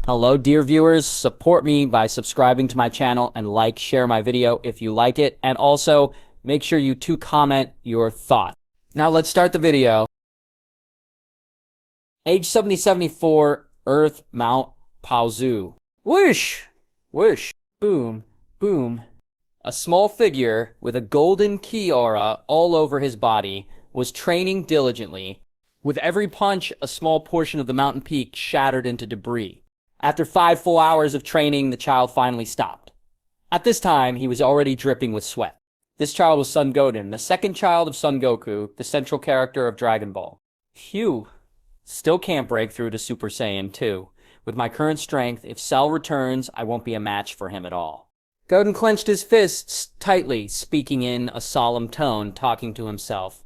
Hello, dear viewers. Support me by subscribing to my channel and share my video if you like it. And also, make sure you comment your thoughts. Now let's start the video. Age 7074, Earth, Mount Paozu. Whoosh! Whoosh! Boom! Boom! A small figure with a golden ki aura all over his body was training diligently. With every punch, a small portion of the mountain peak shattered into debris. After 5 full hours of training, the child finally stopped. At this time, he was already dripping with sweat. This child was Son Goten, the second child of Son Goku, the central character of Dragon Ball. Phew. Still can't break through to Super Saiyan 2. With my current strength, if Cell returns, I won't be a match for him at all. Goten clenched his fists tightly, speaking in a solemn tone, talking to himself.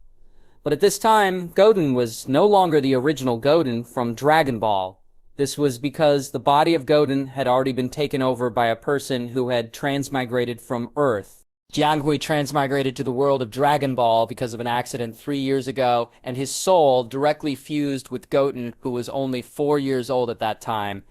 But at this time, Goten was no longer the original Goten from Dragon Ball. This was because the body of Goten had already been taken over by a person who had transmigrated from Earth. Jangui transmigrated to the world of Dragon Ball because of an accident 3 years ago, and his soul directly fused with Goten, who was only 4 years old at that time.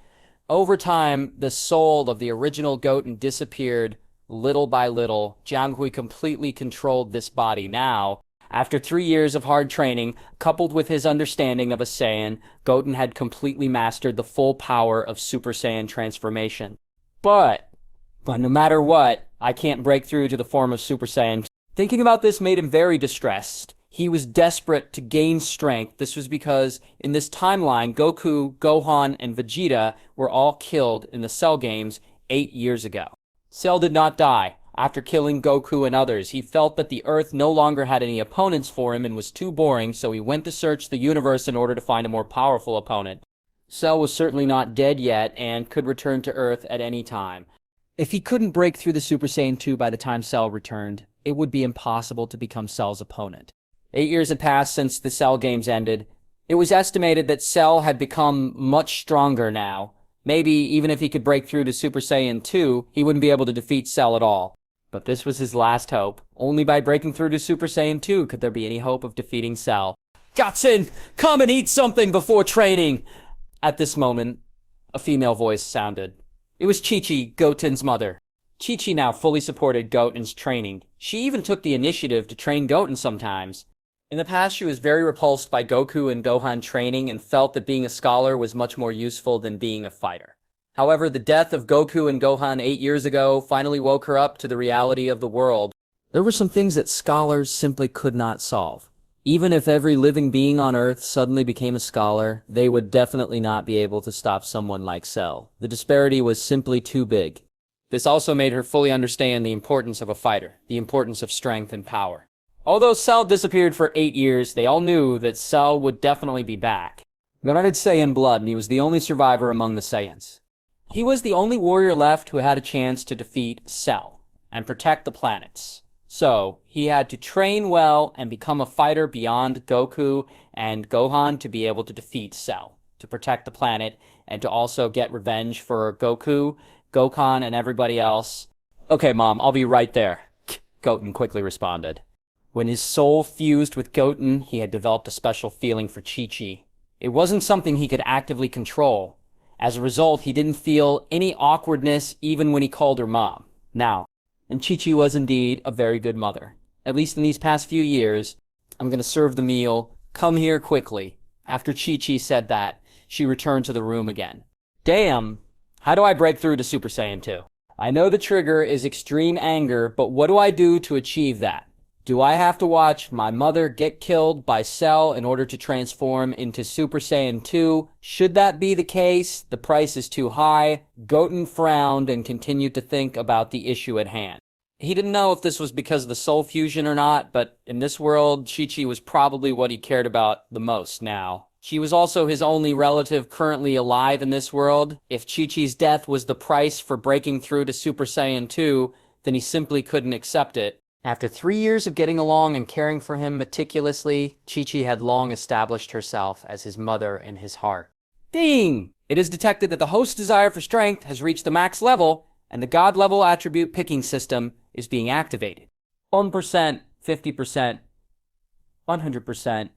Over time, the soul of the original Goten disappeared little by little. Jangui completely controlled this body now. After 3 years of hard training, coupled with his understanding of a Saiyan, Goten had completely mastered the full power of Super Saiyan transformation. But no matter what, I can't break through to the form of Super Saiyan. Thinking about this made him very distressed. He was desperate to gain strength. This was because in this timeline, Goku, Gohan, and Vegeta were all killed in the Cell games 8 years ago. Cell did not die. After killing Goku and others, he felt that the Earth no longer had any opponents for him and was too boring, so he went to search the universe in order to find a more powerful opponent. Cell was certainly not dead yet and could return to Earth at any time. If he couldn't break through the Super Saiyan 2 by the time Cell returned, it would be impossible to become Cell's opponent. 8 years had passed since the Cell games ended. It was estimated that Cell had become much stronger now. Maybe even if he could break through to Super Saiyan 2, he wouldn't be able to defeat Cell at all. But this was his last hope. Only by breaking through to Super Saiyan 2 could there be any hope of defeating Cell. Goten, come and eat something before training! At this moment, a female voice sounded. It was Chi-Chi, Goten's mother. Chi-Chi now fully supported Goten's training. She even took the initiative to train Goten sometimes. In the past, she was very repulsed by Goku and Gohan training and felt that being a scholar was much more useful than being a fighter. However, the death of Goku and Gohan 8 years ago finally woke her up to the reality of the world. There were some things that scholars simply could not solve. Even if every living being on Earth suddenly became a scholar, they would definitely not be able to stop someone like Cell. The disparity was simply too big. This also made her fully understand the importance of a fighter, the importance of strength and power. Although Cell disappeared for 8 years, they all knew that Cell would definitely be back. Goten had Saiyan blood, and he was the only survivor among the Saiyans. He was the only warrior left who had a chance to defeat Cell and protect the planets. So, he had to train well and become a fighter beyond Goku and Gohan to be able to defeat Cell, to protect the planet, and to also get revenge for Goku, Gohan, and everybody else. Okay, Mom, I'll be right there, Goten quickly responded. When his soul fused with Goten, he had developed a special feeling for Chi-Chi. It wasn't something he could actively control. As a result, he didn't feel any awkwardness even when he called her Mom. Now, and Chi-Chi was indeed a very good mother. At least in these past few years. I'm gonna serve the meal. Come here quickly. After Chi-Chi said that, she returned to the room again. Damn! How do I break through to Super Saiyan 2? I know the trigger is extreme anger, but what do I do to achieve that? Do I have to watch my mother get killed by Cell in order to transform into Super Saiyan 2? Should that be the case, the price is too high. Goten frowned and continued to think about the issue at hand. He didn't know if this was because of the soul fusion or not, but in this world, Chi-Chi was probably what he cared about the most now. She was also his only relative currently alive in this world. If Chi-Chi's death was the price for breaking through to Super Saiyan 2, then he simply couldn't accept it. After 3 years of getting along and caring for him meticulously, Chi-Chi had long established herself as his mother in his heart. Ding! It is detected that the host's desire for strength has reached the max level, and the God level attribute picking system is being activated. 1%, 50%, 100%.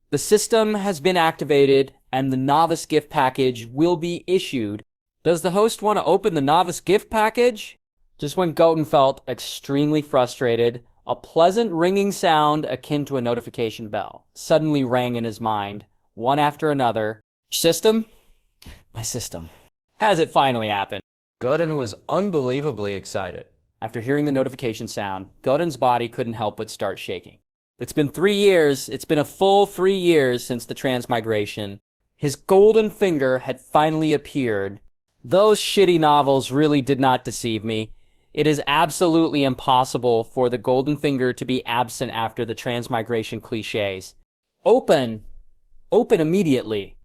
The system has been activated, and the novice gift package will be issued. Does the host want to open the novice gift package? Just when Goten felt extremely frustrated, a pleasant ringing sound akin to a notification bell suddenly rang in his mind, one after another. System? My system. Has it finally happened? Goten was unbelievably excited. After hearing the notification sound, Goten's body couldn't help but start shaking. It's been 3 years. It's been a full 3 years since the transmigration. His golden finger had finally appeared. Those shitty novels really did not deceive me. It is absolutely impossible for the golden finger to be absent after the transmigration cliches. Open! Open immediately!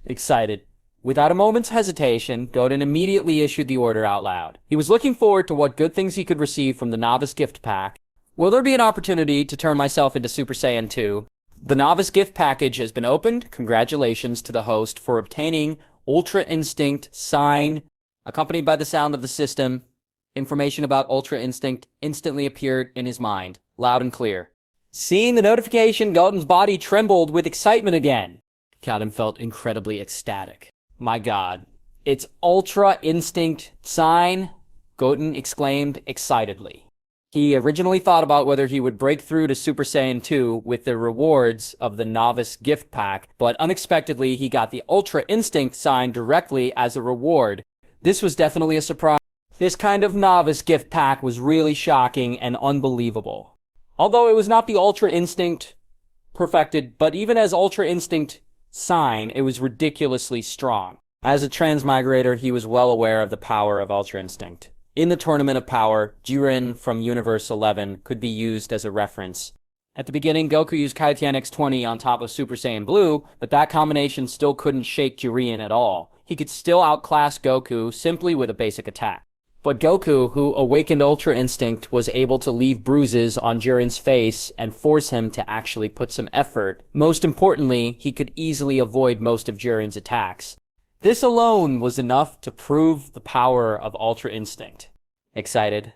Excited. Without a moment's hesitation, Goten immediately issued the order out loud. He was looking forward to what good things he could receive from the Novice Gift Pack. Will there be an opportunity to turn myself into Super Saiyan 2? The Novice Gift Package has been opened. Congratulations to the host for obtaining Ultra Instinct Sign. Accompanied by the sound of the system, information about Ultra Instinct instantly appeared in his mind, loud and clear. Seeing the notification, Goten's body trembled with excitement again. Goten felt incredibly ecstatic. My god. It's Ultra Instinct Sign, Goten exclaimed excitedly. He originally thought about whether he would break through to Super Saiyan 2 with the rewards of the Novice Gift Pack, but unexpectedly he got the Ultra Instinct Sign directly as a reward. This was definitely a surprise. This kind of Novice Gift Pack was really shocking and unbelievable. Although it was not the Ultra Instinct perfected, but even as Ultra Instinct Sign, it was ridiculously strong. As a transmigrator, he was well aware of the power of Ultra Instinct. In the Tournament of Power, Jiren from Universe 11 could be used as a reference. At the beginning, Goku used Kaitian X20 on top of Super Saiyan Blue, but that combination still couldn't shake Jiren at all. He could still outclass Goku simply with a basic attack. But Goku, who awakened Ultra Instinct, was able to leave bruises on Jiren's face and force him to actually put some effort. Most importantly, he could easily avoid most of Jiren's attacks. This alone was enough to prove the power of Ultra Instinct. Excited,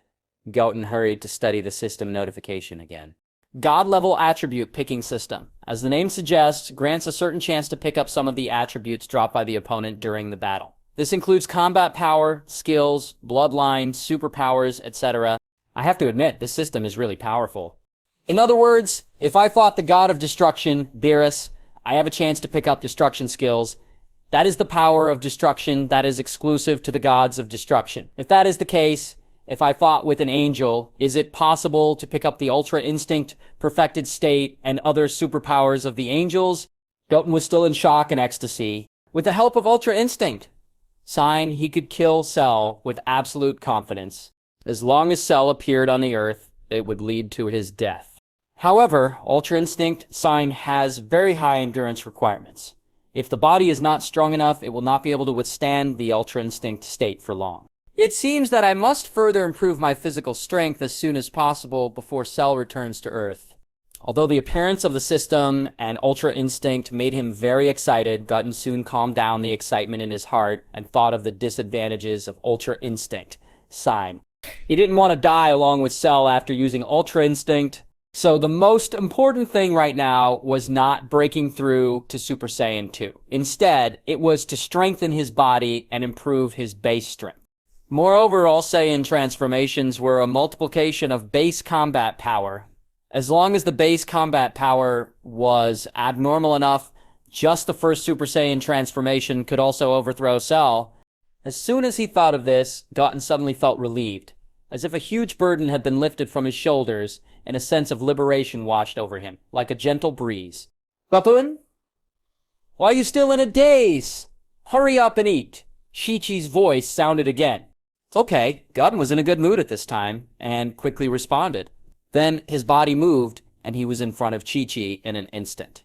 Goten hurried to study the system notification again. God-level attribute picking system. As the name suggests, grants a certain chance to pick up some of the attributes dropped by the opponent during the battle. This includes combat power, skills, bloodline, superpowers, etc. I have to admit, this system is really powerful. In other words, if I fought the god of destruction, Beerus, I have a chance to pick up destruction skills. That is the power of destruction that is exclusive to the gods of destruction. If that is the case, if I fought with an angel, is it possible to pick up the Ultra Instinct, Perfected State, and other superpowers of the angels? Goten was still in shock and ecstasy. With the help of Ultra Instinct Sign, he could kill Cell with absolute confidence. As long as Cell appeared on the Earth, it would lead to his death. However, Ultra Instinct Sign has very high endurance requirements. If the body is not strong enough, it will not be able to withstand the Ultra Instinct state for long. It seems that I must further improve my physical strength as soon as possible before Cell returns to Earth. Although the appearance of the system and Ultra Instinct made him very excited, Goten soon calmed down the excitement in his heart and thought of the disadvantages of Ultra Instinct Sign. He didn't want to die along with Cell after using Ultra Instinct, so the most important thing right now was not breaking through to Super Saiyan 2. Instead, it was to strengthen his body and improve his base strength. Moreover, all Saiyan transformations were a multiplication of base combat power. As long as the base combat power was abnormal enough, just the first Super Saiyan transformation could also overthrow Cell. As soon as he thought of this, Goten suddenly felt relieved, as if a huge burden had been lifted from his shoulders, and a sense of liberation washed over him, like a gentle breeze. Goten? Why are you still in a daze? Hurry up and eat. Chi-Chi's voice sounded again. Okay, Goten was in a good mood at this time, and quickly responded. Then his body moved, and he was in front of Chi-Chi in an instant.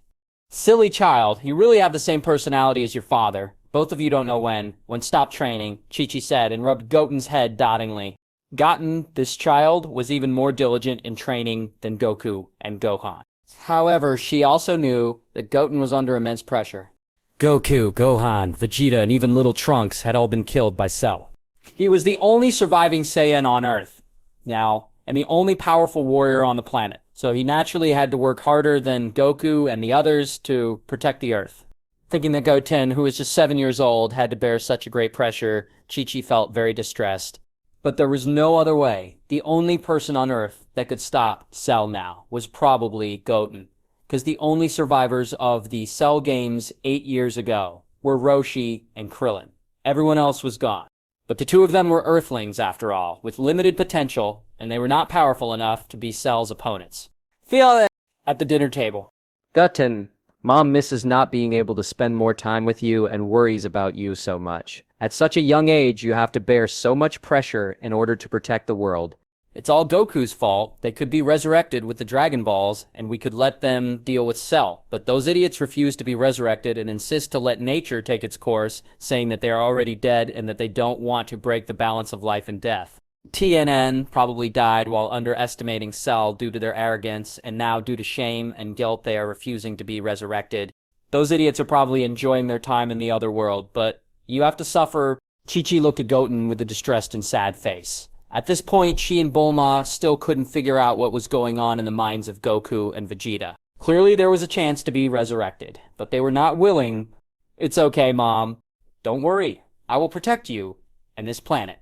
Silly child, you really have the same personality as your father. Both of you don't know when stop training, Chi-Chi said, and rubbed Goten's head dotingly. Goten, this child, was even more diligent in training than Goku and Gohan. However, she also knew that Goten was under immense pressure. Goku, Gohan, Vegeta, and even little Trunks had all been killed by Cell. He was the only surviving Saiyan on Earth now, and the only powerful warrior on the planet. So he naturally had to work harder than Goku and the others to protect the Earth. Thinking that Goten, who was just 7 years old, had to bear such a great pressure, Chi-Chi felt very distressed. But there was no other way. The only person on Earth that could stop Cell now was probably Goten, because the only survivors of the Cell games 8 years ago were Roshi and Krillin. Everyone else was gone. But the two of them were Earthlings, after all, with limited potential, and they were not powerful enough to be Cell's opponents. Feel it at the dinner table. Goten, Mom misses not being able to spend more time with you and worries about you so much. At such a young age, you have to bear so much pressure in order to protect the world. It's all Goku's fault. They could be resurrected with the Dragon Balls, and we could let them deal with Cell. But those idiots refuse to be resurrected and insist to let nature take its course, saying that they are already dead and that they don't want to break the balance of life and death. TNN probably died while underestimating Cell due to their arrogance, and now due to shame and guilt they are refusing to be resurrected. Those idiots are probably enjoying their time in the other world, but you have to suffer. Chi-Chi looked at Goten with a distressed and sad face. At this point, she and Bulma still couldn't figure out what was going on in the minds of Goku and Vegeta. Clearly there was a chance to be resurrected, but they were not willing. It's okay, Mom. Don't worry. I will protect you and this planet,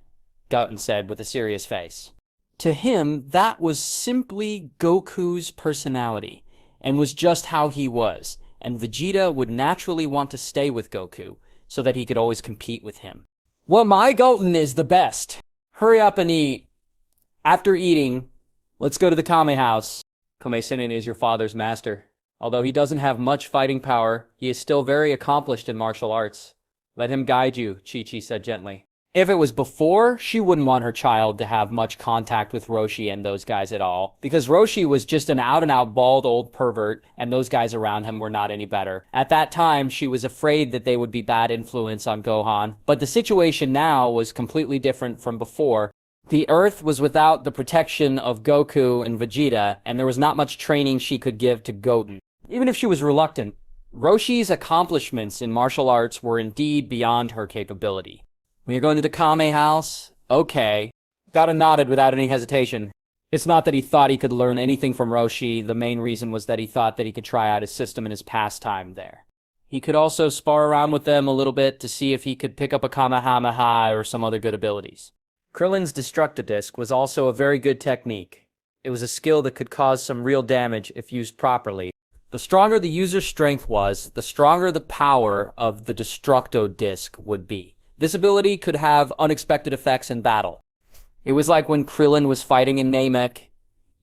Goten said with a serious face. To him, that was simply Goku's personality, and was just how he was, and Vegeta would naturally want to stay with Goku, so that he could always compete with him. Well, my Goten is the best. Hurry up and eat. After eating, let's go to the Kame house. Kame-senen is your father's master. Although he doesn't have much fighting power, he is still very accomplished in martial arts. Let him guide you, Chi-Chi said gently. If it was before, she wouldn't want her child to have much contact with Roshi and those guys at all, because Roshi was just an out-and-out bald old pervert, and those guys around him were not any better. At that time, she was afraid that they would be bad influence on Gohan, but the situation now was completely different from before. The Earth was without the protection of Goku and Vegeta, and there was not much training she could give to Goten. Even if she was reluctant, Roshi's accomplishments in martial arts were indeed beyond her capability. When you're going to the Kame house? Okay. Goten nodded without any hesitation. It's not that he thought he could learn anything from Roshi. The main reason was that he thought that he could try out his system in his pastime there. He could also spar around with them a little bit to see if he could pick up a Kamehameha or some other good abilities. Krillin's Destructo Disc was also a very good technique. It was a skill that could cause some real damage if used properly. The stronger the user's strength was, the stronger the power of the Destructo Disc would be. This ability could have unexpected effects in battle. It was like when Krillin was fighting in Namek.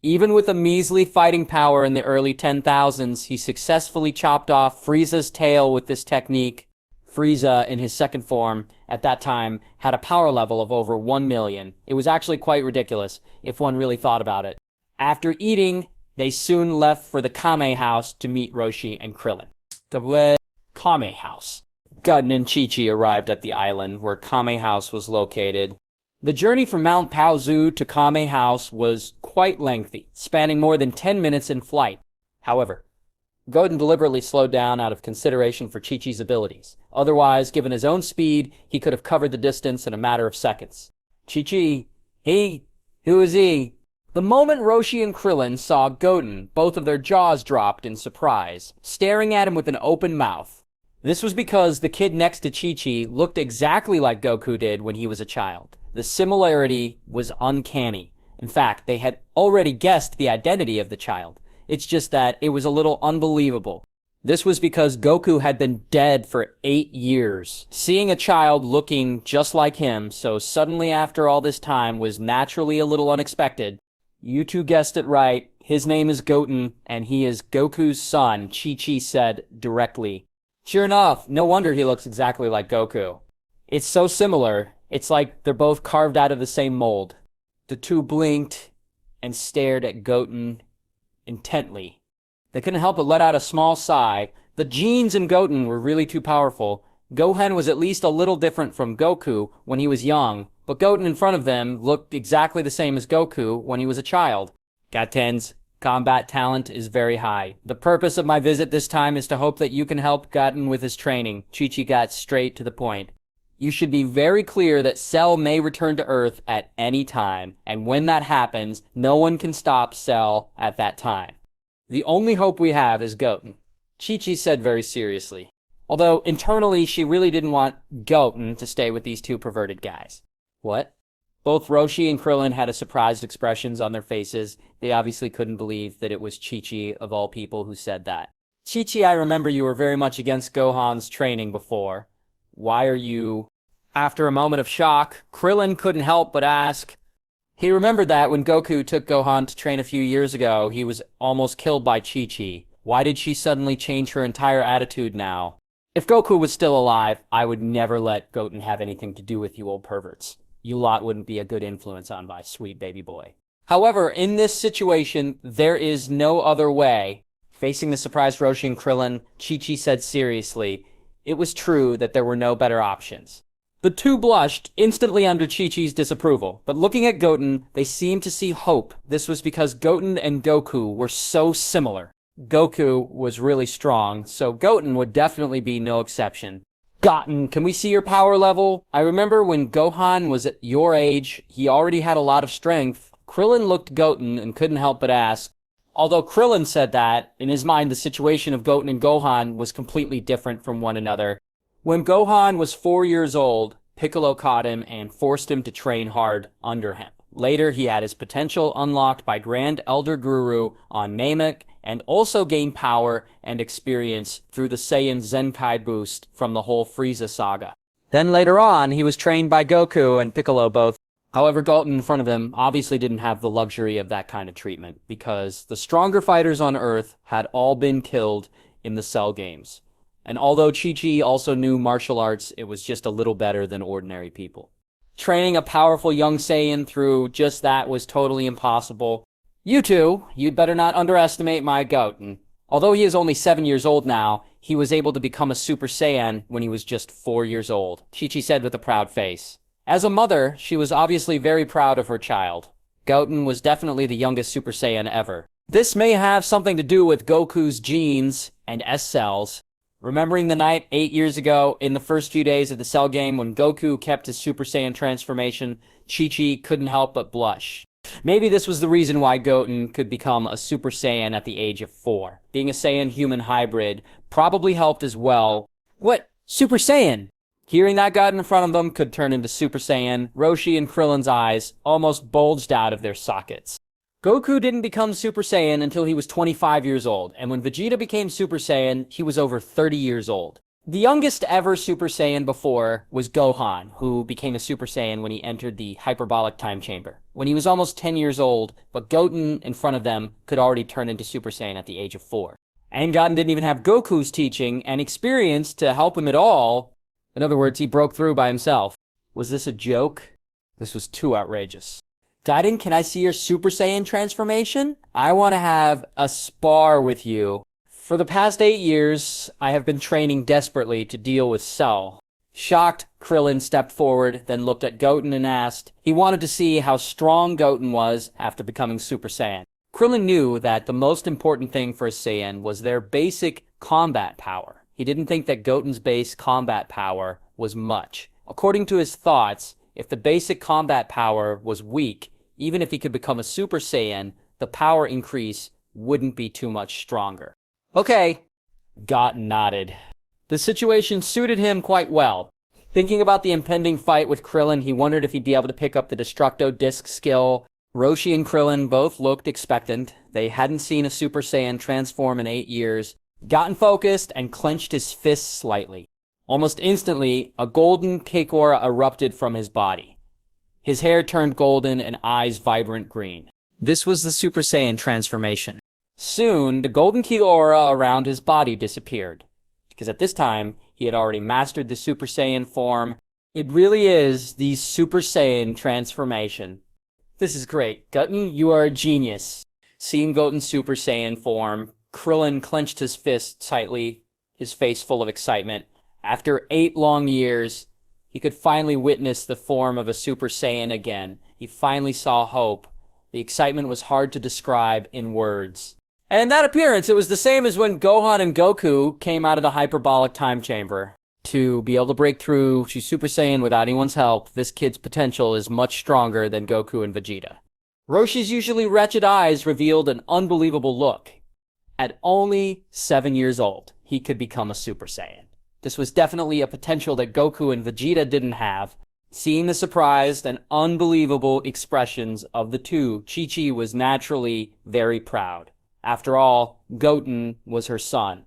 Even with a measly fighting power in the early 10,000s, he successfully chopped off Frieza's tail with this technique. Frieza, in his second form, at that time, had a power level of over 1 million. It was actually quite ridiculous, if one really thought about it. After eating, they soon left for the Kame house to meet Roshi and Krillin. The Kame house. Goten and Chi-Chi arrived at the island where Kame House was located. The journey from Mount Paozu to Kame House was quite lengthy, spanning more than 10 minutes in flight. However, Goten deliberately slowed down out of consideration for Chi-Chi's abilities. Otherwise, given his own speed, he could have covered the distance in a matter of seconds. Chi-Chi, who is he? The moment Roshi and Krillin saw Goten, both of their jaws dropped in surprise, staring at him with an open mouth. This was because the kid next to Chi-Chi looked exactly like Goku did when he was a child. The similarity was uncanny. In fact, they had already guessed the identity of the child. It's just that it was a little unbelievable. This was because Goku had been dead for 8 years. Seeing a child looking just like him so suddenly after all this time was naturally a little unexpected. You two guessed it right. His name is Goten, and he is Goku's son, Chi-Chi said directly. Sure enough, no wonder he looks exactly like Goku. It's so similar, it's like they're both carved out of the same mold. The two blinked and stared at Goten intently. They couldn't help but let out a small sigh. The genes in Goten were really too powerful. Gohan was at least a little different from Goku when he was young, but Goten in front of them looked exactly the same as Goku when he was a child. Goten's combat talent is very high. The purpose of my visit this time is to hope that you can help Goten with his training. Chi-Chi got straight to the point. You should be very clear that Cell may return to Earth at any time, and when that happens, no one can stop Cell at that time. The only hope we have is Goten, Chi-Chi said very seriously. Although internally she really didn't want Goten to stay with these two perverted guys. What? Both Roshi and Krillin had a surprised expressions on their faces. They obviously couldn't believe that it was Chi-Chi, of all people, who said that. Chi-Chi, I remember you were very much against Gohan's training before. Why are you... After a moment of shock, Krillin couldn't help but ask. He remembered that when Goku took Gohan to train a few years ago, he was almost killed by Chi-Chi. Why did she suddenly change her entire attitude now? If Goku was still alive, I would never let Goten have anything to do with you old perverts. You lot wouldn't be a good influence on my sweet baby boy. However, in this situation, there is no other way. Facing the surprised Roshi and Krillin, Chi-Chi said seriously, it was true that there were no better options. The two blushed instantly under Chi-Chi's disapproval, but looking at Goten, they seemed to see hope. This was because Goten and Goku were so similar. Goku was really strong, so Goten would definitely be no exception. Goten, can we see your power level? I remember when Gohan was at your age, he already had a lot of strength. Krillin looked at Goten and couldn't help but ask. Although Krillin said that, in his mind the situation of Goten and Gohan was completely different from one another. When Gohan was 4 years old, Piccolo caught him and forced him to train hard under him. Later, he had his potential unlocked by Grand Elder Guru on Namek, and also gained power and experience through the Saiyan Zenkai boost from the whole Frieza saga. Then later on, he was trained by Goku and Piccolo both. However, Goten in front of him obviously didn't have the luxury of that kind of treatment, because the stronger fighters on Earth had all been killed in the Cell games. And although Chi-Chi also knew martial arts, it was just a little better than ordinary people. Training a powerful young Saiyan through just that was totally impossible. You two, you'd better not underestimate my Goten. Although he is only 7 years old now, he was able to become a Super Saiyan when he was just 4 years old, Chi-Chi said with a proud face. As a mother, she was obviously very proud of her child. Goten was definitely the youngest Super Saiyan ever. This may have something to do with Goku's genes and S-cells. Remembering the night 8 years ago, in the first few days of the Cell game when Goku kept his Super Saiyan transformation, Chi-Chi couldn't help but blush. Maybe this was the reason why Goten could become a Super Saiyan at the age of 4. Being a Saiyan-human hybrid probably helped as well. What? Super Saiyan? Hearing that God in front of them could turn into Super Saiyan, Roshi and Krillin's eyes almost bulged out of their sockets. Goku didn't become Super Saiyan until he was 25 years old, and when Vegeta became Super Saiyan, he was over 30 years old. The youngest ever Super Saiyan before was Gohan, who became a Super Saiyan when he entered the Hyperbolic time chamber, when he was almost 10 years old, but Goten in front of them could already turn into Super Saiyan at the age of 4. And Goten didn't even have Goku's teaching and experience to help him at all. In other words, he broke through by himself. Was this a joke? This was too outrageous. Gaiden, can I see your Super Saiyan transformation? I want to have a spar with you. For the past 8 years, I have been training desperately to deal with Cell. Shocked, Krillin stepped forward, then looked at Goten and asked. He wanted to see how strong Goten was after becoming Super Saiyan. Krillin knew that the most important thing for a Saiyan was their basic combat power. He didn't think that Goten's base combat power was much. According to his thoughts, if the basic combat power was weak, even if he could become a Super Saiyan, the power increase wouldn't be too much stronger. Okay, Goten nodded. The situation suited him quite well. Thinking about the impending fight with Krillin, he wondered if he'd be able to pick up the Destructo Disc skill. Roshi and Krillin both looked expectant. They hadn't seen a Super Saiyan transform in 8 years. Goten focused and clenched his fists slightly. Almost instantly, a golden cake aura erupted from his body. His hair turned golden and eyes vibrant green. This was the Super Saiyan transformation. Soon, the golden key aura around his body disappeared, because at this time, he had already mastered the Super Saiyan form. It really is the Super Saiyan transformation. This is great. Goten, you are a genius. Seeing Goten's Super Saiyan form, Krillin clenched his fist tightly, his face full of excitement. After 8 long years, he could finally witness the form of a Super Saiyan again. He finally saw hope. The excitement was hard to describe in words. And that appearance, it was the same as when Gohan and Goku came out of the Hyperbolic time chamber. To be able to break through to Super Saiyan without anyone's help, this kid's potential is much stronger than Goku and Vegeta. Roshi's usually wretched eyes revealed an unbelievable look. At only 7 years old, he could become a Super Saiyan. This was definitely a potential that Goku and Vegeta didn't have. Seeing the surprised and unbelievable expressions of the two, Chi-Chi was naturally very proud. After all, Goten was her son,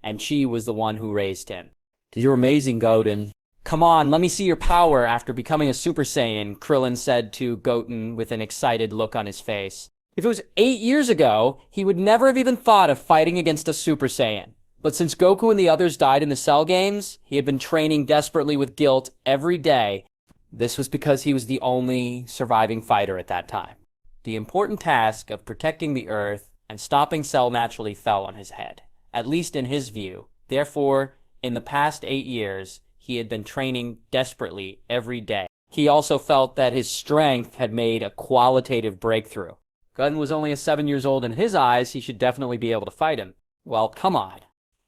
and she was the one who raised him. "You're amazing, Goten. Come on, let me see your power after becoming a Super Saiyan," Krillin said to Goten with an excited look on his face. If it was 8 years ago, he would never have even thought of fighting against a Super Saiyan. But since Goku and the others died in the Cell games, he had been training desperately with guilt every day. This was because he was the only surviving fighter at that time. The important task of protecting the Earth and stopping Cell naturally fell on his head, at least in his view. Therefore, in the past 8 years, he had been training desperately every day. He also felt that his strength had made a qualitative breakthrough. Goten was only 7 years old. In his eyes, he should definitely be able to fight him. Well, come on.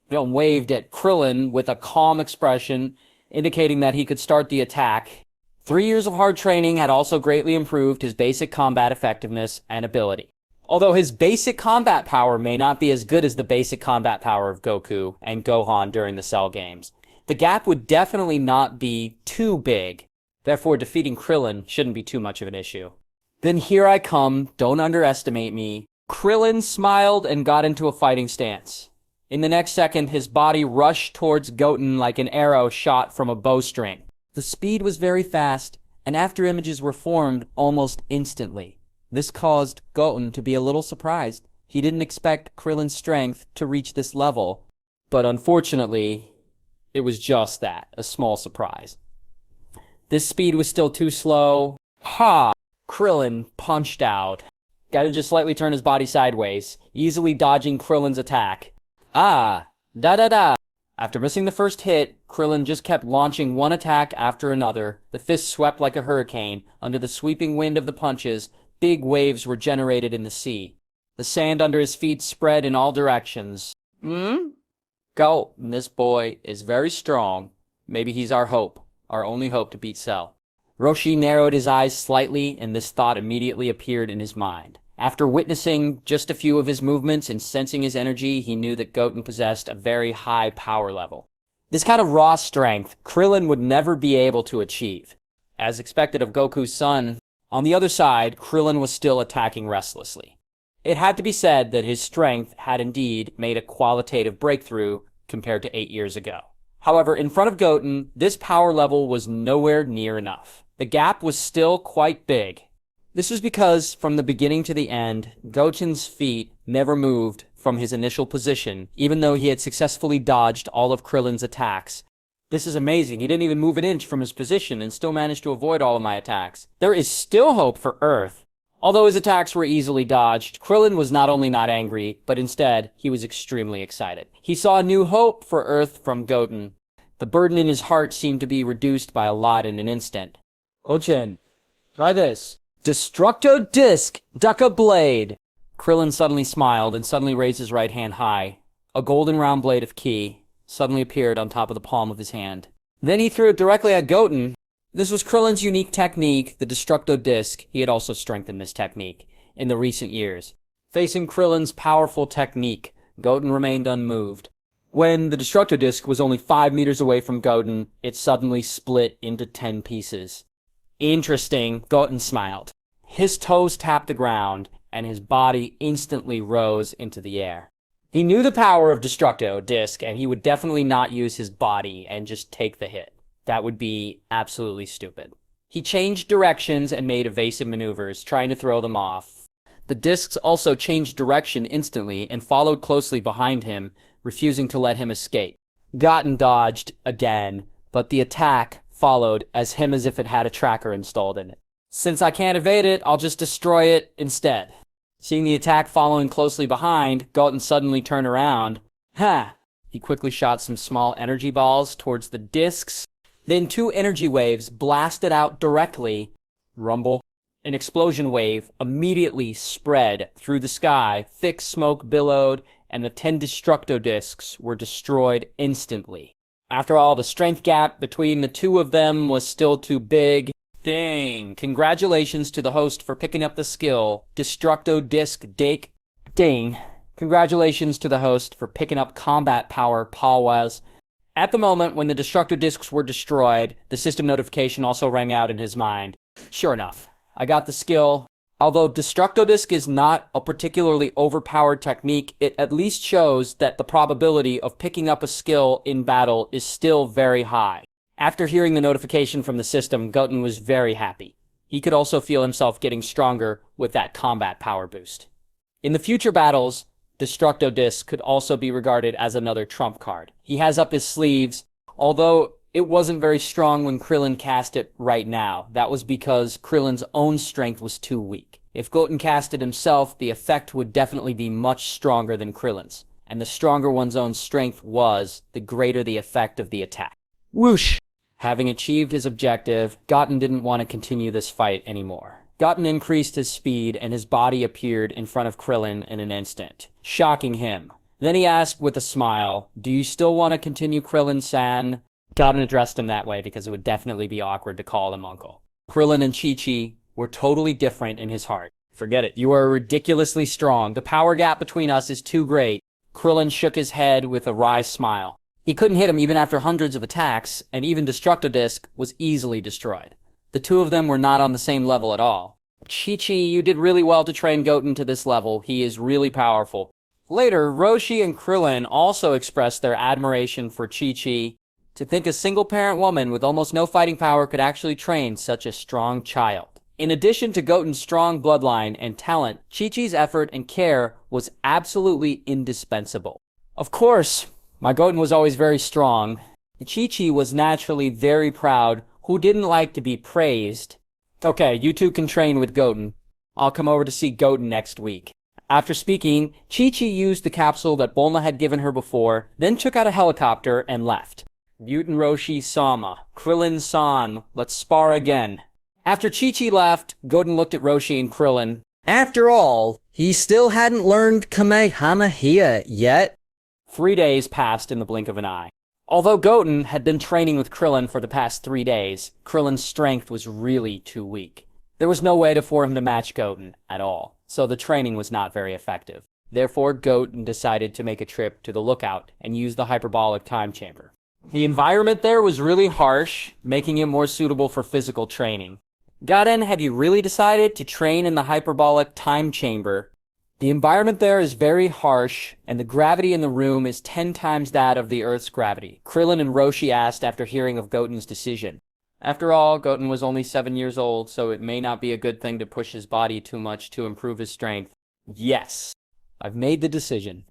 Videl waved at Krillin with a calm expression, indicating that he could start the attack. 3 years of hard training had also greatly improved his basic combat effectiveness and ability. Although his basic combat power may not be as good as the basic combat power of Goku and Gohan during the Cell games, the gap would definitely not be too big. Therefore, defeating Krillin shouldn't be too much of an issue. "Then here I come, don't underestimate me." Krillin smiled and got into a fighting stance. In the next second, his body rushed towards Goten like an arrow shot from a bowstring. The speed was very fast, and after images were formed almost instantly. This caused Goten to be a little surprised. He didn't expect Krillin's strength to reach this level, but unfortunately, it was just that, a small surprise. This speed was still too slow. Ha! Krillin punched out. Goten just slightly turned his body sideways, easily dodging Krillin's attack. Ah! Da-da-da! After missing the first hit, Krillin just kept launching one attack after another. The fist swept like a hurricane. Under the sweeping wind of the punches, big waves were generated in the sea. The sand under his feet spread in all directions. Go, this boy is very strong. Maybe he's our hope, our only hope to beat Cell. Roshi narrowed his eyes slightly, and this thought immediately appeared in his mind. After witnessing just a few of his movements and sensing his energy, he knew that Goten possessed a very high power level. This kind of raw strength, Krillin would never be able to achieve. As expected of Goku's son, on the other side, Krillin was still attacking restlessly. It had to be said that his strength had indeed made a qualitative breakthrough compared to 8 years ago. However, in front of Goten, this power level was nowhere near enough. The gap was still quite big. This was because, from the beginning to the end, Goten's feet never moved from his initial position, even though he had successfully dodged all of Krillin's attacks. This is amazing. He didn't even move an inch from his position and still managed to avoid all of my attacks. There is still hope for Earth. Although his attacks were easily dodged, Krillin was not only not angry, but instead, he was extremely excited. He saw a new hope for Earth from Goten. The burden in his heart seemed to be reduced by a lot in an instant. "Goten, try this. Destructo Disc, Ducka Blade." Krillin suddenly smiled and suddenly raised his right hand high. A golden round blade of ki suddenly appeared on top of the palm of his hand. Then he threw it directly at Goten. This was Krillin's unique technique, the Destructo Disc. He had also strengthened this technique in the recent years. Facing Krillin's powerful technique, Goten remained unmoved. When the Destructo Disc was only 5 meters away from Goten, it suddenly split into 10 pieces. Interesting, Goten smiled. His toes tapped the ground, and his body instantly rose into the air. He knew the power of Destructo Disc, and he would definitely not use his body and just take the hit. That would be absolutely stupid. He changed directions and made evasive maneuvers, trying to throw them off. The discs also changed direction instantly and followed closely behind him, refusing to let him escape. Goten dodged again, but the attack followed as if it had a tracker installed in it. Since I can't evade it, I'll just destroy it instead. Seeing the attack following closely behind, Goten suddenly turned around. Ha! He quickly shot some small energy balls towards the discs. Then 2 energy waves blasted out directly. Rumble. An explosion wave immediately spread through the sky. Thick smoke billowed, and the 10 Destructo Discs were destroyed instantly. After all, the strength gap between the 2 of them was still too big. Dang. Congratulations to the host for picking up the skill. Destructo Disc Dake. Dang. Congratulations to the host for picking up combat power powers. At the moment when the destructo discs were destroyed, the system notification also rang out in his mind. Sure enough, I got the skill. Although destructo disc is not a particularly overpowered technique, it at least shows that the probability of picking up a skill in battle is still very high. After hearing the notification from the system, Goten was very happy. He could also feel himself getting stronger with that combat power boost. In the future battles, Destructo Disc could also be regarded as another trump card. He has up his sleeves, although it wasn't very strong when Krillin cast it right now. That was because Krillin's own strength was too weak. If Goten cast it himself, the effect would definitely be much stronger than Krillin's, and the stronger one's own strength was, the greater the effect of the attack. Whoosh! Having achieved his objective, Goten didn't want to continue this fight anymore. Goten increased his speed, and his body appeared in front of Krillin in an instant, shocking him. Then he asked with a smile, "Do you still want to continue, Krillin-san?" Goten addressed him that way because it would definitely be awkward to call him uncle. Krillin and Chi-Chi were totally different in his heart. "Forget it. You are ridiculously strong. The power gap between us is too great." Krillin shook his head with a wry smile. He couldn't hit him even after hundreds of attacks, and even Destructo Disc was easily destroyed. The two of them were not on the same level at all. "Chi-Chi, you did really well to train Goten to this level. He is really powerful." Later, Roshi and Krillin also expressed their admiration for Chi-Chi. To think a single-parent woman with almost no fighting power could actually train such a strong child. In addition to Goten's strong bloodline and talent, Chi-Chi's effort and care was absolutely indispensable. Of course, my Goten was always very strong. Chi-Chi was naturally very proud, who didn't like to be praised. "Okay, you two can train with Goten. I'll come over to see Goten next week." After speaking, Chi-Chi used the capsule that Bulma had given her before, then took out a helicopter and left. "Mutant Roshi-sama, Krillin-san, let's spar again." After Chi-Chi left, Goten looked at Roshi and Krillin. After all, he still hadn't learned Kamehameha yet. 3 days passed in the blink of an eye. Although Goten had been training with Krillin for the past 3 days, Krillin's strength was really too weak. There was no way for him to match Goten at all, so the training was not very effective. Therefore, Goten decided to make a trip to the lookout and use the hyperbolic time chamber. The environment there was really harsh, making it more suitable for physical training. Goten, have you really decided to train in the hyperbolic time chamber? The environment there is very harsh, and the gravity in the room is 10 times that of the Earth's gravity, Krillin and Roshi asked after hearing of Goten's decision. After all, Goten was only 7 years old, so it may not be a good thing to push his body too much to improve his strength. Yes, I've made the decision.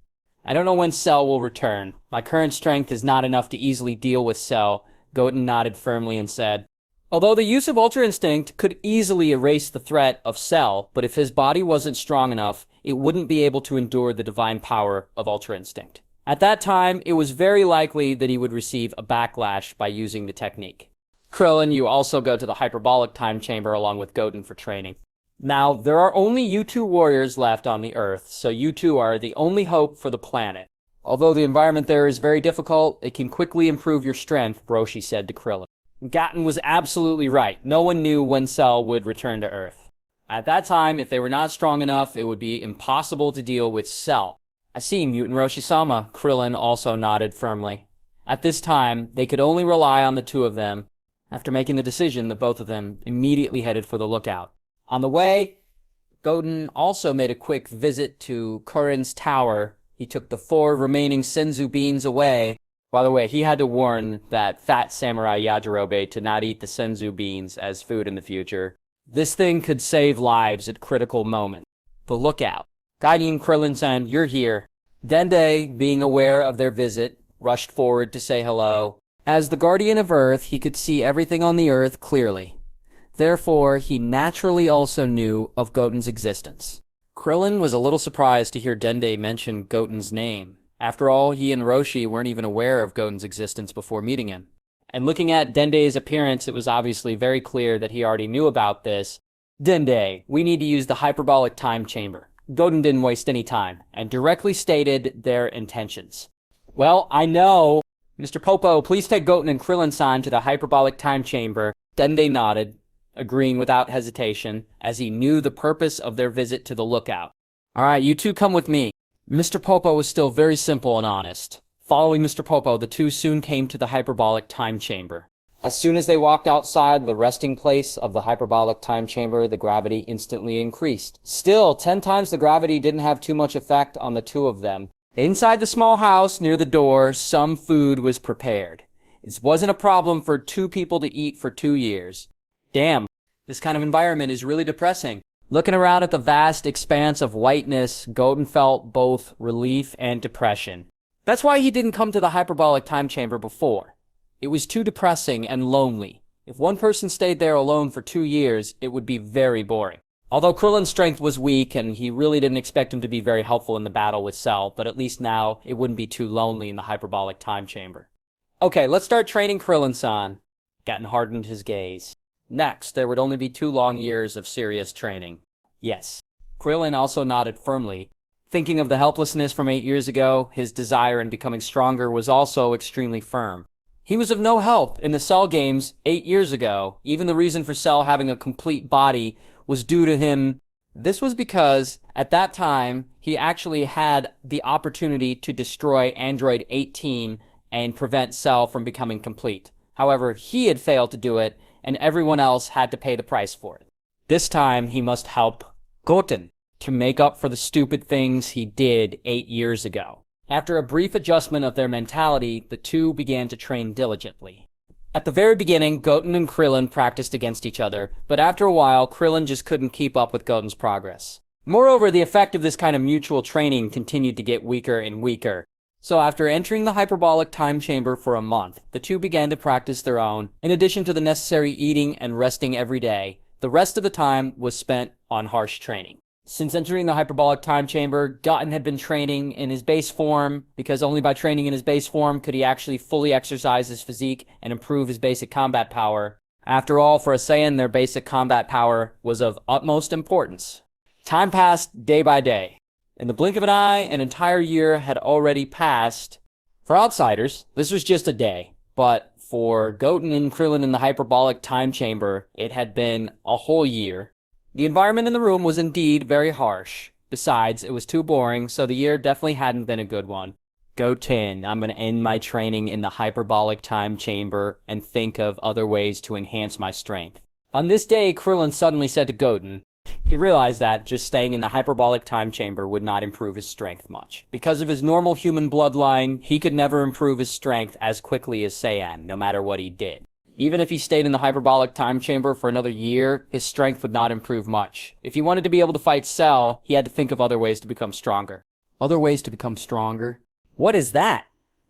I don't know when Cell will return. My current strength is not enough to easily deal with Cell. Goten nodded firmly and said, although the use of Ultra Instinct could easily erase the threat of Cell, but if his body wasn't strong enough, it wouldn't be able to endure the divine power of Ultra Instinct. At that time, it was very likely that he would receive a backlash by using the technique. Krillin, you also go to the hyperbolic time chamber along with Goten for training. Now, there are only you two warriors left on the Earth, so you two are the only hope for the planet. Although the environment there is very difficult, it can quickly improve your strength, Roshi said to Krillin. Goten was absolutely right. No one knew when Cell would return to Earth. At that time, if they were not strong enough, it would be impossible to deal with Cell. I see, Mutant Roshi-sama, Krillin also nodded firmly. At this time, they could only rely on the two of them. After making the decision, the both of them immediately headed for the lookout. On the way, Goten also made a quick visit to Korin's tower. He took the 4 remaining Senzu beans away. By the way, he had to warn that fat samurai Yajirobe to not eat the Senzu beans as food in the future. This thing could save lives at critical moments. The lookout. Guiding Krillin-san, you're here. Dende, being aware of their visit, rushed forward to say hello. As the guardian of Earth, he could see everything on the Earth clearly. Therefore, he naturally also knew of Goten's existence. Krillin was a little surprised to hear Dende mention Goten's name. After all, he and Roshi weren't even aware of Goten's existence before meeting him. And looking at Dende's appearance, it was obviously very clear that he already knew about this. Dende, we need to use the hyperbolic time chamber. Goten didn't waste any time, and directly stated their intentions. Well, I know. Mr. Popo, please take Goten and Krillin-san to the hyperbolic time chamber. Dende nodded, agreeing without hesitation, as he knew the purpose of their visit to the lookout. Alright, you two come with me. Mr. Popo was still very simple and honest. Following Mr. Popo, the two soon came to the hyperbolic time chamber. As soon as they walked outside the resting place of the hyperbolic time chamber, the gravity instantly increased. Still, 10 times the gravity didn't have too much effect on the two of them. Inside the small house near the door, some food was prepared. It wasn't a problem for two people to eat for 2 years. Damn, this kind of environment is really depressing. Looking around at the vast expanse of whiteness, Goten felt both relief and depression. That's why he didn't come to the hyperbolic time chamber before. It was too depressing and lonely. If one person stayed there alone for 2 years, it would be very boring. Although Krillin's strength was weak, and he really didn't expect him to be very helpful in the battle with Cell, but at least now it wouldn't be too lonely in the hyperbolic time chamber. Okay, let's start training Krillin-san. Goten hardened his gaze. Next, there would only be 2 long years of serious training. Yes. Krillin also nodded firmly. Thinking of the helplessness from 8 years ago, his desire in becoming stronger was also extremely firm. He was of no help in the Cell games 8 years ago. Even the reason for Cell having a complete body was due to him. This was because, at that time, he actually had the opportunity to destroy Android 18 and prevent Cell from becoming complete. However, he had failed to do it, and everyone else had to pay the price for it. This time, he must help Goten to make up for the stupid things he did 8 years ago. After a brief adjustment of their mentality, the two began to train diligently. At the very beginning, Goten and Krillin practiced against each other, but after a while, Krillin just couldn't keep up with Goten's progress. Moreover, the effect of this kind of mutual training continued to get weaker and weaker. So after entering the hyperbolic time chamber for a month, the two began to practice their own. In addition to the necessary eating and resting every day, the rest of the time was spent on harsh training. Since entering the hyperbolic time chamber, Goten had been training in his base form, because only by training in his base form could he actually fully exercise his physique and improve his basic combat power. After all, for a Saiyan, their basic combat power was of utmost importance. Time passed day by day. In the blink of an eye, an entire year had already passed. For outsiders, this was just a day, but for Goten and Krillin in the hyperbolic time chamber, it had been a whole year. The environment in the room was indeed very harsh. Besides, it was too boring, so the year definitely hadn't been a good one. Goten, I'm going to end my training in the hyperbolic time chamber and think of other ways to enhance my strength. On this day, Krillin suddenly said to Goten, he realized that just staying in the hyperbolic time chamber would not improve his strength much. Because of his normal human bloodline, he could never improve his strength as quickly as Saiyan, no matter what he did. Even if he stayed in the hyperbolic time chamber for another year, his strength would not improve much. If he wanted to be able to fight Cell, he had to think of other ways to become stronger. Other ways to become stronger? What is that?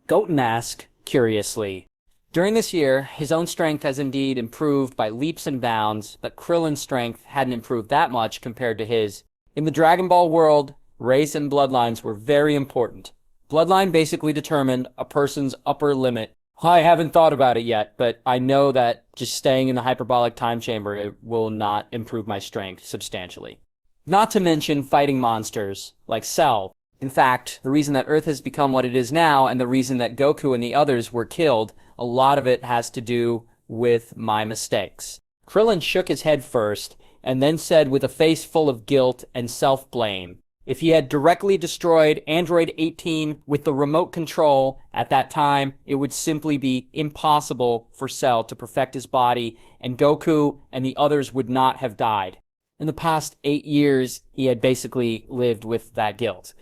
Goten asked, curiously. During this year, his own strength has indeed improved by leaps and bounds, but Krillin's strength hadn't improved that much compared to his. In the DragonBall world, race and bloodlines were very important. Bloodline basically determined a person's upper limit. I haven't thought about it yet, but I know that just staying in the hyperbolic time chamber it will not improve my strength substantially. Not to mention fighting monsters, like Cell. In fact, the reason that Earth has become what it is now, and the reason that Goku and the others were killed, a lot of it has to do with my mistakes. Krillin shook his head first, and then said with a face full of guilt and self-blame, if he had directly destroyed Android 18 with the remote control at that time, it would simply be impossible for Cell to perfect his body, and Goku and the others would not have died. In the past 8 years, he had basically lived with that guilt.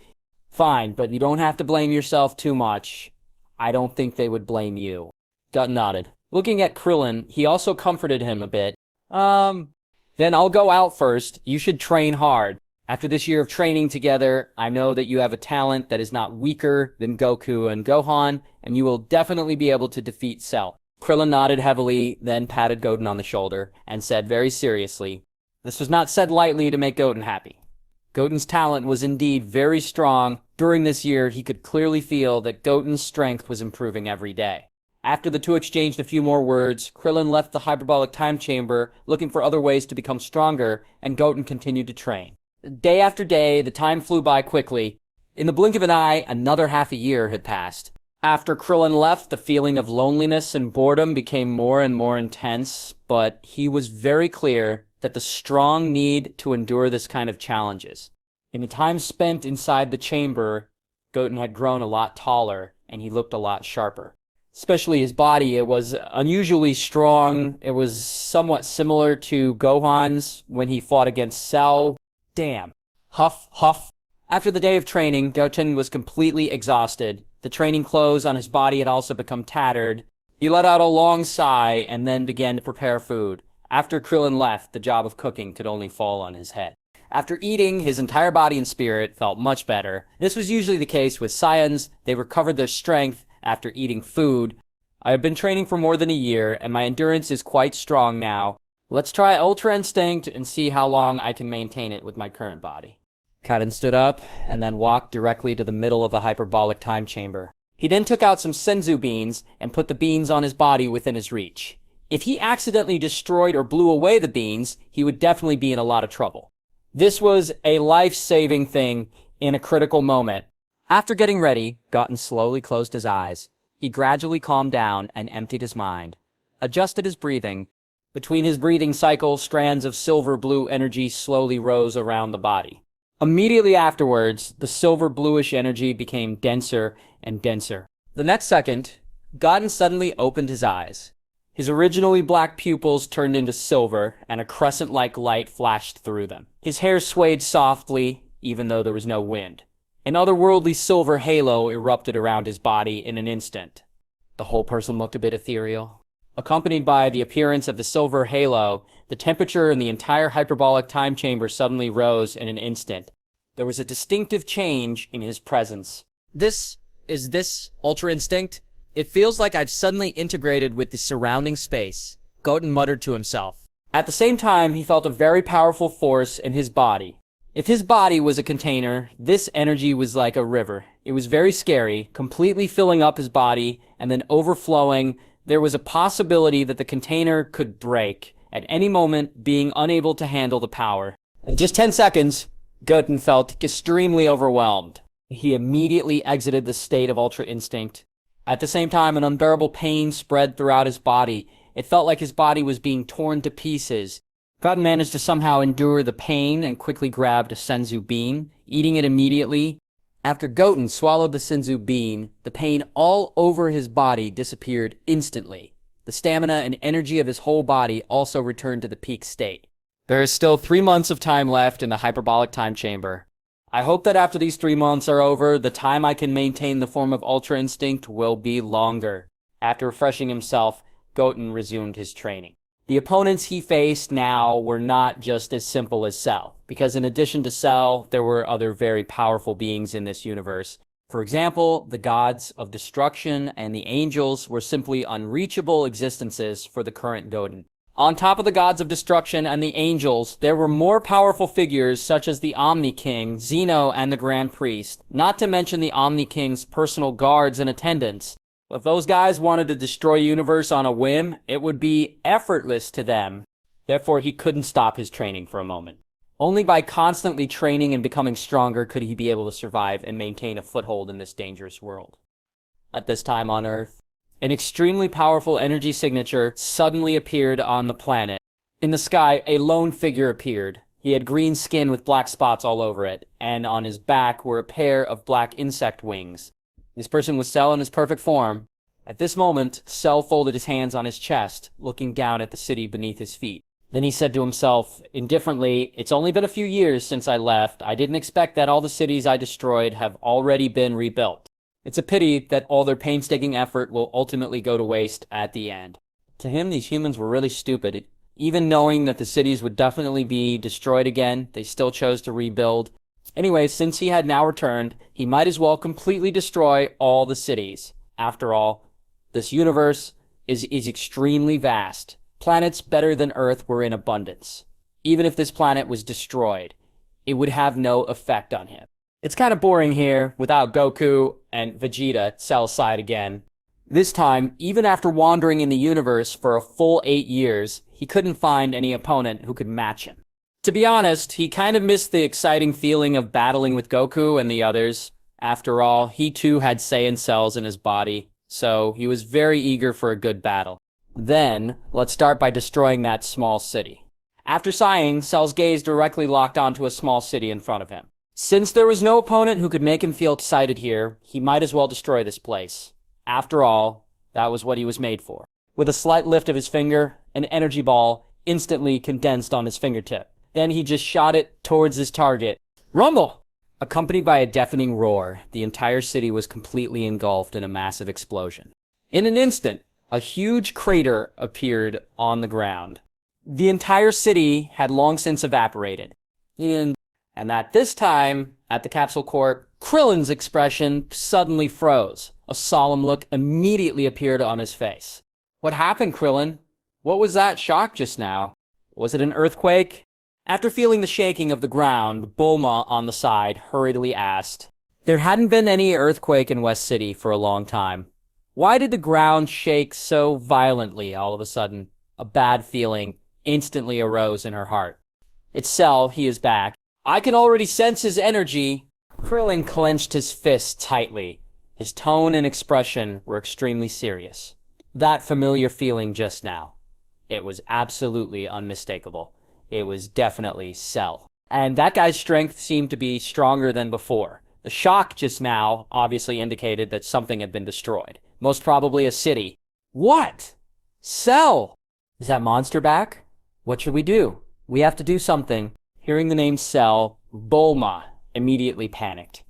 Fine, but you don't have to blame yourself too much. I don't think they would blame you. Goten nodded. Looking at Krillin, he also comforted him a bit. Then I'll go out first. You should train hard. After this year of training together, I know that you have a talent that is not weaker than Goku and Gohan, and you will definitely be able to defeat Cell. Krillin nodded heavily, then patted Goten on the shoulder, and said very seriously, this was not said lightly to make Goten happy. Goten's talent was indeed very strong. During this year, he could clearly feel that Goten's strength was improving every day. After the two exchanged a few more words, Krillin left the hyperbolic time chamber, looking for other ways to become stronger, and Goten continued to train. Day after day, the time flew by quickly. In the blink of an eye, another half a year had passed. After Krillin left, the feeling of loneliness and boredom became more and more intense, but he was very clear that the strong need to endure this kind of challenges. In the time spent inside the chamber, Goten had grown a lot taller, and he looked a lot sharper. Especially his body, it was unusually strong. It was somewhat similar to Gohan's when he fought against Cell. Damn. Huff, huff. After the day of training, Goten was completely exhausted. The training clothes on his body had also become tattered. He let out a long sigh and then began to prepare food. After Krillin left, the job of cooking could only fall on his head. After eating, his entire body and spirit felt much better. This was usually the case with Saiyans. They recovered their strength after eating food. I have been training for more than a year, and my endurance is quite strong now. Let's try Ultra Instinct and see how long I can maintain it with my current body. Goten stood up, and then walked directly to the middle of the hyperbolic time chamber. He then took out some senzu beans, and put the beans on his body within his reach. If he accidentally destroyed or blew away the beans, he would definitely be in a lot of trouble. This was a life-saving thing in a critical moment. After getting ready, Goten slowly closed his eyes. He gradually calmed down and emptied his mind, adjusted his breathing. Between his breathing cycles, strands of silver-blue energy slowly rose around the body. Immediately afterwards, the silver-bluish energy became denser and denser. The next second, Goten suddenly opened his eyes. His originally black pupils turned into silver, and a crescent-like light flashed through them. His hair swayed softly, even though there was no wind. An otherworldly silver halo erupted around his body in an instant. The whole person looked a bit ethereal. Accompanied by the appearance of the silver halo, the temperature in the entire hyperbolic time chamber suddenly rose in an instant. There was a distinctive change in his presence. This Ultra Instinct? It feels like I've suddenly integrated with the surrounding space, Goten muttered to himself. At the same time, he felt a very powerful force in his body. If his body was a container, this energy was like a river. It was very scary, completely filling up his body and then overflowing. There was a possibility that the container could break at any moment, being unable to handle the power. In just 10 seconds, Goten felt extremely overwhelmed. He immediately exited the state of Ultra Instinct. At the same time, an unbearable pain spread throughout his body. It felt like his body was being torn to pieces. Goten managed to somehow endure the pain and quickly grabbed a senzu bean, eating it immediately. After Goten swallowed the senzu bean, the pain all over his body disappeared instantly. The stamina and energy of his whole body also returned to the peak state. There is still 3 months of time left in the hyperbolic time chamber. I hope that after these 3 months are over, the time I can maintain the form of Ultra Instinct will be longer. After refreshing himself, Goten resumed his training. The opponents he faced now were not just as simple as Cell, because in addition to Cell, there were other very powerful beings in this universe. For example, the gods of destruction and the angels were simply unreachable existences for the current Goten. On top of the gods of destruction and the angels, there were more powerful figures such as the Omni King, Zeno, and the Grand Priest, not to mention the Omni King's personal guards and attendants. If those guys wanted to destroy the universe on a whim, it would be effortless to them. Therefore, he couldn't stop his training for a moment. Only by constantly training and becoming stronger could he be able to survive and maintain a foothold in this dangerous world. At this time on Earth, an extremely powerful energy signature suddenly appeared on the planet. In the sky, a lone figure appeared. He had green skin with black spots all over it, and on his back were a pair of black insect wings. This person was Cell in his perfect form. At this moment, Cell folded his hands on his chest, looking down at the city beneath his feet. Then he said to himself, indifferently, "It's only been a few years since I left. I didn't expect that all the cities I destroyed have already been rebuilt. It's a pity that all their painstaking effort will ultimately go to waste at the end." To him, these humans were really stupid. Even knowing that the cities would definitely be destroyed again, they still chose to rebuild. Anyway, since he had now returned, he might as well completely destroy all the cities. After all, this universe is extremely vast. Planets better than Earth were in abundance. Even if this planet was destroyed, it would have no effect on him. It's kind of boring here, without Goku and Vegeta at Cell's side again. This time, even after wandering in the universe for a full 8 years, he couldn't find any opponent who could match him. To be honest, he kind of missed the exciting feeling of battling with Goku and the others. After all, he too had Saiyan cells in his body, so he was very eager for a good battle. Then, let's start by destroying that small city. After sighing, Cell's gaze directly locked onto a small city in front of him. Since there was no opponent who could make him feel excited here, he might as well destroy this place. After all, that was what he was made for. With a slight lift of his finger, an energy ball instantly condensed on his fingertip. Then he just shot it towards his target. Rumble! Accompanied by a deafening roar, the entire city was completely engulfed in a massive explosion. In an instant, a huge crater appeared on the ground. The entire city had long since evaporated. And at this time, at the Capsule Corp, Krillin's expression suddenly froze. A solemn look immediately appeared on his face. What happened, Krillin? What was that shock just now? Was it an earthquake? After feeling the shaking of the ground, Bulma on the side hurriedly asked. There hadn't been any earthquake in West City for a long time. Why did the ground shake so violently all of a sudden? A bad feeling instantly arose in her heart. It's Cell, he is back. I can already sense his energy. Krillin clenched his fist tightly. His tone and expression were extremely serious. That familiar feeling just now. It was absolutely unmistakable. It was definitely Cell. And that guy's strength seemed to be stronger than before. The shock just now obviously indicated that something had been destroyed. Most probably a city. What? Cell! Is that monster back? What should we do? We have to do something. Hearing the name Cell, Bulma immediately panicked.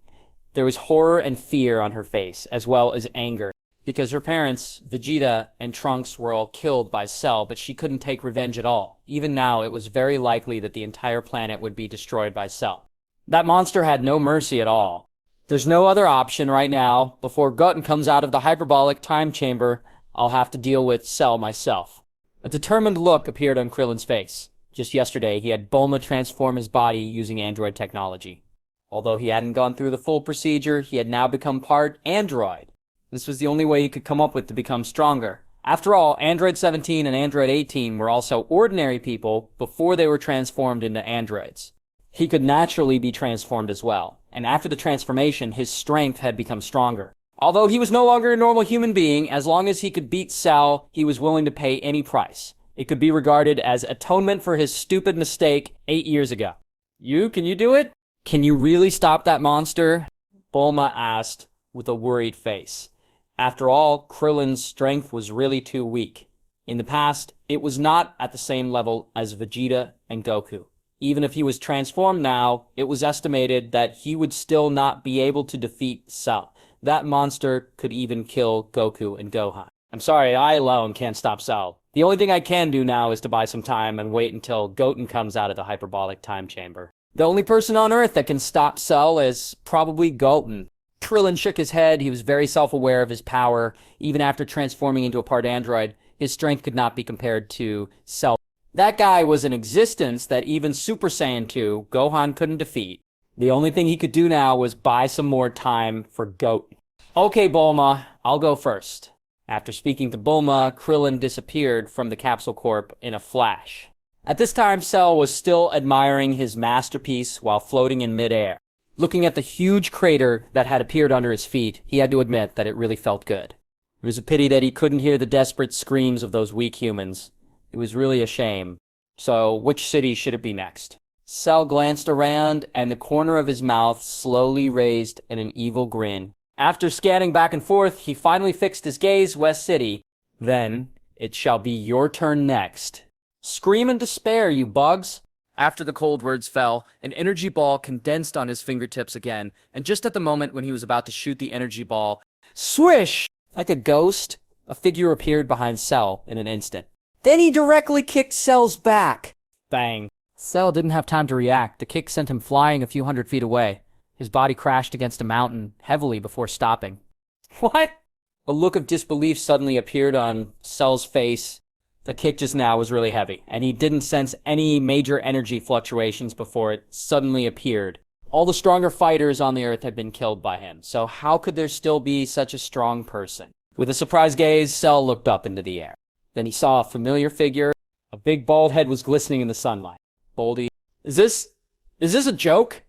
There was horror and fear on her face, as well as anger, because her parents, Vegeta and Trunks, were all killed by Cell, but she couldn't take revenge at all. Even now, it was very likely that the entire planet would be destroyed by Cell. That monster had no mercy at all. There's no other option right now. Before Goten comes out of the hyperbolic time chamber, I'll have to deal with Cell myself. A determined look appeared on Krillin's face. Just yesterday, he had Bulma transform his body using android technology. Although he hadn't gone through the full procedure, he had now become part android. This was the only way he could come up with to become stronger. After all, Android 17 and Android 18 were also ordinary people before they were transformed into androids. He could naturally be transformed as well, and after the transformation, his strength had become stronger. Although he was no longer a normal human being, as long as he could beat Cell, he was willing to pay any price. It could be regarded as atonement for his stupid mistake 8 years ago. Can you do it? Can you really stop that monster? Bulma asked with a worried face. After all, Krillin's strength was really too weak. In the past, it was not at the same level as Vegeta and Goku. Even if he was transformed now, it was estimated that he would still not be able to defeat Cell. That monster could even kill Goku and Gohan. I'm sorry, I alone can't stop Cell. The only thing I can do now is to buy some time and wait until Goten comes out of the hyperbolic time chamber. The only person on Earth that can stop Cell is probably Goten. Krillin shook his head. He was very self-aware of his power. Even after transforming into a part android, his strength could not be compared to Cell. That guy was an existence that even Super Saiyan 2, Gohan couldn't defeat. The only thing he could do now was buy some more time for Goten. Okay, Bulma, I'll go first. After speaking to Bulma, Krillin disappeared from the Capsule Corp in a flash. At this time, Cell was still admiring his masterpiece while floating in midair. Looking at the huge crater that had appeared under his feet, he had to admit that it really felt good. It was a pity that he couldn't hear the desperate screams of those weak humans. It was really a shame. So, which city should it be next? Cell glanced around, and the corner of his mouth slowly raised in an evil grin. After scanning back and forth, he finally fixed his gaze West City. Then, it shall be your turn next. Scream in despair, you bugs! After the cold words fell, an energy ball condensed on his fingertips again, and just at the moment when he was about to shoot the energy ball, swish! Like a ghost, a figure appeared behind Cell in an instant. Then he directly kicked Cell's back. Bang. Cell didn't have time to react. The kick sent him flying a few hundred feet away. His body crashed against a mountain heavily before stopping. What? A look of disbelief suddenly appeared on Cell's face. The kick just now was really heavy, and he didn't sense any major energy fluctuations before it suddenly appeared. All the stronger fighters on the Earth had been killed by him, so how could there still be such a strong person? With a surprised gaze, Cell looked up into the air. Then he saw a familiar figure. A big bald head was glistening in the sunlight. Boldy, is this a joke?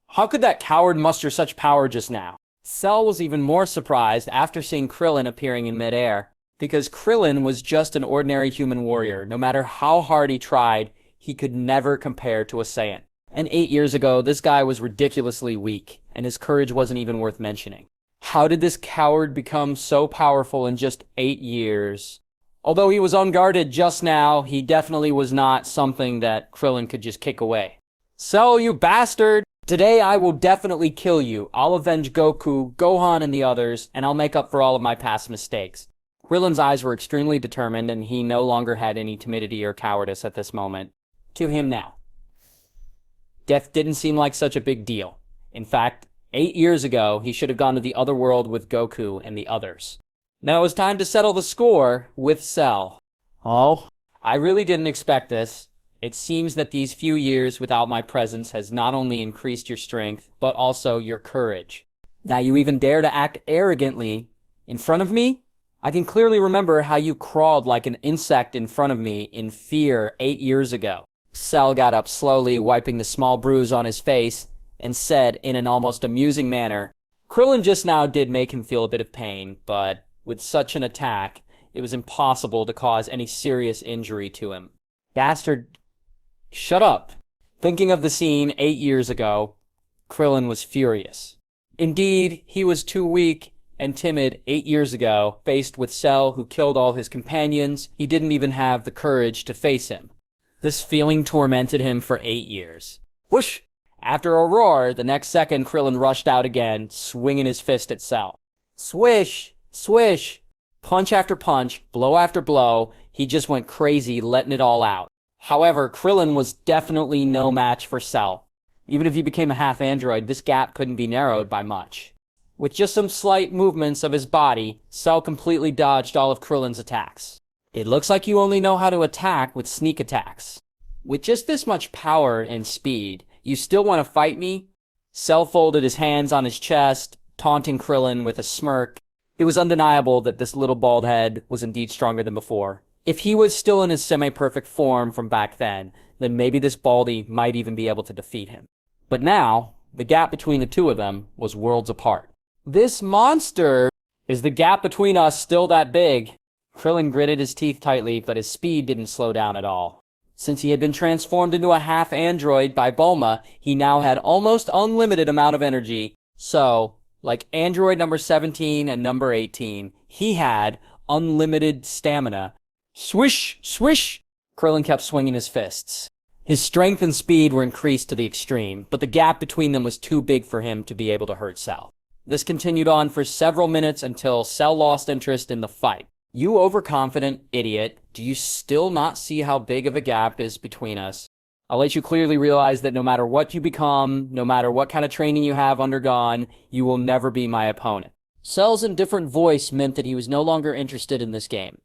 How could that coward muster such power just now? Cell was even more surprised after seeing Krillin appearing in midair. Because Krillin was just an ordinary human warrior. No matter how hard he tried, he could never compare to a Saiyan. And 8 years ago, this guy was ridiculously weak, and his courage wasn't even worth mentioning. How did this coward become so powerful in just 8 years? Although he was unguarded just now, he definitely was not something that Krillin could just kick away. So, you bastard! Today I will definitely kill you. I'll avenge Goku, Gohan, and the others, and I'll make up for all of my past mistakes. Krillin's eyes were extremely determined, and he no longer had any timidity or cowardice at this moment. To him now. Death didn't seem like such a big deal. In fact, 8 years ago, he should have gone to the other world with Goku and the others. Now it was time to settle the score with Cell. Oh, I really didn't expect this. It seems that these few years without my presence has not only increased your strength, but also your courage. Now you even dare to act arrogantly in front of me? I can clearly remember how you crawled like an insect in front of me in fear 8 years ago. Cell got up slowly, wiping the small bruise on his face, and said in an almost amusing manner, Krillin just now did make him feel a bit of pain, but with such an attack, it was impossible to cause any serious injury to him. Bastard, shut up. Thinking of the scene 8 years ago, Krillin was furious. Indeed, he was too weak and timid 8 years ago. Faced with Cell, who killed all his companions, he didn't even have the courage to face him. This feeling tormented him for 8 years. Whoosh! After a roar, the next second Krillin rushed out again, swinging his fist at Cell. Swish! Swish! Punch after punch, blow after blow, he just went crazy, letting it all out. However, Krillin was definitely no match for Cell. Even if he became a half-android, this gap couldn't be narrowed by much. With just some slight movements of his body, Cell completely dodged all of Krillin's attacks. It looks like you only know how to attack with sneak attacks. With just this much power and speed, you still want to fight me? Cell folded his hands on his chest, taunting Krillin with a smirk. It was undeniable that this little bald head was indeed stronger than before. If he was still in his semi-perfect form from back then maybe this baldy might even be able to defeat him. But now, the gap between the two of them was worlds apart. This monster! Is the gap between us still that big? Krillin gritted his teeth tightly, but his speed didn't slow down at all. Since he had been transformed into a half-android by Bulma, he now had almost unlimited amount of energy. So, like android number 17 and number 18, he had unlimited stamina. Swish! Swish! Krillin kept swinging his fists. His strength and speed were increased to the extreme, but the gap between them was too big for him to be able to hurt Cell. This continued on for several minutes until Cell lost interest in the fight. You overconfident idiot, do you still not see how big of a gap is between us? I'll let you clearly realize that no matter what you become, no matter what kind of training you have undergone, you will never be my opponent. Cell's indifferent voice meant that he was no longer interested in this game.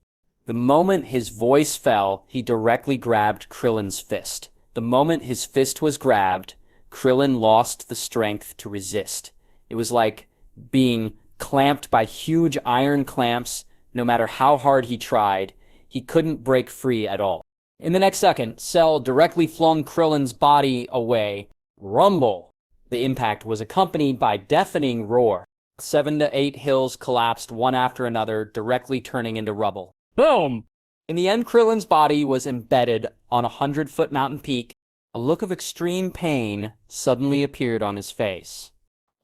The moment his voice fell, he directly grabbed Krillin's fist. The moment his fist was grabbed, Krillin lost the strength to resist. It was like being clamped by huge iron clamps. No matter how hard he tried, he couldn't break free at all. In the next second, Cell directly flung Krillin's body away. Rumble! The impact was accompanied by deafening roar. 7 to 8 hills collapsed one after another, directly turning into rubble. Boom! In the end, Krillin's body was embedded on a 100-foot mountain peak. A look of extreme pain suddenly appeared on his face.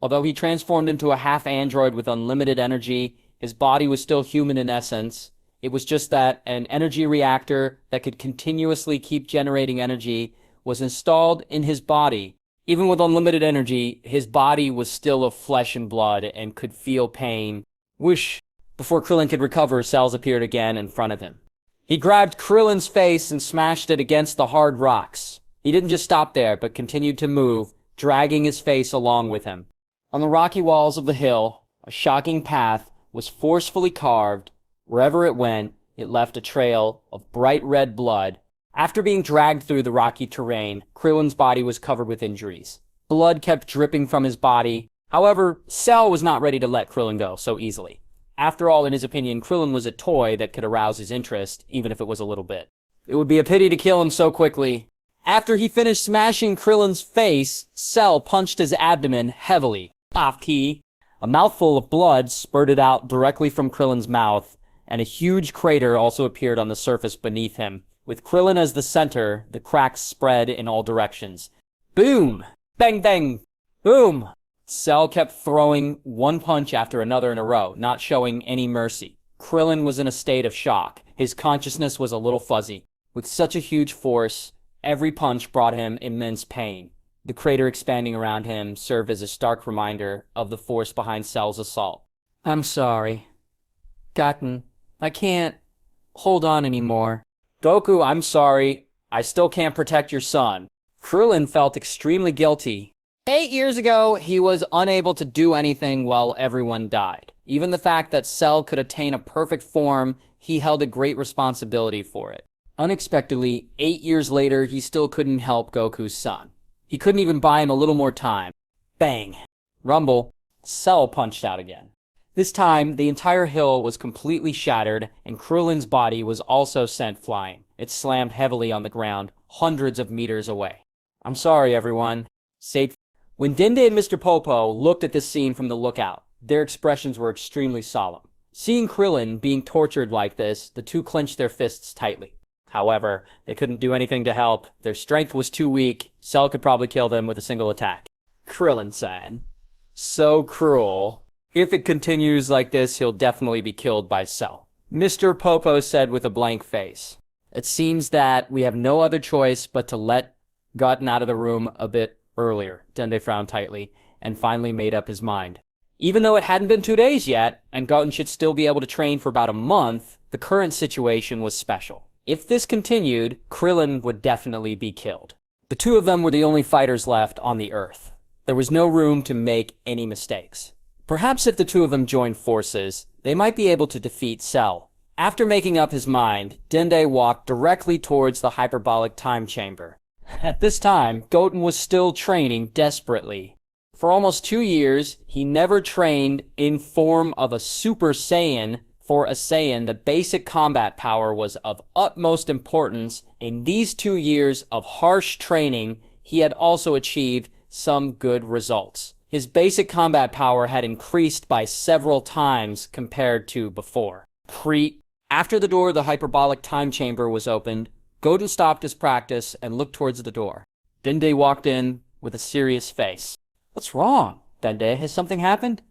Although he transformed into a half-android with unlimited energy, his body was still human in essence. It was just that an energy reactor that could continuously keep generating energy was installed in his body. Even with unlimited energy, his body was still of flesh and blood and could feel pain. Whoosh! Before Krillin could recover, Cells appeared again in front of him. He grabbed Krillin's face and smashed it against the hard rocks. He didn't just stop there, but continued to move, dragging his face along with him. On the rocky walls of the hill, a shocking path was forcefully carved. Wherever it went, it left a trail of bright red blood. After being dragged through the rocky terrain, Krillin's body was covered with injuries. Blood kept dripping from his body. However, Cell was not ready to let Krillin go so easily. After all, in his opinion, Krillin was a toy that could arouse his interest, even if it was a little bit. It would be a pity to kill him so quickly. After he finished smashing Krillin's face, Cell punched his abdomen heavily. Pop-key. A mouthful of blood spurted out directly from Krillin's mouth, and a huge crater also appeared on the surface beneath him. With Krillin as the center, the cracks spread in all directions. Boom! Bang bang! Boom! Cell kept throwing one punch after another in a row, not showing any mercy. Krillin was in a state of shock. His consciousness was a little fuzzy. With such a huge force, every punch brought him immense pain. The crater expanding around him served as a stark reminder of the force behind Cell's assault. I'm sorry. Goten, I can't hold on anymore. Goku, I'm sorry. I still can't protect your son. Krillin felt extremely guilty. 8 years ago, he was unable to do anything while everyone died. Even the fact that Cell could attain a perfect form, he held a great responsibility for it. Unexpectedly, 8 years later, he still couldn't help Goku's son. He couldn't even buy him a little more time. Bang. Rumble. Cell punched out again. This time, the entire hill was completely shattered, and Krillin's body was also sent flying. It slammed heavily on the ground, hundreds of meters away. I'm sorry, everyone. When Dende and Mr. Popo looked at this scene from the lookout, their expressions were extremely solemn. Seeing Krillin being tortured like this, the two clenched their fists tightly. However, they couldn't do anything to help. Their strength was too weak. Cell could probably kill them with a single attack. Krillin-san. So cruel. If it continues like this, he'll definitely be killed by Cell. Mr. Popo said with a blank face. It seems that we have no other choice but to let Goten out of the room a bit earlier. Dende frowned tightly and finally made up his mind. Even though it hadn't been 2 days yet, and Goten should still be able to train for about a month, the current situation was special. If this continued, Krillin would definitely be killed. The two of them were the only fighters left on the Earth. There was no room to make any mistakes. Perhaps if the two of them joined forces, they might be able to defeat Cell. After making up his mind, Dende walked directly towards the hyperbolic time chamber. At this time, Goten was still training desperately. For almost 2 years, he never trained in form of a Super Saiyan. For a Saiyan, the basic combat power was of utmost importance. In these 2 years of harsh training, he had also achieved some good results. His basic combat power had increased by several times compared to before. After the door of the hyperbolic time chamber was opened, Goten stopped his practice and looked towards the door. Dende walked in with a serious face. What's wrong, Dende? Has something happened?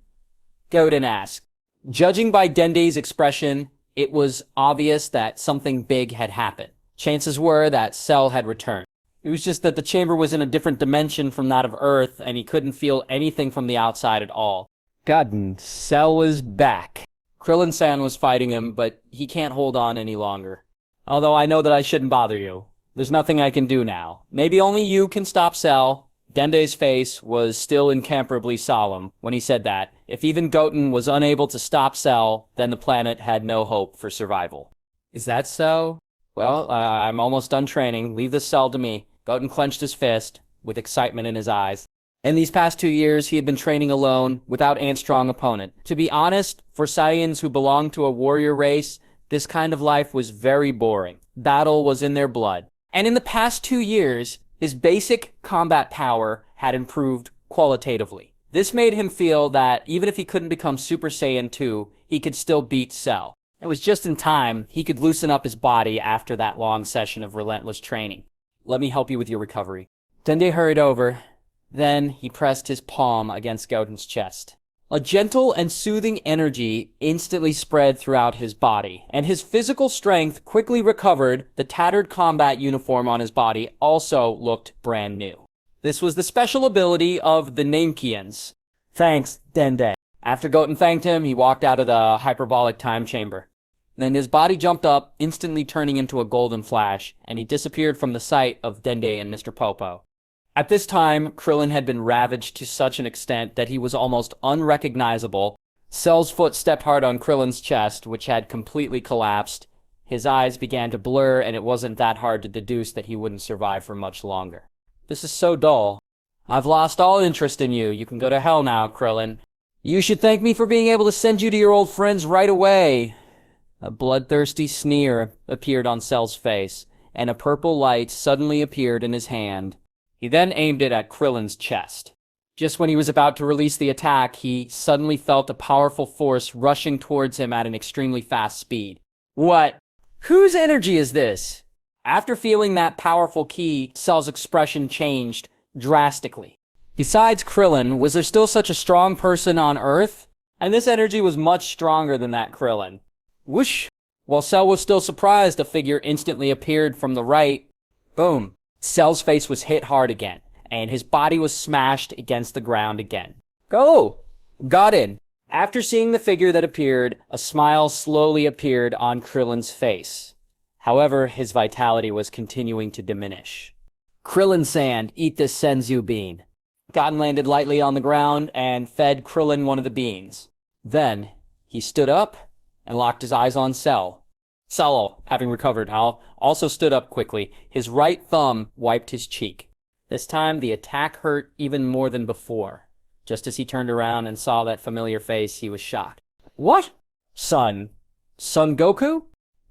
Goten asked. Judging by Dende's expression, it was obvious that something big had happened. Chances were that Cell had returned. It was just that the chamber was in a different dimension from that of Earth, and he couldn't feel anything from the outside at all. Goten, Cell was back. Krillin-san was fighting him, but he can't hold on any longer. Although I know that I shouldn't bother you. There's nothing I can do now. Maybe only you can stop Cell. Dende's face was still incomparably solemn when he said that. If even Goten was unable to stop Cell, then the planet had no hope for survival. Is that so? Well, I'm almost done training. Leave this Cell to me. Goten clenched his fist, with excitement in his eyes. In these past 2 years, he had been training alone, without any strong opponent. To be honest, for Saiyans who belonged to a warrior race, this kind of life was very boring. Battle was in their blood. And in the past 2 years, his basic combat power had improved qualitatively. This made him feel that even if he couldn't become Super Saiyan 2, he could still beat Cell. It was just in time he could loosen up his body after that long session of relentless training. Let me help you with your recovery. Dende hurried over. Then he pressed his palm against Goten's chest. A gentle and soothing energy instantly spread throughout his body, and his physical strength quickly recovered. The tattered combat uniform on his body also looked brand new. This was the special ability of the Namekians. Thanks, Dende. After Goten thanked him, he walked out of the hyperbolic time chamber. Then his body jumped up, instantly turning into a golden flash, and he disappeared from the sight of Dende and Mr. Popo. At this time, Krillin had been ravaged to such an extent that he was almost unrecognizable. Cell's foot stepped hard on Krillin's chest, which had completely collapsed. His eyes began to blur, and it wasn't that hard to deduce that he wouldn't survive for much longer. This is so dull. I've lost all interest in you. You can go to hell now, Krillin. You should thank me for being able to send you to your old friends right away. A bloodthirsty sneer appeared on Cell's face, and a purple light suddenly appeared in his hand. He then aimed it at Krillin's chest. Just when he was about to release the attack, he suddenly felt a powerful force rushing towards him at an extremely fast speed. What? Whose energy is this? After feeling that powerful ki, Cell's expression changed. drastically. Besides Krillin, was there still such a strong person on Earth? And this energy was much stronger than that Krillin. Whoosh! While Cell was still surprised, a figure instantly appeared from the right. Boom. Cell's face was hit hard again, and his body was smashed against the ground again. Go! Goten. After seeing the figure that appeared, a smile slowly appeared on Krillin's face. However, his vitality was continuing to diminish. Krillin-san, eat this senzu bean. Goten landed lightly on the ground and fed Krillin one of the beans. Then, he stood up and locked his eyes on Cell. Cell, having recovered, also stood up quickly. His right thumb wiped his cheek. This time, the attack hurt even more than before. Just as he turned around and saw that familiar face, he was shocked. What? Son Goku?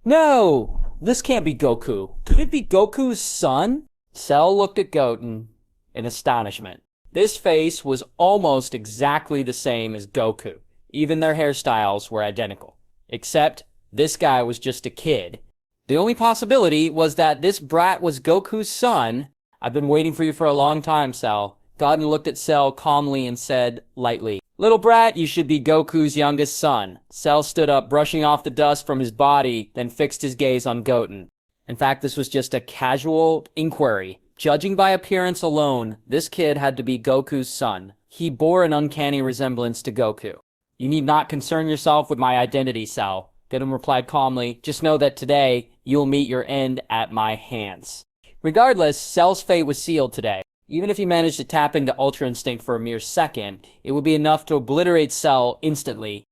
No! This can't be Goku. Could it be Goku's son? Cell looked at Goten in astonishment. This face was almost exactly the same as Goku. Even their hairstyles were identical. Except, this guy was just a kid. The only possibility was that this brat was Goku's son. I've been waiting for you for a long time, Cell. Goten looked at Cell calmly and said, lightly, Little brat, you should be Goku's youngest son. Cell stood up, brushing off the dust from his body, then fixed his gaze on Goten. In fact, this was just a casual inquiry. Judging by appearance alone, this kid had to be Goku's son. He bore an uncanny resemblance to Goku. You need not concern yourself with my identity, Cell. Goten replied calmly, just know that today, you'll meet your end at my hands. Regardless, Cell's fate was sealed today. Even if he managed to tap into Ultra Instinct for a mere second, it would be enough to obliterate Cell instantly.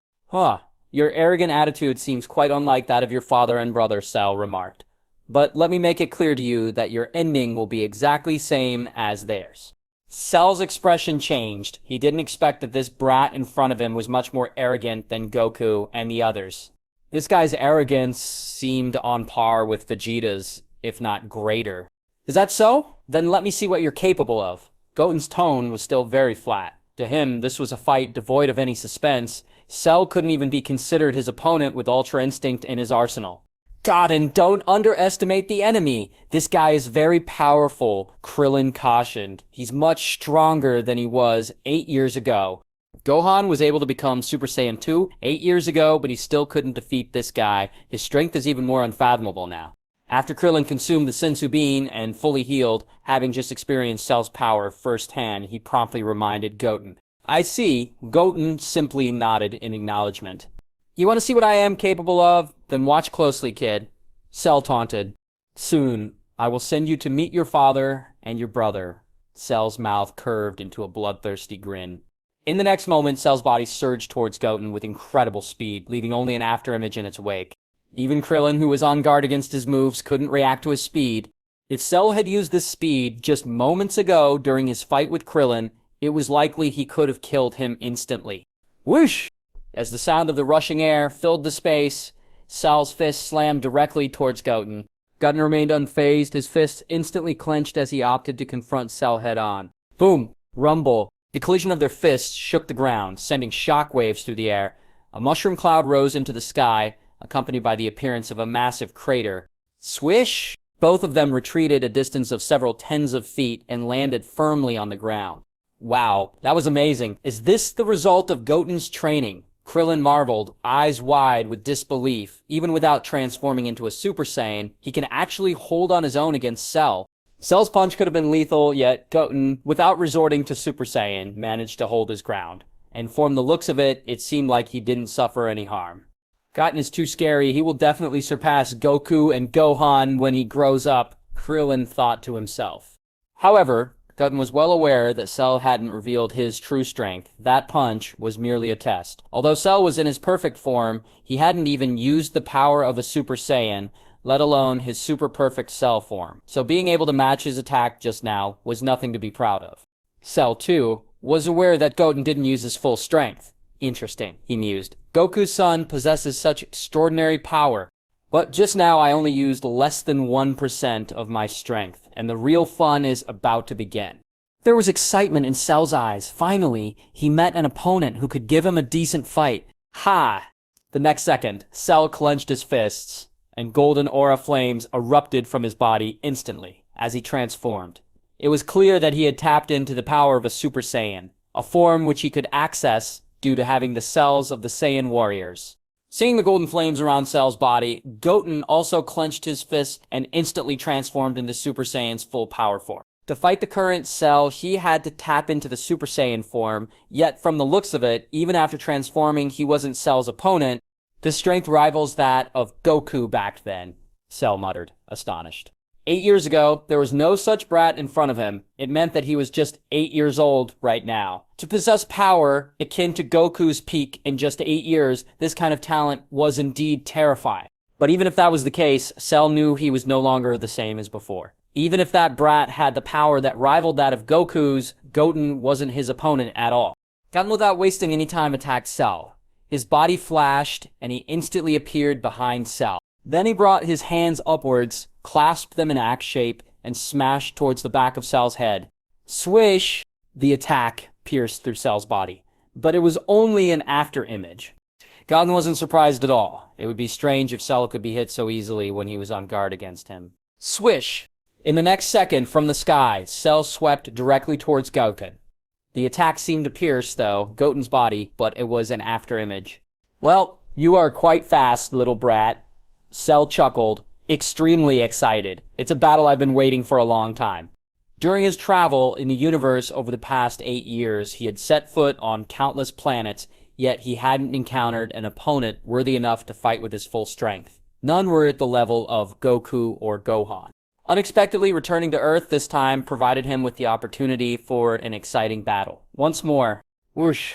Your arrogant attitude seems quite unlike that of your father and brother, Cell remarked. But let me make it clear to you that your ending will be exactly same as theirs. Cell's expression changed. He didn't expect that this brat in front of him was much more arrogant than Goku and the others. This guy's arrogance seemed on par with Vegeta's, if not greater. Is that so? Then let me see what you're capable of. Goten's tone was still very flat. To him, this was a fight devoid of any suspense. Cell couldn't even be considered his opponent with Ultra Instinct in his arsenal. Goten, don't underestimate the enemy. This guy is very powerful, Krillin cautioned. He's much stronger than he was 8 years ago. Gohan was able to become Super Saiyan 2 8 years ago, but he still couldn't defeat this guy. His strength is even more unfathomable now. After Krillin consumed the senzu bean and fully healed, having just experienced Cell's power firsthand, he promptly reminded Goten. I see. Goten simply nodded in acknowledgement. You want to see what I am capable of? Then watch closely, kid. Cell taunted. Soon, I will send you to meet your father and your brother. Cell's mouth curved into a bloodthirsty grin. In the next moment, Cell's body surged towards Goten with incredible speed, leaving only an afterimage in its wake. Even Krillin, who was on guard against his moves, couldn't react to his speed. If Cell had used this speed just moments ago during his fight with Krillin, it was likely he could have killed him instantly. Whoosh! As the sound of the rushing air filled the space, Cell's fist slammed directly towards Goten. Goten remained unfazed, his fists instantly clenched as he opted to confront Cell head-on. Boom! Rumble! The collision of their fists shook the ground, sending shockwaves through the air. A mushroom cloud rose into the sky, accompanied by the appearance of a massive crater. Swish! Both of them retreated a distance of several tens of feet and landed firmly on the ground. Wow, that was amazing. Is this the result of Goten's training? Krillin marveled, eyes wide with disbelief. Even without transforming into a Super Saiyan, he can actually hold on his own against Cell. Cell's punch could have been lethal, yet Goten, without resorting to Super Saiyan, managed to hold his ground. And from the looks of it, it seemed like he didn't suffer any harm. Goten is too scary. He will definitely surpass Goku and Gohan when he grows up, Krillin thought to himself. However, Goten was well aware that Cell hadn't revealed his true strength. That punch was merely a test. Although Cell was in his perfect form, he hadn't even used the power of a Super Saiyan, let alone his super perfect Cell form. So being able to match his attack just now was nothing to be proud of. Cell, too, was aware that Goten didn't use his full strength. Interesting, he mused. Goku's son possesses such extraordinary power. But just now I only used less than 1% of my strength, and the real fun is about to begin. There was excitement in Cell's eyes. Finally, he met an opponent who could give him a decent fight. Ha! The next second, Cell clenched his fists, and golden aura flames erupted from his body instantly as he transformed. It was clear that he had tapped into the power of a Super Saiyan, a form which he could access due to having the cells of the Saiyan warriors. Seeing the golden flames around Cell's body, Goten also clenched his fist and instantly transformed into Super Saiyan's full power form. To fight the current Cell, he had to tap into the Super Saiyan form, yet from the looks of it, even after transforming, he wasn't Cell's opponent. The strength rivals that of Goku back then, Cell muttered, astonished. 8 years ago, there was no such brat in front of him. It meant that he was just 8 years old right now. To possess power akin to Goku's peak in just 8 years, this kind of talent was indeed terrifying. But even if that was the case, Cell knew he was no longer the same as before. Even if that brat had the power that rivaled that of Goku's, Goten wasn't his opponent at all. Goten, without wasting any time, attacked Cell. His body flashed, and he instantly appeared behind Cell. Then he brought his hands upwards, clasped them in axe shape, and smashed towards the back of Cell's head. Swish! The attack pierced through Cell's body. But it was only an after-image. Goten wasn't surprised at all. It would be strange if Cell could be hit so easily when he was on guard against him. Swish! In the next second, from the sky, Cell swept directly towards Goten. The attack seemed to pierce, though, Goten's body, but it was an after-image. Well, you are quite fast, little brat. Cell chuckled, extremely excited. It's a battle I've been waiting for a long time. During his travel in the universe over the past 8 years, he had set foot on countless planets, yet he hadn't encountered an opponent worthy enough to fight with his full strength. None were at the level of Goku or Gohan. Unexpectedly returning to Earth this time provided him with the opportunity for an exciting battle. Once more, whoosh,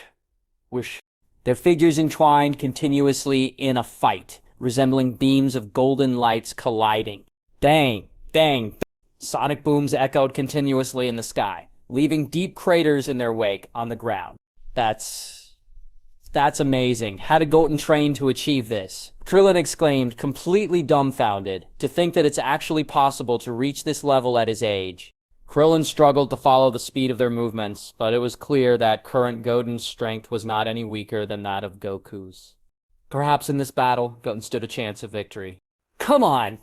whoosh. Their figures entwined continuously in a fight, resembling beams of golden lights colliding. Dang, dang. Sonic booms echoed continuously in the sky, leaving deep craters in their wake on the ground. That's amazing. How did Goten train to achieve this? Krillin exclaimed, completely dumbfounded, to think that it's actually possible to reach this level at his age. Krillin struggled to follow the speed of their movements, but it was clear that current Goten's strength was not any weaker than that of Goku's. Perhaps in this battle, Goten stood a chance of victory. Come on!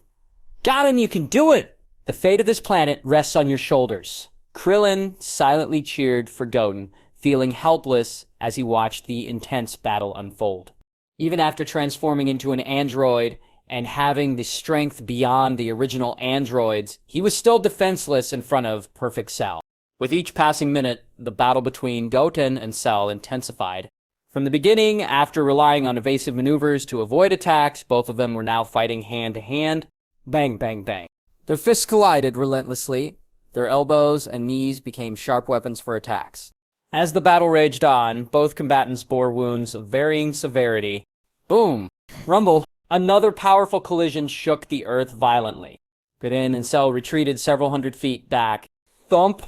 Goten, you can do it! The fate of this planet rests on your shoulders. Krillin silently cheered for Goten, feeling helpless as he watched the intense battle unfold. Even after transforming into an android and having the strength beyond the original androids, he was still defenseless in front of Perfect Cell. With each passing minute, the battle between Goten and Cell intensified. From the beginning, after relying on evasive maneuvers to avoid attacks, both of them were now fighting hand-to-hand. Bang, bang, bang. Their fists collided relentlessly. Their elbows and knees became sharp weapons for attacks. As the battle raged on, both combatants bore wounds of varying severity. Boom! Rumble! Another powerful collision shook the earth violently. Goten and Cell retreated several hundred feet back. Thump!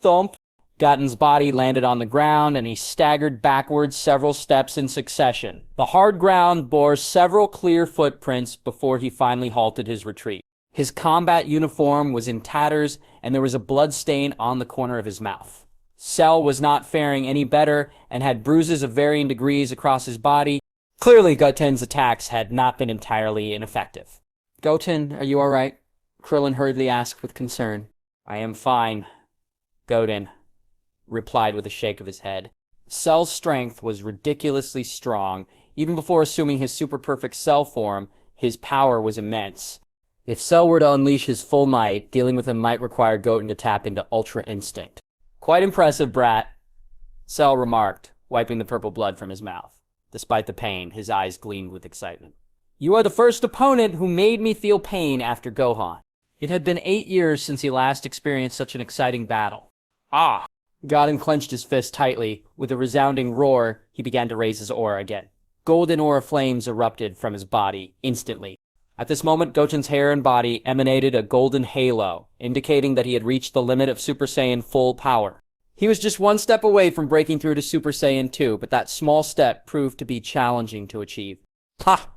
Thump! Goten's body landed on the ground, and he staggered backwards several steps in succession. The hard ground bore several clear footprints before he finally halted his retreat. His combat uniform was in tatters, and there was a blood stain on the corner of his mouth. Cell was not faring any better, and had bruises of varying degrees across his body. Clearly, Goten's attacks had not been entirely ineffective. Goten, are you alright? Krillin hurriedly asked with concern. I am fine, Goten replied with a shake of his head. Cell's strength was ridiculously strong. Even before assuming his super-perfect Cell form, his power was immense. If Cell were to unleash his full might, dealing with him might require Goten to tap into Ultra Instinct. Quite impressive, brat, Cell remarked, wiping the purple blood from his mouth. Despite the pain, his eyes gleamed with excitement. You are the first opponent who made me feel pain after Gohan. It had been 8 years since he last experienced such an exciting battle. Ah! Goten clenched his fist tightly. With a resounding roar, he began to raise his aura again. Golden aura flames erupted from his body instantly. At this moment, Goten's hair and body emanated a golden halo, indicating that he had reached the limit of Super Saiyan full power. He was just one step away from breaking through to Super Saiyan 2, but that small step proved to be challenging to achieve. Ha!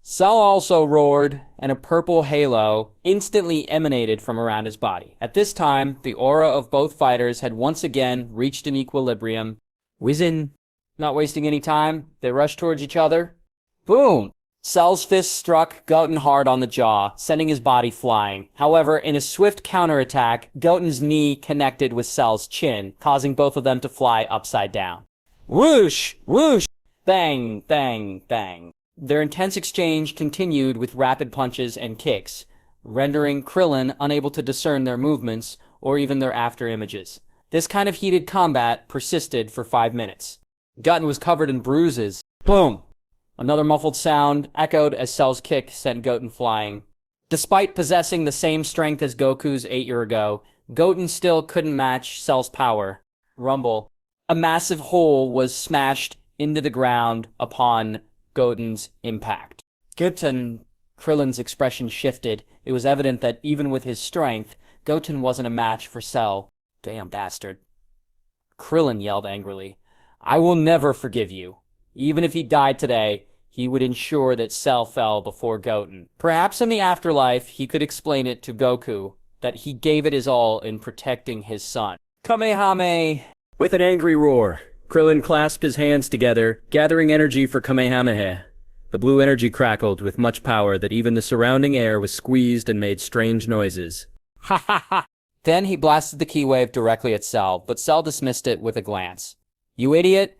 Cell also roared, and a purple halo instantly emanated from around his body. At this time, the aura of both fighters had once again reached an equilibrium. Whizzin'. Not wasting any time, they rushed towards each other. Boom! Cell's fist struck Goten hard on the jaw, sending his body flying. However, in a swift counterattack, Goten's knee connected with Cell's chin, causing both of them to fly upside down. Whoosh! Whoosh! Bang! Bang! Bang! Their intense exchange continued with rapid punches and kicks, rendering Krillin unable to discern their movements or even their after images. This kind of heated combat persisted for 5 minutes. Goten was covered in bruises. Boom! Another muffled sound echoed as Cell's kick sent Goten flying. Despite possessing the same strength as Goku's 8 years ago, Goten still couldn't match Cell's power. Rumble. A massive hole was smashed into the ground upon Goten's impact. Goten, Krillin's expression shifted. It was evident that even with his strength, Goten wasn't a match for Cell. Damn bastard. Krillin yelled angrily, "I will never forgive you. Even if he died today, he would ensure that Cell fell before Goten. Perhaps in the afterlife, he could explain it to Goku, that he gave it his all in protecting his son." Kamehame! With an angry roar, Krillin clasped his hands together, gathering energy for Kamehameha. The blue energy crackled with much power that even the surrounding air was squeezed and made strange noises. Ha ha ha! Then he blasted the ki wave directly at Cell, but Cell dismissed it with a glance. "You idiot!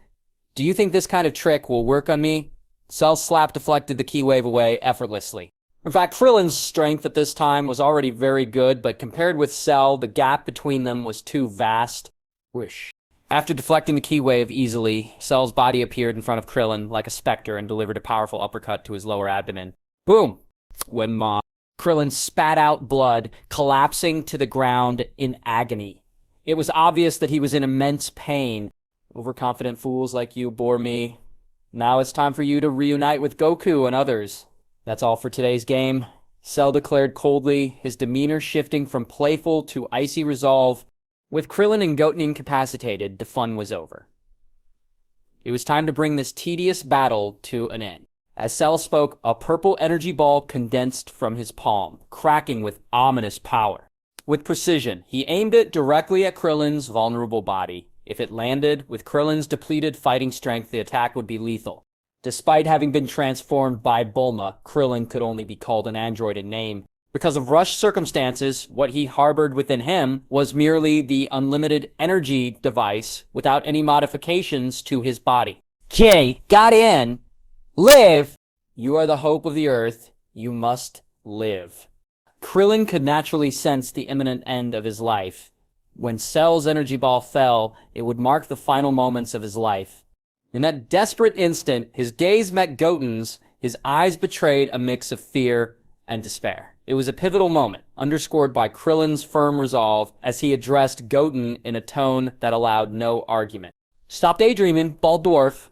Do you think this kind of trick will work on me?" Cell's slap deflected the ki wave away effortlessly. In fact, Krillin's strength at this time was already very good, but compared with Cell, the gap between them was too vast. Whoosh. After deflecting the ki wave easily, Cell's body appeared in front of Krillin like a specter and delivered a powerful uppercut to his lower abdomen. Boom! When Krillin spat out blood, collapsing to the ground in agony. It was obvious that he was in immense pain. "Overconfident fools like you bore me. Now it's time for you to reunite with Goku and others." That's all for today's game. Cell declared coldly, his demeanor shifting from playful to icy resolve. With Krillin and Goten incapacitated, the fun was over. It was time to bring this tedious battle to an end. As Cell spoke, a purple energy ball condensed from his palm, cracking with ominous power. With precision, he aimed it directly at Krillin's vulnerable body. If it landed, with Krillin's depleted fighting strength, the attack would be lethal. Despite having been transformed by Bulma, Krillin could only be called an android in name. Because of rushed circumstances, what he harbored within him was merely the unlimited energy device without any modifications to his body. "Jay, got in! Live! You are the hope of the earth. You must live." Krillin could naturally sense the imminent end of his life. When Cell's energy ball fell, it would mark the final moments of his life. In that desperate instant, his gaze met Goten's. His eyes betrayed a mix of fear and despair. It was a pivotal moment, underscored by Krillin's firm resolve as he addressed Goten in a tone that allowed no argument. "Stop daydreaming, bald dwarf.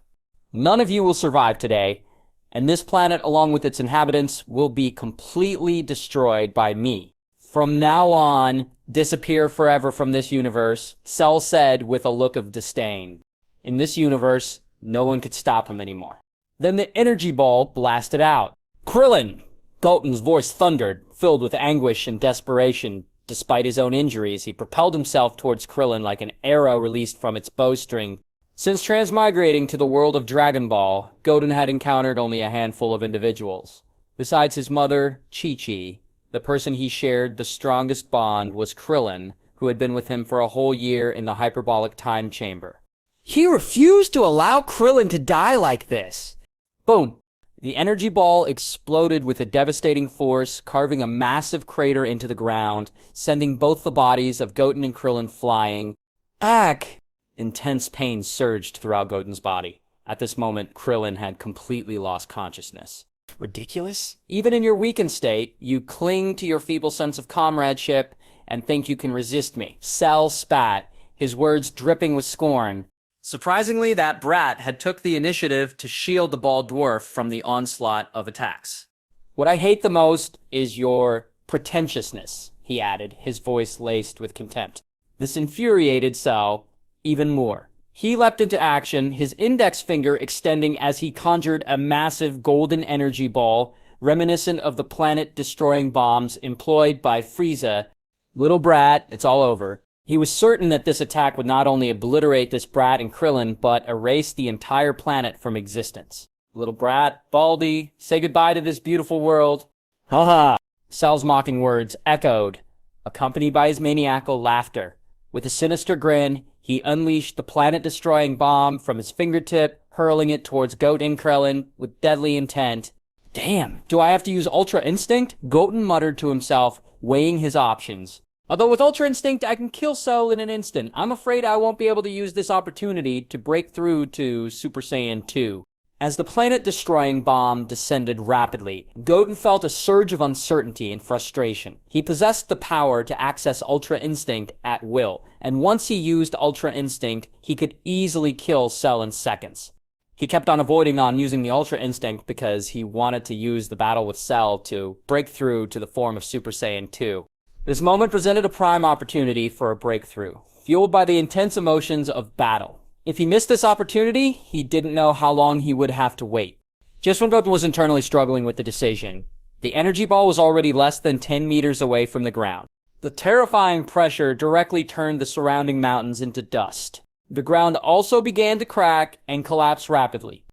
None of you will survive today, and this planet, along with its inhabitants, will be completely destroyed by me. From now on, disappear forever from this universe," Cell said with a look of disdain. In this universe, no one could stop him anymore. Then the energy ball blasted out. "Krillin!" Goten's voice thundered, filled with anguish and desperation. Despite his own injuries, he propelled himself towards Krillin like an arrow released from its bowstring. Since transmigrating to the world of DragonBall, Goten had encountered only a handful of individuals. Besides his mother, Chi-Chi, the person he shared the strongest bond was Krillin, who had been with him for a whole year in the hyperbolic time chamber. He refused to allow Krillin to die like this. Boom! The energy ball exploded with a devastating force, carving a massive crater into the ground, sending both the bodies of Goten and Krillin flying. Ack! Intense pain surged throughout Goten's body. At this moment, Krillin had completely lost consciousness. Ridiculous? Even in your weakened state, you cling to your feeble sense of comradeship and think you can resist me. Cell spat, his words dripping with scorn. Surprisingly, that brat had took the initiative to shield the bald dwarf from the onslaught of attacks. "What I hate the most is your pretentiousness," he added, his voice laced with contempt. This infuriated Cell even more. He leapt into action, his index finger extending as he conjured a massive golden energy ball, reminiscent of the planet-destroying bombs employed by Frieza. "Little brat, it's all over." He was certain that this attack would not only obliterate this brat and Krillin, but erase the entire planet from existence. Little brat, Baldy, say goodbye to this beautiful world. Haha. Cell's mocking words echoed, accompanied by his maniacal laughter. With a sinister grin, he unleashed the planet-destroying bomb from his fingertip, hurling it towards Goten and Krillin with deadly intent. Damn, do I have to use Ultra Instinct? Goten muttered to himself, weighing his options. Although with Ultra Instinct, I can kill Cell in an instant. I'm afraid I won't be able to use this opportunity to break through to Super Saiyan 2. As the planet-destroying bomb descended rapidly, Goten felt a surge of uncertainty and frustration. He possessed the power to access Ultra Instinct at will, and once he used Ultra Instinct, he could easily kill Cell in seconds. He kept on avoiding using the Ultra Instinct because he wanted to use the battle with Cell to break through to the form of Super Saiyan 2. This moment presented a prime opportunity for a breakthrough, fueled by the intense emotions of battle. If he missed this opportunity, he didn't know how long he would have to wait. Just when Goten was internally struggling with the decision, the energy ball was already less than 10 meters away from the ground. The terrifying pressure directly turned the surrounding mountains into dust. The ground also began to crack and collapse rapidly.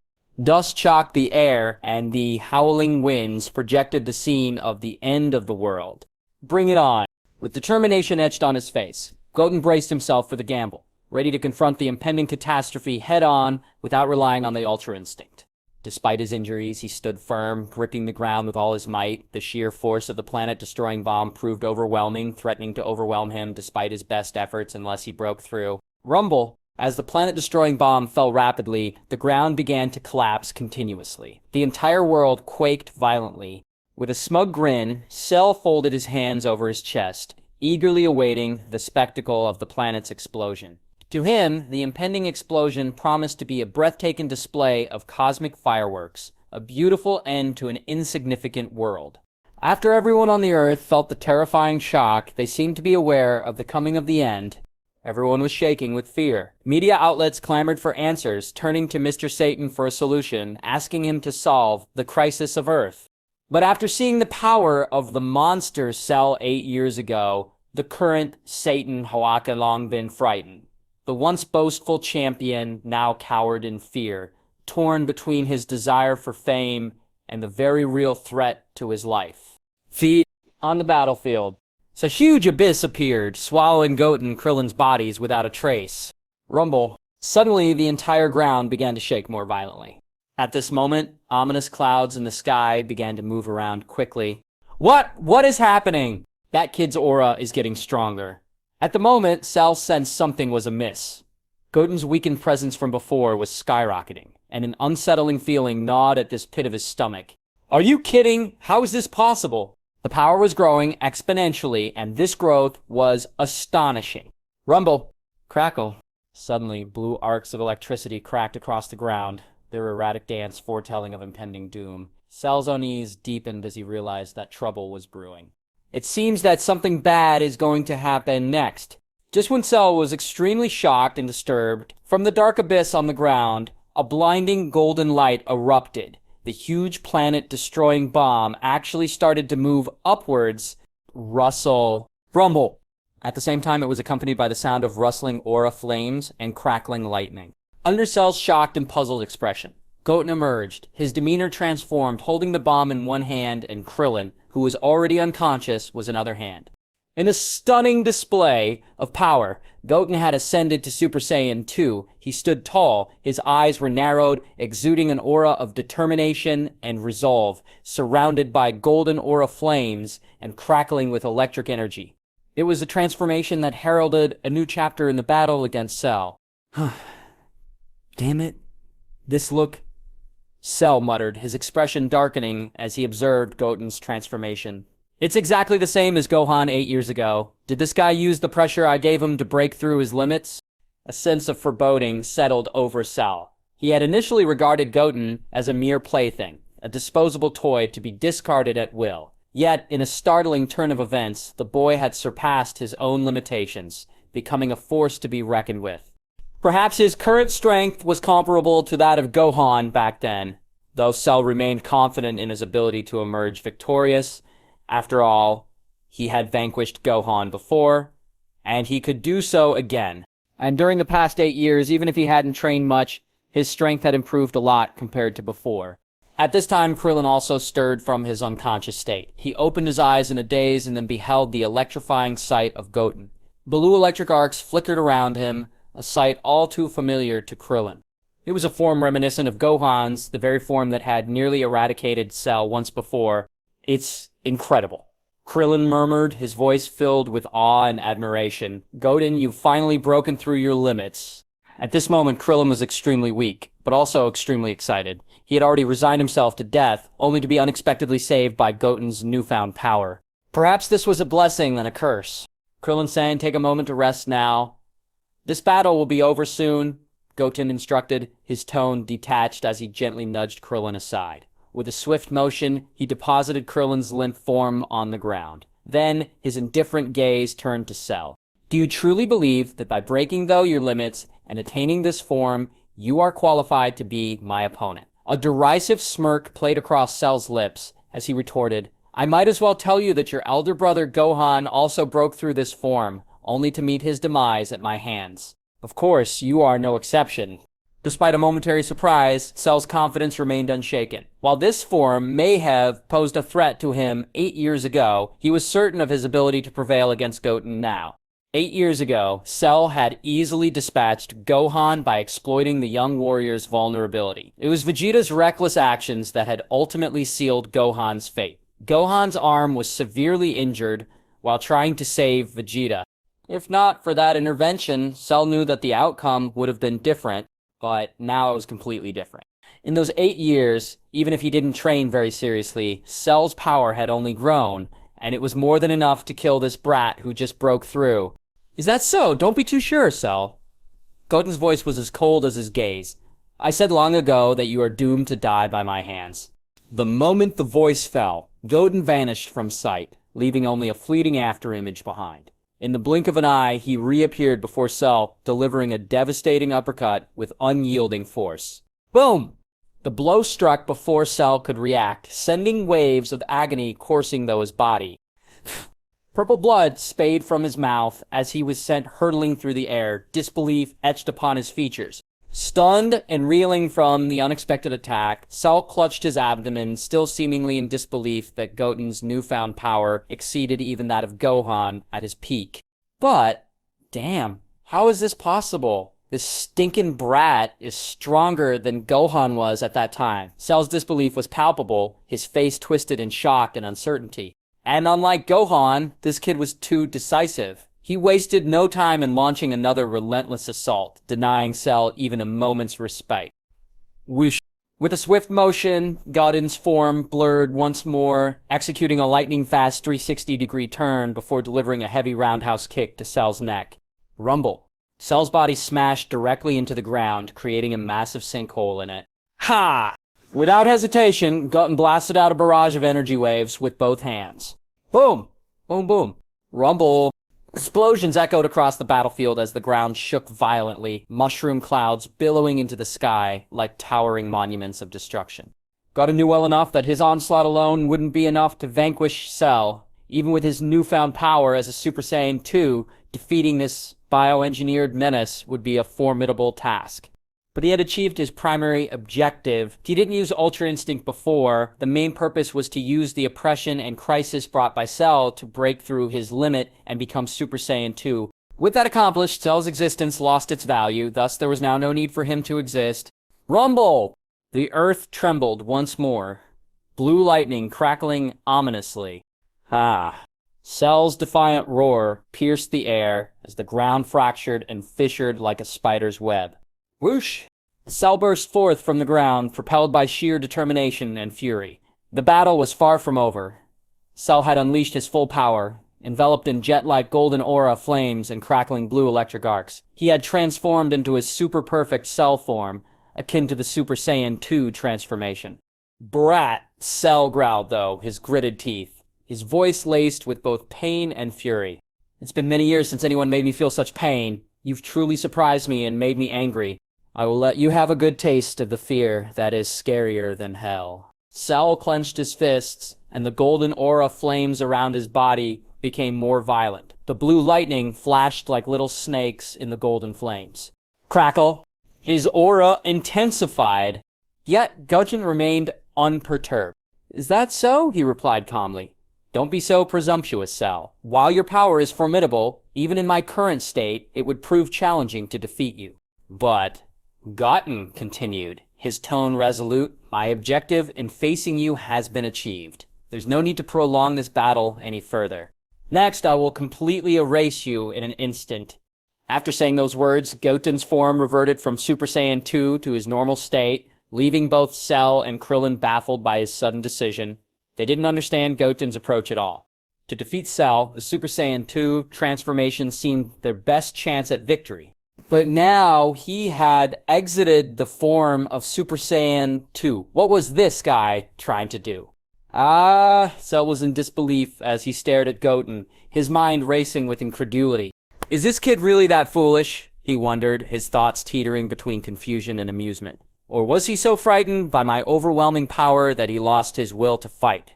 Dust chocked the air, and the howling winds projected the scene of the end of the world. Bring it on. With determination etched on his face, Goten braced himself for the gamble, ready to confront the impending catastrophe head-on without relying on the Ultra Instinct. Despite his injuries, he stood firm, gripping the ground with all his might. The sheer force of the planet-destroying bomb proved overwhelming, threatening to overwhelm him despite his best efforts unless he broke through. Rumble! As the planet-destroying bomb fell rapidly, the ground began to collapse continuously. The entire world quaked violently. With a smug grin, Cell folded his hands over his chest, eagerly awaiting the spectacle of the planet's explosion. To him, the impending explosion promised to be a breathtaking display of cosmic fireworks, a beautiful end to an insignificant world. After everyone on the Earth felt the terrifying shock, they seemed to be aware of the coming of the end. Everyone was shaking with fear. Media outlets clamored for answers, turning to Mr. Satan for a solution, asking him to solve the crisis of Earth. But after seeing the power of the monster Cell 8 years ago, the current Satan had long been frightened. The once boastful champion now cowered in fear, torn between his desire for fame and the very real threat to his life. Feet on the battlefield. A huge abyss appeared, swallowing Goten and Krillin's bodies without a trace. Rumble. Suddenly, the entire ground began to shake more violently. At this moment, ominous clouds in the sky began to move around quickly. What is happening? That kid's aura is getting stronger. At the moment, Cell sensed something was amiss. Goten's weakened presence from before was skyrocketing, and an unsettling feeling gnawed at this pit of his stomach. Are you kidding? How is this possible? The power was growing exponentially, and this growth was astonishing. Rumble. Crackle. Suddenly, blue arcs of electricity cracked across the ground, their erratic dance foretelling of impending doom. Cell's unease deepened as he realized that trouble was brewing. It seems that something bad is going to happen next. Just when Cell was extremely shocked and disturbed, from the dark abyss on the ground, a blinding golden light erupted. The huge planet-destroying bomb actually started to move upwards. Rumble. At the same time, it was accompanied by the sound of rustling aura flames and crackling lightning. Under Cell's shocked and puzzled expression, Goten emerged, his demeanor transformed, holding the bomb in one hand, and Krillin, who was already unconscious, was in other hand. In a stunning display of power, Goten had ascended to Super Saiyan 2. He stood tall, his eyes were narrowed, exuding an aura of determination and resolve, surrounded by golden aura flames and crackling with electric energy. It was a transformation that heralded a new chapter in the battle against Cell. Damn it. This look... Cell muttered, his expression darkening as he observed Goten's transformation. It's exactly the same as Gohan 8 years ago. Did this guy use the pressure I gave him to break through his limits? A sense of foreboding settled over Cell. He had initially regarded Goten as a mere plaything, a disposable toy to be discarded at will. Yet, in a startling turn of events, the boy had surpassed his own limitations, becoming a force to be reckoned with. Perhaps his current strength was comparable to that of Gohan back then, though Cell remained confident in his ability to emerge victorious. After all, he had vanquished Gohan before, and he could do so again. And during the past 8 years, even if he hadn't trained much, His strength had improved a lot compared to before. At this time, Krillin also stirred from his unconscious state. He opened his eyes in a daze and then beheld the electrifying sight of Goten. Blue electric arcs flickered around him, a sight all too familiar to Krillin. It was a form reminiscent of Gohan's, the very form that had nearly eradicated Cell once before. It's incredible. Krillin murmured, his voice filled with awe and admiration. Goten, you've finally broken through your limits. At this moment, Krillin was extremely weak, but also extremely excited. He had already resigned himself to death, only to be unexpectedly saved by Goten's newfound power. Perhaps this was a blessing than a curse. Krillin-san, take a moment to rest now. This battle will be over soon, Goten instructed, his tone detached as he gently nudged Krillin aside. With a swift motion, he deposited Krillin's limp form on the ground. Then, his indifferent gaze turned to Cell. Do you truly believe that by breaking your limits and attaining this form, you are qualified to be my opponent? A derisive smirk played across Cell's lips as he retorted, I might as well tell you that your elder brother Gohan also broke through this form, only to meet his demise at my hands. Of course, you are no exception. Despite a momentary surprise, Cell's confidence remained unshaken. While this form may have posed a threat to him 8 years ago, he was certain of his ability to prevail against Goten now. 8 years ago, Cell had easily dispatched Gohan by exploiting the young warrior's vulnerability. It was Vegeta's reckless actions that had ultimately sealed Gohan's fate. Gohan's arm was severely injured while trying to save Vegeta. If not for that intervention, Cell knew that the outcome would have been different, but now it was completely different. In those 8 years, even if he didn't train very seriously, Cell's power had only grown, and it was more than enough to kill this brat who just broke through. Is that so? Don't be too sure, Cell. Goten's voice was as cold as his gaze. I said long ago that you are doomed to die by my hands. The moment the voice fell, Goten vanished from sight, leaving only a fleeting afterimage behind. In the blink of an eye, he reappeared before Cell, delivering a devastating uppercut with unyielding force. Boom! The blow struck before Cell could react, sending waves of agony coursing through his body. Purple blood spayed from his mouth as he was sent hurtling through the air, disbelief etched upon his features. Stunned and reeling from the unexpected attack, Cell clutched his abdomen, still seemingly in disbelief that Goten's newfound power exceeded even that of Gohan at his peak. But, damn, how is this possible? This stinking brat is stronger than Gohan was at that time. Cell's disbelief was palpable, his face twisted in shock and uncertainty. And unlike Gohan, this kid was too decisive. He wasted no time in launching another relentless assault, denying Cell even a moment's respite. Whoosh. With a swift motion, Goten's form blurred once more, executing a lightning-fast 360-degree turn before delivering a heavy roundhouse kick to Cell's neck. Rumble. Cell's body smashed directly into the ground, creating a massive sinkhole in it. Ha! Without hesitation, Goten blasted out a barrage of energy waves with both hands. Boom! Boom, boom. Rumble. Explosions echoed across the battlefield as the ground shook violently, mushroom clouds billowing into the sky like towering monuments of destruction. Goten knew well enough that his onslaught alone wouldn't be enough to vanquish Cell. Even with his newfound power as a Super Saiyan 2, defeating this bioengineered menace would be a formidable task. But he had achieved his primary objective. He didn't use Ultra Instinct before. The main purpose was to use the oppression and crisis brought by Cell to break through his limit and become Super Saiyan 2. With that accomplished, Cell's existence lost its value, thus there was now no need for him to exist. Rumble! The earth trembled once more, blue lightning crackling ominously. Ah. Cell's defiant roar pierced the air as the ground fractured and fissured like a spider's web. Whoosh! Cell burst forth from the ground, propelled by sheer determination and fury. The battle was far from over. Cell had unleashed his full power, enveloped in jet-like golden aura flames and crackling blue electric arcs. He had transformed into his super-perfect Cell form, akin to the Super Saiyan 2 transformation. Brat! Cell growled, though, his gritted teeth, his voice laced with both pain and fury. It's been many years since anyone made me feel such pain. You've truly surprised me and made me angry. I will let you have a good taste of the fear that is scarier than hell. Cell clenched his fists, and the golden aura flames around his body became more violent. The blue lightning flashed like little snakes in the golden flames. Crackle! His aura intensified, yet Goten remained unperturbed. "Is that so?" he replied calmly. "Don't be so presumptuous, Cell. While your power is formidable, even in my current state, it would prove challenging to defeat you." "But," Goten continued, his tone resolute, "my objective in facing you has been achieved. There's no need to prolong this battle any further. Next, I will completely erase you in an instant." After saying those words, Goten's form reverted from Super Saiyan 2 to his normal state, leaving both Cell and Krillin baffled by his sudden decision. They didn't understand Goten's approach at all. To defeat Cell, the Super Saiyan 2 transformation seemed their best chance at victory. But now he had exited the form of Super Saiyan 2. What was this guy trying to do? Cell was in disbelief as he stared at Goten, his mind racing with incredulity. Is this kid really that foolish? He wondered, his thoughts teetering between confusion and amusement. Or was he so frightened by my overwhelming power that he lost his will to fight?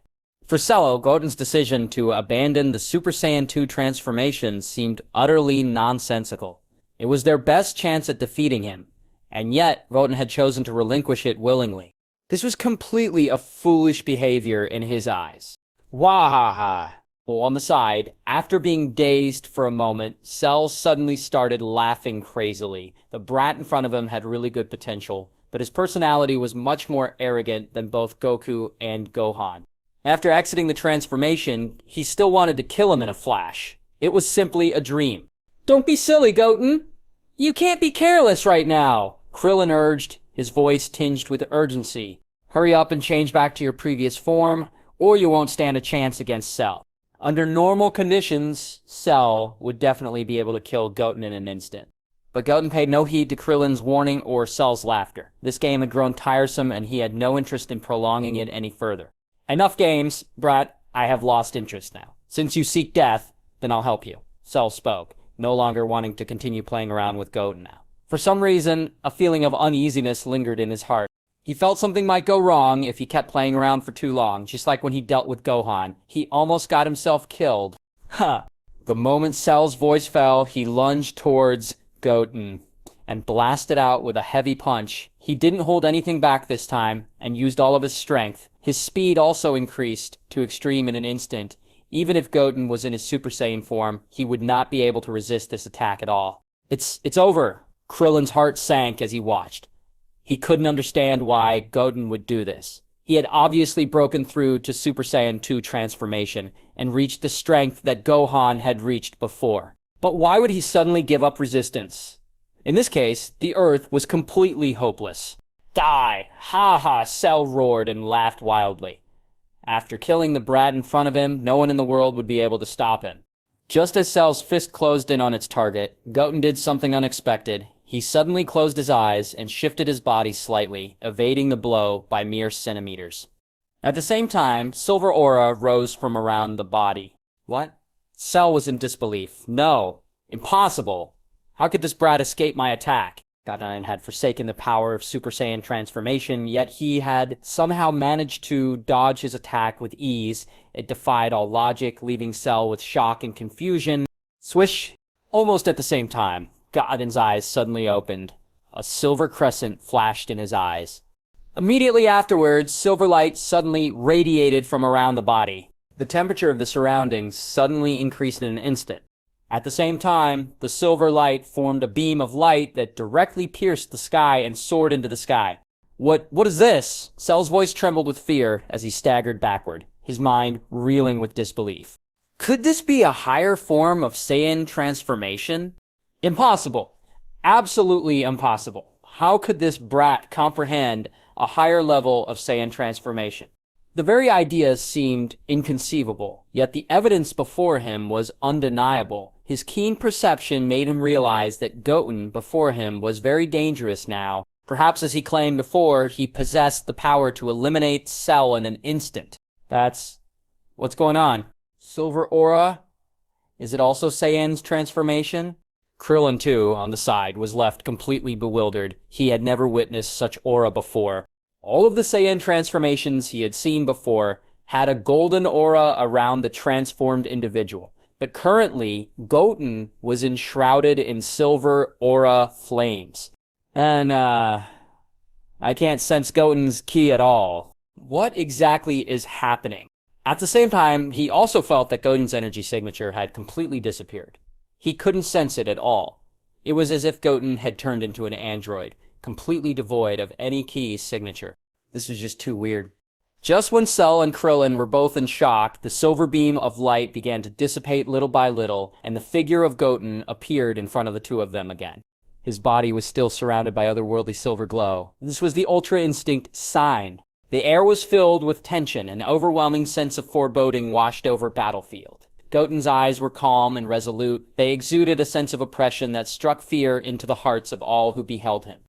For Cell, Goten's decision to abandon the Super Saiyan 2 transformation seemed utterly nonsensical. It was their best chance at defeating him, and yet Goten had chosen to relinquish it willingly. This was completely a foolish behavior in his eyes. Wahaha! Well, on the side, after being dazed for a moment, Cell suddenly started laughing crazily. The brat in front of him had really good potential, but his personality was much more arrogant than both Goku and Gohan. After exiting the transformation, he still wanted to kill him in a flash. It was simply a dream. "Don't be silly, Goten! You can't be careless right now," Krillin urged, his voice tinged with urgency. "Hurry up and change back to your previous form, or you won't stand a chance against Cell." Under normal conditions, Cell would definitely be able to kill Goten in an instant. But Goten paid no heed to Krillin's warning or Cell's laughter. This game had grown tiresome and he had no interest in prolonging it any further. "Enough games, brat. I have lost interest now. Since you seek death, then I'll help you," Cell spoke, no longer wanting to continue playing around with Goten now. For some reason, a feeling of uneasiness lingered in his heart. He felt something might go wrong if he kept playing around for too long, just like when he dealt with Gohan. He almost got himself killed. The moment Cell's voice fell, he lunged towards Goten and blasted out with a heavy punch. He didn't hold anything back this time and used all of his strength. His speed also increased to extreme in an instant. Even if Goten was in his Super Saiyan form, he would not be able to resist this attack at all. It's over. Krillin's heart sank as he watched. He couldn't understand why Goten would do this. He had obviously broken through to Super Saiyan 2 transformation and reached the strength that Gohan had reached before. But why would he suddenly give up resistance? In this case, the Earth was completely hopeless. "Die! Ha ha!" Cell roared and laughed wildly. After killing the brat in front of him, no one in the world would be able to stop him. Just as Cell's fist closed in on its target, Goten did something unexpected. He suddenly closed his eyes and shifted his body slightly, evading the blow by mere centimeters. At the same time, silver aura rose from around the body. What? Cell was in disbelief. No. Impossible. How could this brat escape my attack? Goten had forsaken the power of Super Saiyan transformation, yet he had somehow managed to dodge his attack with ease. It defied all logic, leaving Cell with shock and confusion. Swish! Almost at the same time, Goten's eyes suddenly opened. A silver crescent flashed in his eyes. Immediately afterwards, silver light suddenly radiated from around the body. The temperature of the surroundings suddenly increased in an instant. At the same time, the silver light formed a beam of light that directly pierced the sky and soared into the sky. What is this? Cell's voice trembled with fear as he staggered backward, his mind reeling with disbelief. Could this be a higher form of Saiyan transformation? Impossible. Absolutely impossible. How could this brat comprehend a higher level of Saiyan transformation? The very idea seemed inconceivable, yet the evidence before him was undeniable. His keen perception made him realize that Goten before him was very dangerous now. Perhaps, as he claimed before, he possessed the power to eliminate Cell in an instant. What's going on? Silver aura? Is it also Saiyan's transformation? Krillin, too, on the side, was left completely bewildered. He had never witnessed such aura before. All of the Saiyan transformations he had seen before had a golden aura around the transformed individual. But currently, Goten was enshrouded in silver aura flames. And, I can't sense Goten's ki at all. What exactly is happening? At the same time, he also felt that Goten's energy signature had completely disappeared. He couldn't sense it at all. It was as if Goten had turned into an android, completely devoid of any ki signature. This was just too weird. Just when Cell and Krillin were both in shock, the silver beam of light began to dissipate little by little, and the figure of Goten appeared in front of the two of them again. His body was still surrounded by otherworldly silver glow. This was the Ultra Instinct sign. The air was filled with tension, and an overwhelming sense of foreboding washed over battlefield. Goten's eyes were calm and resolute. They exuded a sense of oppression that struck fear into the hearts of all who beheld him.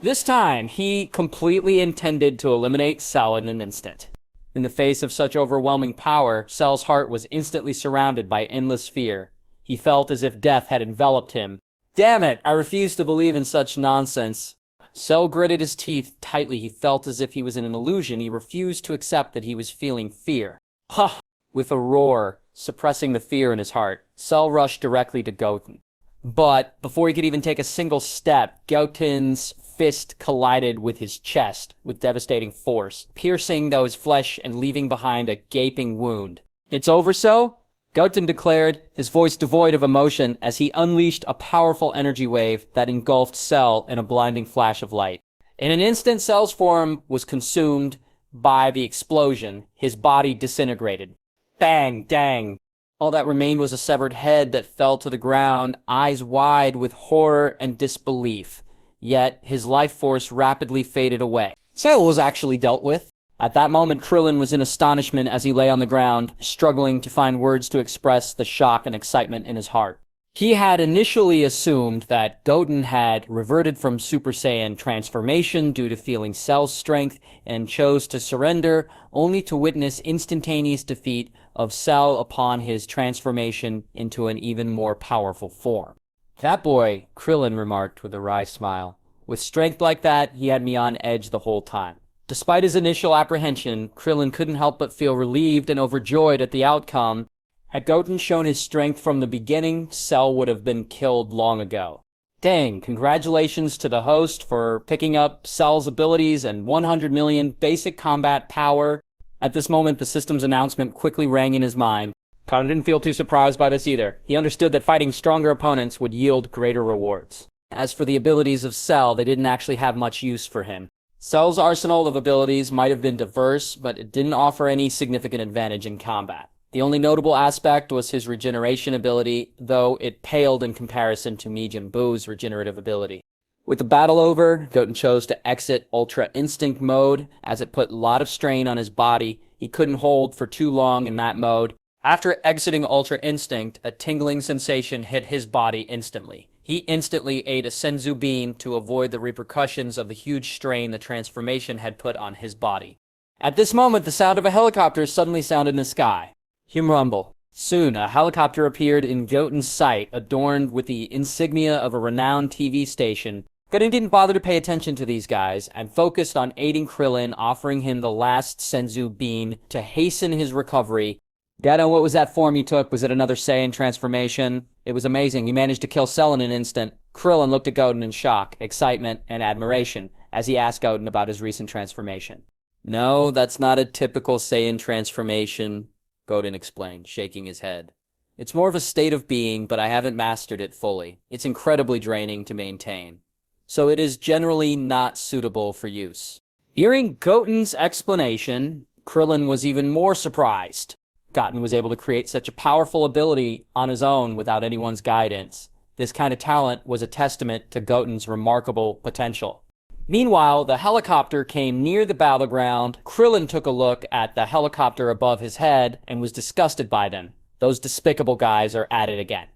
This time, he completely intended to eliminate Cell in an instant. In the face of such overwhelming power, Cell's heart was instantly surrounded by endless fear. He felt as if death had enveloped him. Damn it, I refuse to believe in such nonsense. Cell gritted his teeth tightly. He felt as if he was in an illusion. He refused to accept that he was feeling fear. Ha! With a roar, suppressing the fear in his heart, Cell rushed directly to Goten. But before he could even take a single step, Goten's fist collided with his chest with devastating force, piercing those flesh and leaving behind a gaping wound. "It's over, so?" Goten declared, his voice devoid of emotion as he unleashed a powerful energy wave that engulfed Cell in a blinding flash of light. In an instant, Cell's form was consumed by the explosion. His body disintegrated. Bang, dang. All that remained was a severed head that fell to the ground, eyes wide with horror and disbelief. Yet, his life force rapidly faded away. Cell was actually dealt with. At that moment, Krillin was in astonishment as he lay on the ground, struggling to find words to express the shock and excitement in his heart. He had initially assumed that Goten had reverted from Super Saiyan transformation due to feeling Cell's strength and chose to surrender, only to witness instantaneous defeat of Cell upon his transformation into an even more powerful form. "That boy," Krillin remarked with a wry smile. "With strength like that, he had me on edge the whole time." Despite his initial apprehension, Krillin couldn't help but feel relieved and overjoyed at the outcome. Had Goten shown his strength from the beginning, Cell would have been killed long ago. Dang, congratulations to the host for picking up Cell's abilities and 100 million basic combat power. At this moment, the system's announcement quickly rang in his mind. Khan didn't feel too surprised by this either. He understood that fighting stronger opponents would yield greater rewards. As for the abilities of Cell, they didn't actually have much use for him. Cell's arsenal of abilities might have been diverse, but it didn't offer any significant advantage in combat. The only notable aspect was his regeneration ability, though it paled in comparison to Majin Buu's regenerative ability. With the battle over, Goten chose to exit Ultra Instinct mode, as it put a lot of strain on his body. He couldn't hold for too long in that mode. After exiting Ultra Instinct, a tingling sensation hit his body instantly. He instantly ate a Senzu bean to avoid the repercussions of the huge strain the transformation had put on his body. At this moment, the sound of a helicopter suddenly sounded in the sky. Hum rumble. Soon, a helicopter appeared in Goten's sight, adorned with the insignia of a renowned TV station. Goten didn't bother to pay attention to these guys, and focused on aiding Krillin, offering him the last Senzu bean to hasten his recovery. "Dad, what was that form you took? Was it another Saiyan transformation?" "It was amazing. You managed to kill Cell in an instant." Krillin looked at Goten in shock, excitement, and admiration as he asked Goten about his recent transformation. "No, that's not a typical Saiyan transformation," Goten explained, shaking his head. "It's more of a state of being, but I haven't mastered it fully. It's incredibly draining to maintain. So it is generally not suitable for use." Hearing Goten's explanation, Krillin was even more surprised. Goten was able to create such a powerful ability on his own without anyone's guidance. This kind of talent was a testament to Goten's remarkable potential. Meanwhile, the helicopter came near the battleground. Krillin took a look at the helicopter above his head and was disgusted by them. Those despicable guys are at it again.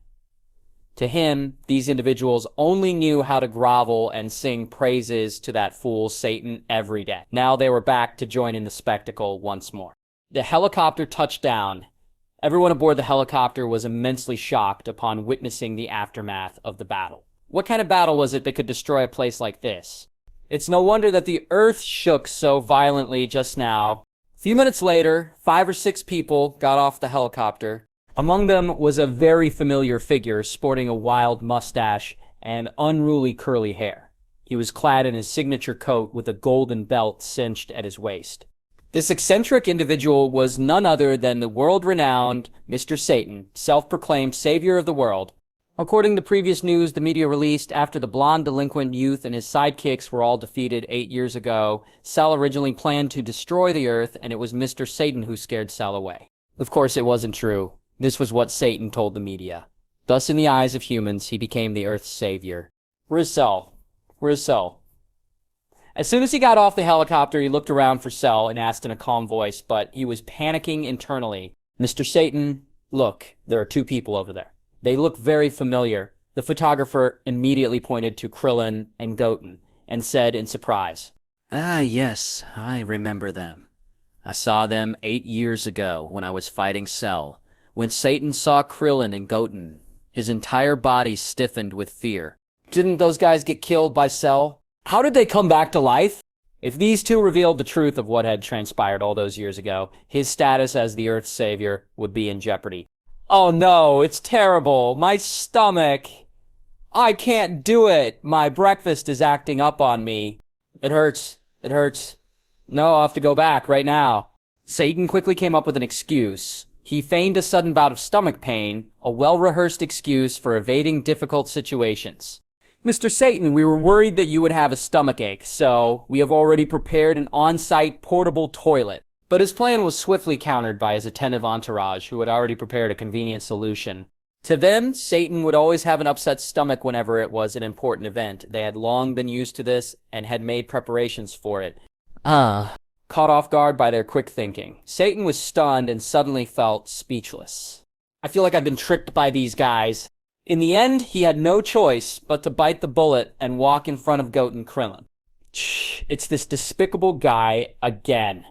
To him, these individuals only knew how to grovel and sing praises to that fool Satan every day. Now they were back to join in the spectacle once more. The helicopter touched down. Everyone aboard the helicopter was immensely shocked upon witnessing the aftermath of the battle. What kind of battle was it that could destroy a place like this? It's no wonder that the earth shook so violently just now. A few minutes later, 5 or 6 people got off the helicopter. Among them was a very familiar figure sporting a wild mustache and unruly curly hair. He was clad in his signature coat with a golden belt cinched at his waist. This eccentric individual was none other than the world-renowned Mr. Satan, self-proclaimed savior of the world. According to previous news the media released after the blonde delinquent youth and his sidekicks were all defeated 8 years ago, Cell originally planned to destroy the Earth, and it was Mr. Satan who scared Cell away. Of course, it wasn't true. This was what Satan told the media. Thus, in the eyes of humans, he became the Earth's savior. Where's Cell? Where's Cell? As soon as he got off the helicopter, he looked around for Cell and asked in a calm voice, but he was panicking internally. Mr. Satan, look, there are 2 people over there. They look very familiar. The photographer immediately pointed to Krillin and Goten and said in surprise, "Ah, yes, I remember them. I saw them 8 years ago when I was fighting Cell. When Satan saw Krillin and Goten, his entire body stiffened with fear." Didn't those guys get killed by Cell? How did they come back to life? If these 2 revealed the truth of what had transpired all those years ago, his status as the Earth's savior would be in jeopardy. Oh no, it's terrible. My stomach. I can't do it. My breakfast is acting up on me. It hurts. It hurts. No, I'll have to go back right now. Satan quickly came up with an excuse. He feigned a sudden bout of stomach pain, a well-rehearsed excuse for evading difficult situations. Mr. Satan, we were worried that you would have a stomachache, so we have already prepared an on-site portable toilet. But his plan was swiftly countered by his attentive entourage, who had already prepared a convenient solution. To them, Satan would always have an upset stomach whenever it was an important event. They had long been used to this and had made preparations for it. Caught off guard by their quick thinking, Satan was stunned and suddenly felt speechless. I feel like I've been tricked by these guys. In the end, he had no choice but to bite the bullet and walk in front of Goten Krillin. It's this despicable guy again.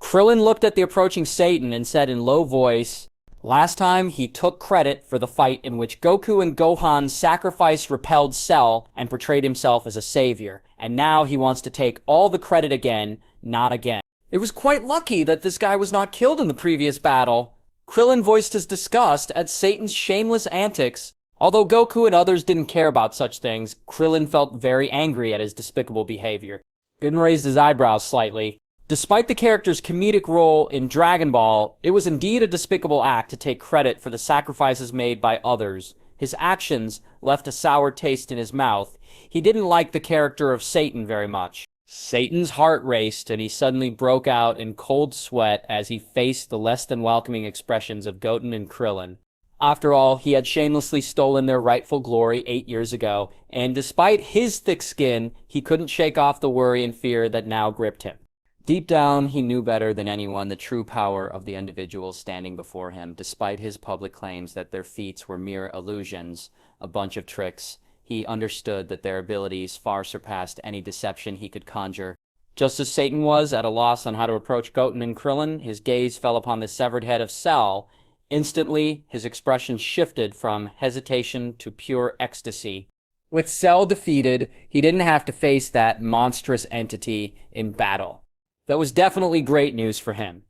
Krillin looked at the approaching Satan and said in low voice, "Last time he took credit for the fight in which Goku and Gohan sacrificed repelled Cell and portrayed himself as a savior, and now he wants to take all the credit again, not again." It was quite lucky that this guy was not killed in the previous battle. Krillin voiced his disgust at Satan's shameless antics. Although Goku and others didn't care about such things, Krillin felt very angry at his despicable behavior. Goten raised his eyebrows slightly. Despite the character's comedic role in Dragon Ball, it was indeed a despicable act to take credit for the sacrifices made by others. His actions left a sour taste in his mouth. He didn't like the character of Satan very much. Satan's heart raced, and he suddenly broke out in cold sweat as he faced the less than welcoming expressions of Goten and Krillin. After all, he had shamelessly stolen their rightful glory 8 years ago, and despite his thick skin, he couldn't shake off the worry and fear that now gripped him. Deep down, he knew better than anyone the true power of the individuals standing before him, despite his public claims that their feats were mere illusions, a bunch of tricks. He understood that their abilities far surpassed any deception he could conjure. Just as Satan was at a loss on how to approach Goten and Krillin, his gaze fell upon the severed head of Cell. Instantly, his expression shifted from hesitation to pure ecstasy. With Cell defeated, he didn't have to face that monstrous entity in battle. That was definitely great news for him.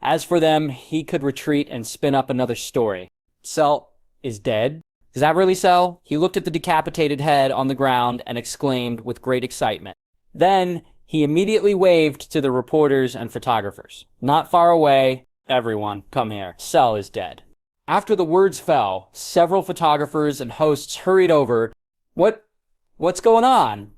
As for them, he could retreat and spin up another story. Cell is dead? Is that really Cell? He looked at the decapitated head on the ground and exclaimed with great excitement. Then, he immediately waved to the reporters and photographers. Not far away, "Everyone, come here. Cell is dead." After the words fell, several photographers and hosts hurried over. What's going on?"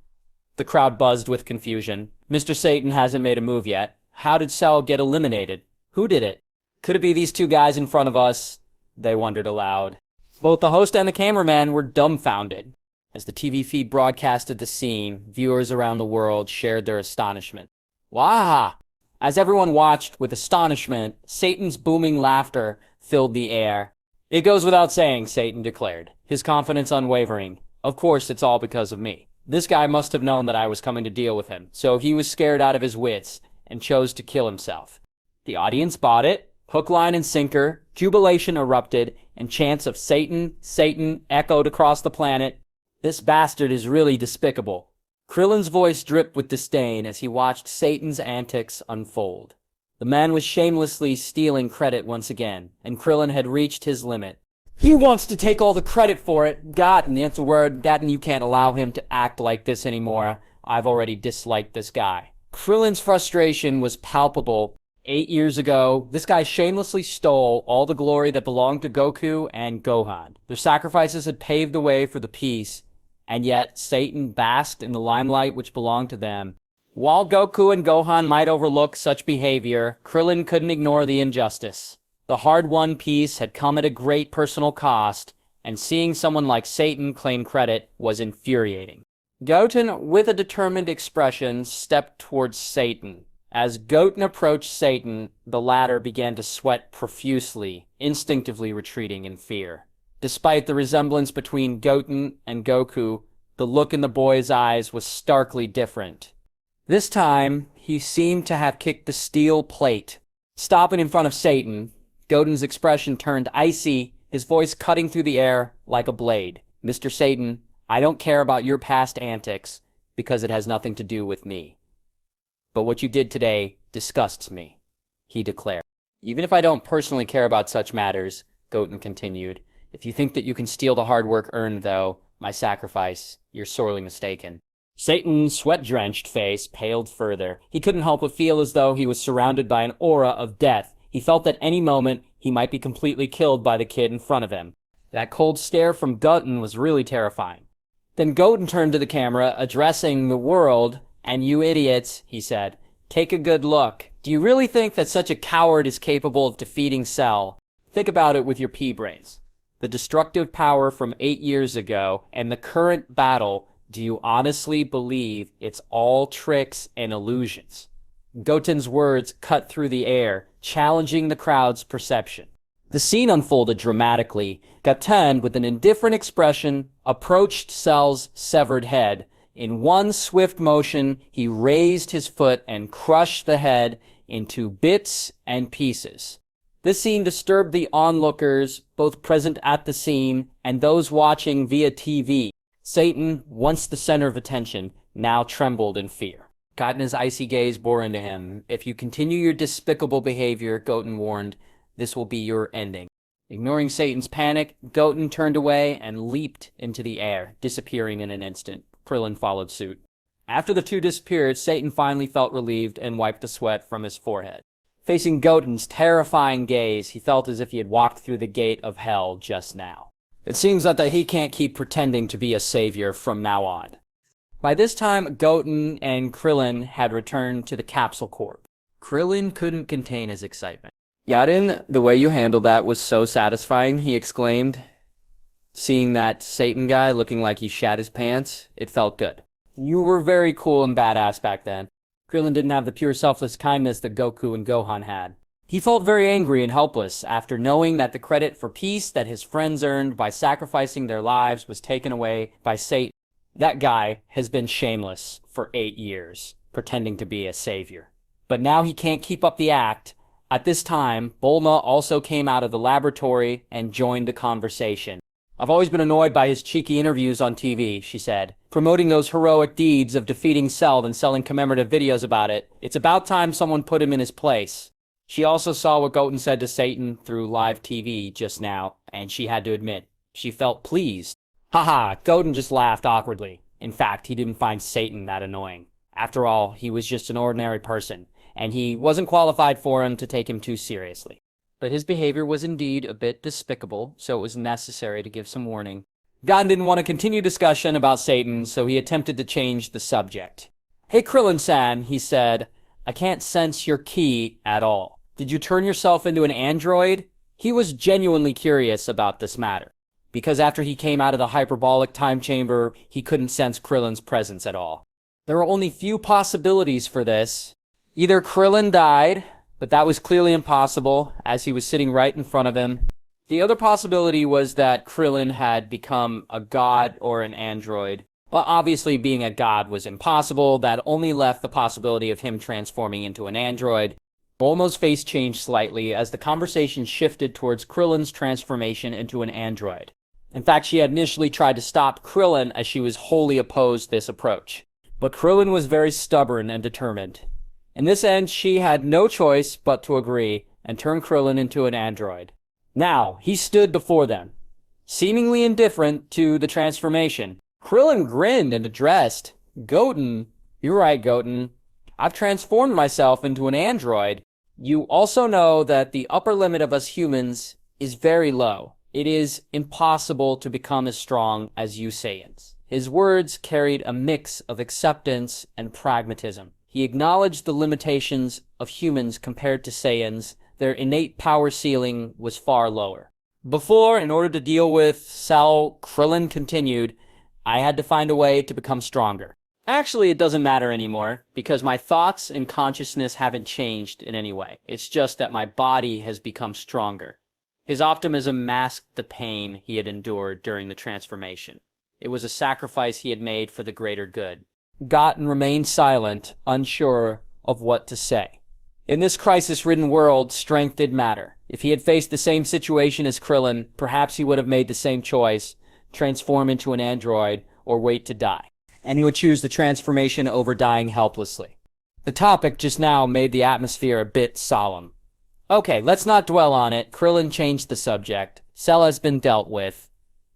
The crowd buzzed with confusion. Mr. Satan hasn't made a move yet. How did Cell get eliminated? Who did it? Could it be these 2 guys in front of us? They wondered aloud. Both the host and the cameraman were dumbfounded. As the TV feed broadcasted the scene, viewers around the world shared their astonishment. Wah! As everyone watched with astonishment, Satan's booming laughter filled the air. "It goes without saying," Satan declared, his confidence unwavering. "Of course, it's all because of me. This guy must have known that I was coming to deal with him, so he was scared out of his wits and chose to kill himself." The audience bought it. Hook, line, and sinker, jubilation erupted, and chants of "Satan, Satan" echoed across the planet. "This bastard is really despicable." Krillin's voice dripped with disdain as he watched Satan's antics unfold. The man was shamelessly stealing credit once again, and Krillin had reached his limit. He wants to take all the credit for it. Goten, that's a word. Goten, you can't allow him to act like this anymore. I've already disliked this guy. Krillin's frustration was palpable. 8 years ago, this guy shamelessly stole all the glory that belonged to Goku and Gohan. Their sacrifices had paved the way for the peace, and yet Satan basked in the limelight which belonged to them. While Goku and Gohan might overlook such behavior, Krillin couldn't ignore the injustice. The hard-won peace had come at a great personal cost, and seeing someone like Satan claim credit was infuriating. Goten, with a determined expression, stepped towards Satan. As Goten approached Satan, the latter began to sweat profusely, instinctively retreating in fear. Despite the resemblance between Goten and Goku, the look in the boy's eyes was starkly different. This time, he seemed to have kicked the steel plate. Stopping in front of Satan, Goten's expression turned icy, his voice cutting through the air like a blade. "Mr. Satan, I don't care about your past antics, because it has nothing to do with me. But what you did today disgusts me," he declared. "Even if I don't personally care about such matters," Goten continued, "if you think that you can steal the hard work earned, though, my sacrifice, you're sorely mistaken." Satan's sweat-drenched face paled further. He couldn't help but feel as though he was surrounded by an aura of death. He felt that any moment he might be completely killed by the kid in front of him. That cold stare from Goten was really terrifying. Then Goten turned to the camera, addressing the world, "And you idiots," he said, "take a good look. Do you really think that such a coward is capable of defeating Cell? Think about it with your pea-brains. The destructive power from 8 years ago and the current battle, do you honestly believe it's all tricks and illusions?" Goten's words cut through the air, challenging the crowd's perception. The scene unfolded dramatically. Goten, with an indifferent expression, approached Cell's severed head. In one swift motion, he raised his foot and crushed the head into bits and pieces. This scene disturbed the onlookers, both present at the scene and those watching via TV. Satan, once the center of attention, now trembled in fear. Goten's icy gaze bore into him. "If you continue your despicable behavior," Goten warned, "this will be your ending." Ignoring Satan's panic, Goten turned away and leaped into the air, disappearing in an instant. Krillin followed suit. After the two disappeared, Satan finally felt relieved and wiped the sweat from his forehead. Facing Goten's terrifying gaze, he felt as if he had walked through the gate of hell just now. It seems that he can't keep pretending to be a savior from now on. By this time, Goten and Krillin had returned to the Capsule Corp. Krillin couldn't contain his excitement. "Yaden, the way you handled that was so satisfying," he exclaimed. Seeing that Satan guy looking like he shat his pants, it felt good. "You were very cool and badass back then." Krillin didn't have the pure selfless kindness that Goku and Gohan had. He felt very angry and helpless after knowing that the credit for peace that his friends earned by sacrificing their lives was taken away by Satan. That guy has been shameless for 8 years, pretending to be a savior. But now he can't keep up the act. At this time, Bulma also came out of the laboratory and joined the conversation. "I've always been annoyed by his cheeky interviews on TV," she said. "Promoting those heroic deeds of defeating Cell and selling commemorative videos about it. It's about time someone put him in his place." She also saw what Goten said to Satan through live TV just now, and she had to admit, she felt pleased. Haha, Goten just laughed awkwardly. In fact, he didn't find Satan that annoying. After all, he was just an ordinary person, and he wasn't qualified for him to take him too seriously. But his behavior was indeed a bit despicable, so it was necessary to give some warning. Goten didn't want to continue discussion about Satan, so he attempted to change the subject. "Hey Krillin-san," he said, "I can't sense your ki at all. Did you turn yourself into an android?" He was genuinely curious about this matter, because after he came out of the hyperbolic time chamber, he couldn't sense Krillin's presence at all. There were only few possibilities for this. Either Krillin died, but that was clearly impossible, as he was sitting right in front of him. The other possibility was that Krillin had become a god or an android. But obviously being a god was impossible. That only left the possibility of him transforming into an android. Bulma's face changed slightly as the conversation shifted towards Krillin's transformation into an android. In fact, she had initially tried to stop Krillin as she was wholly opposed to this approach. But Krillin was very stubborn and determined. In this end, she had no choice but to agree and turn Krillin into an android. Now, he stood before them, seemingly indifferent to the transformation. Krillin grinned and addressed, Goten, you're right, Goten. I've transformed myself into an android. You also know that the upper limit of us humans is very low. It is impossible to become as strong as you Saiyans. His words carried a mix of acceptance and pragmatism. He acknowledged the limitations of humans compared to Saiyans. Their innate power ceiling was far lower. Before, in order to deal with Cell, Krillin continued, I had to find a way to become stronger. Actually, it doesn't matter anymore, because my thoughts and consciousness haven't changed in any way. It's just that my body has become stronger. His optimism masked the pain he had endured during the transformation. It was a sacrifice he had made for the greater good. Goten remained silent, unsure of what to say. In this crisis-ridden world, strength did matter. If he had faced the same situation as Krillin, perhaps he would have made the same choice, transform into an android, or wait to die. And he would choose the transformation over dying helplessly. The topic just now made the atmosphere a bit solemn. Okay, let's not dwell on it. Krillin changed the subject. Cell has been dealt with.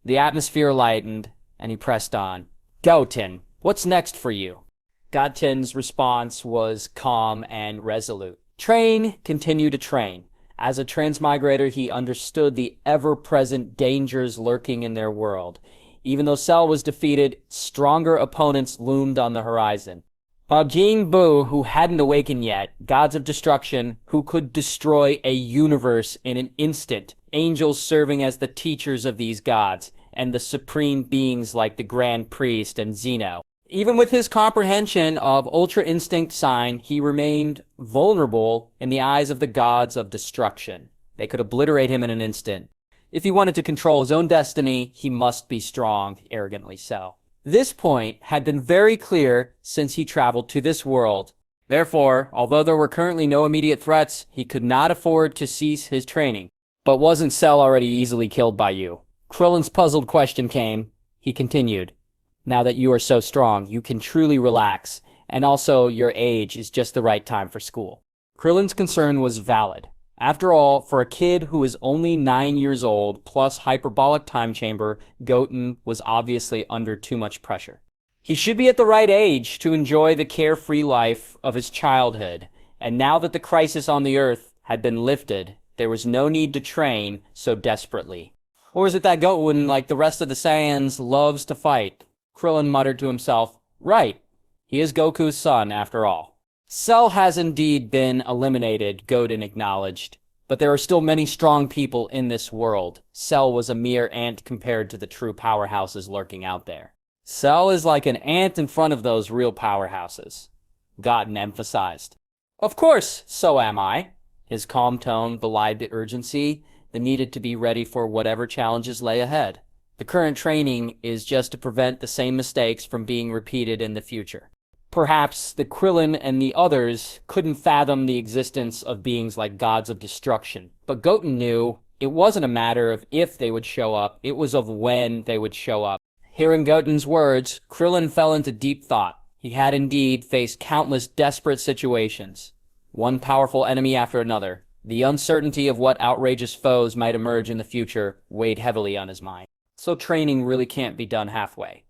The atmosphere lightened, and he pressed on. Goten, what's next for you? Goten's response was calm and resolute. Train, continue to train. As a transmigrator, he understood the ever-present dangers lurking in their world. Even though Cell was defeated, stronger opponents loomed on the horizon. Majin Buu, who hadn't awakened yet, gods of destruction, who could destroy a universe in an instant, angels serving as the teachers of these gods, and the supreme beings like the Grand Priest and Zeno. Even with his comprehension of Ultra Instinct Sign, he remained vulnerable in the eyes of the gods of destruction. They could obliterate him in an instant. If he wanted to control his own destiny, he must be strong, arrogantly so. This point had been very clear since he traveled to this world. Therefore, although there were currently no immediate threats, he could not afford to cease his training. But wasn't Cell already easily killed by you? Krillin's puzzled question came. He continued. Now that you are so strong, you can truly relax, and also your age is just the right time for school. Krillin's concern was valid. After all, for a kid who is only 9 years old, plus hyperbolic time chamber, Goten was obviously under too much pressure. He should be at the right age to enjoy the carefree life of his childhood, and now that the crisis on the Earth had been lifted, there was no need to train so desperately. Or is it that Goten, like the rest of the Saiyans, loves to fight? Krillin muttered to himself, right, he is Goku's son after all. Cell has indeed been eliminated, Goten acknowledged, but there are still many strong people in this world. Cell was a mere ant compared to the true powerhouses lurking out there. Cell is like an ant in front of those real powerhouses, Goten emphasized. Of course, so am I. His calm tone belied the urgency, the needed to be ready for whatever challenges lay ahead. The current training is just to prevent the same mistakes from being repeated in the future. Perhaps the Krillin and the others couldn't fathom the existence of beings like gods of destruction, but Goten knew it wasn't a matter of if they would show up, it was of when they would show up. Hearing Goten's words, Krillin fell into deep thought. He had indeed faced countless desperate situations, one powerful enemy after another. The uncertainty of what outrageous foes might emerge in the future weighed heavily on his mind. So training really can't be done halfway,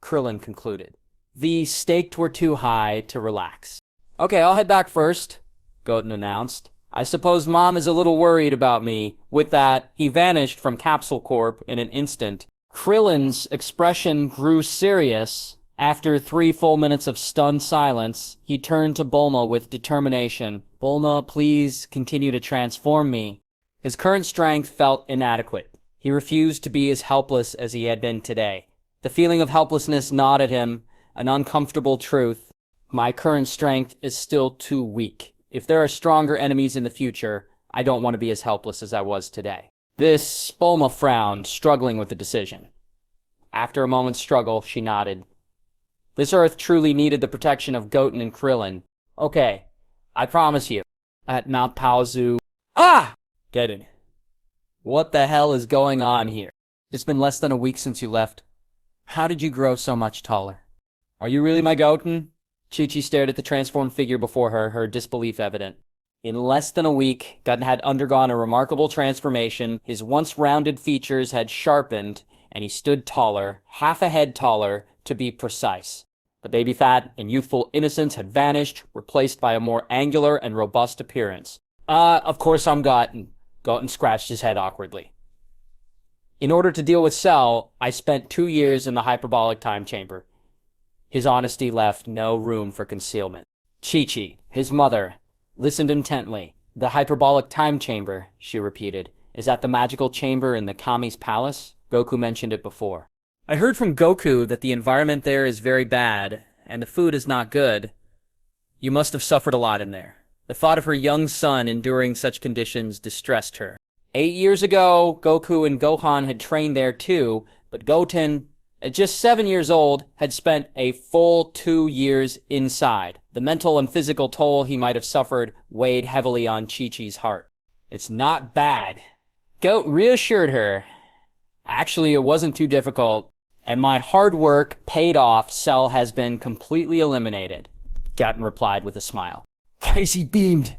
Krillin concluded. The stakes were too high to relax. Okay, I'll head back first, Goten announced. I suppose Mom is a little worried about me. With that, he vanished from Capsule Corp in an instant. Krillin's expression grew serious. After 3 full minutes of stunned silence, he turned to Bulma with determination. Bulma, please continue to transform me. His current strength felt inadequate. He refused to be as helpless as he had been today. The feeling of helplessness gnawed at him, an uncomfortable truth. My current strength is still too weak. If there are stronger enemies in the future, I don't want to be as helpless as I was today. This Bulma frowned, struggling with the decision. After a moment's struggle, she nodded. This Earth truly needed the protection of Goten and Krillin. Okay, I promise you. At Mount Paozu... Ah! Goten. What the hell is going on here? It's been less than a week since you left. How did you grow so much taller? Are you really my Goten? Chi-Chi stared at the transformed figure before her, her disbelief evident. In less than a week, Goten had undergone a remarkable transformation. His once rounded features had sharpened, and he stood taller, half a head taller, to be precise. The baby fat and youthful innocence had vanished, replaced by a more angular and robust appearance. Of course I'm Goten. Goten scratched his head awkwardly. In order to deal with Cell, I spent 2 years in the hyperbolic time chamber. His honesty left no room for concealment. Chi-Chi, his mother, listened intently. The hyperbolic time chamber, she repeated. Is that the magical chamber in the Kame's palace? Goku mentioned it before. I heard from Goku that the environment there is very bad, and the food is not good. You must have suffered a lot in there. The thought of her young son enduring such conditions distressed her. 8 years ago, Goku and Gohan had trained there too, but Goten, at just 7 years old, had spent a full 2 years inside. The mental and physical toll he might have suffered weighed heavily on Chi-Chi's heart. It's not bad. Goat reassured her. Actually, it wasn't too difficult, and my hard work paid off. Cell has been completely eliminated, Goten replied with a smile. Casey beamed.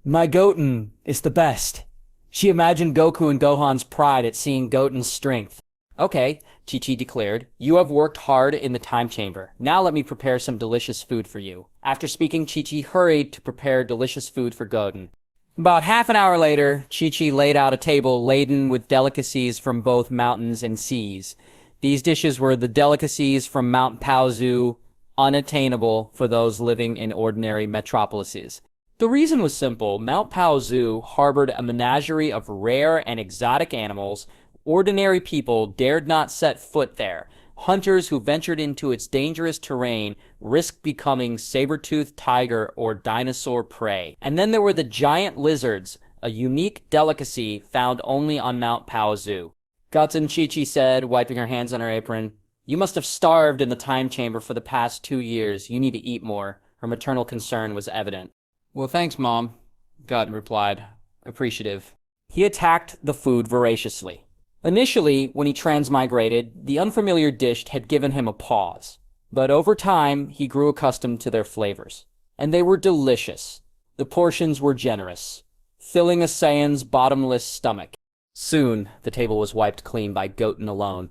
My Goten is the best. She imagined Goku and Gohan's pride at seeing Goten's strength. Okay, Chi-Chi declared. You have worked hard in the time chamber. Now let me prepare some delicious food for you. After speaking, Chi-Chi hurried to prepare delicious food for Goten. About half an hour later, Chi-Chi laid out a table laden with delicacies from both mountains and seas. These dishes were the delicacies from Mount Paozu, unattainable for those living in ordinary metropolises. The reason was simple. Mount Paozu harbored a menagerie of rare and exotic animals. Ordinary people dared not set foot there. Hunters who ventured into its dangerous terrain risked becoming saber-toothed tiger or dinosaur prey. And then there were the giant lizards, a unique delicacy found only on Mount Paozu. Goten, Chi-Chi said, wiping her hands on her apron. You must have starved in the time chamber for the past 2 years. You need to eat more. Her maternal concern was evident. Well, thanks, Mom, Goten replied, appreciative. He attacked the food voraciously. Initially, when he transmigrated, the unfamiliar dish had given him a pause. But over time, he grew accustomed to their flavors. And they were delicious. The portions were generous, filling a Saiyan's bottomless stomach. Soon, the table was wiped clean by Goten alone.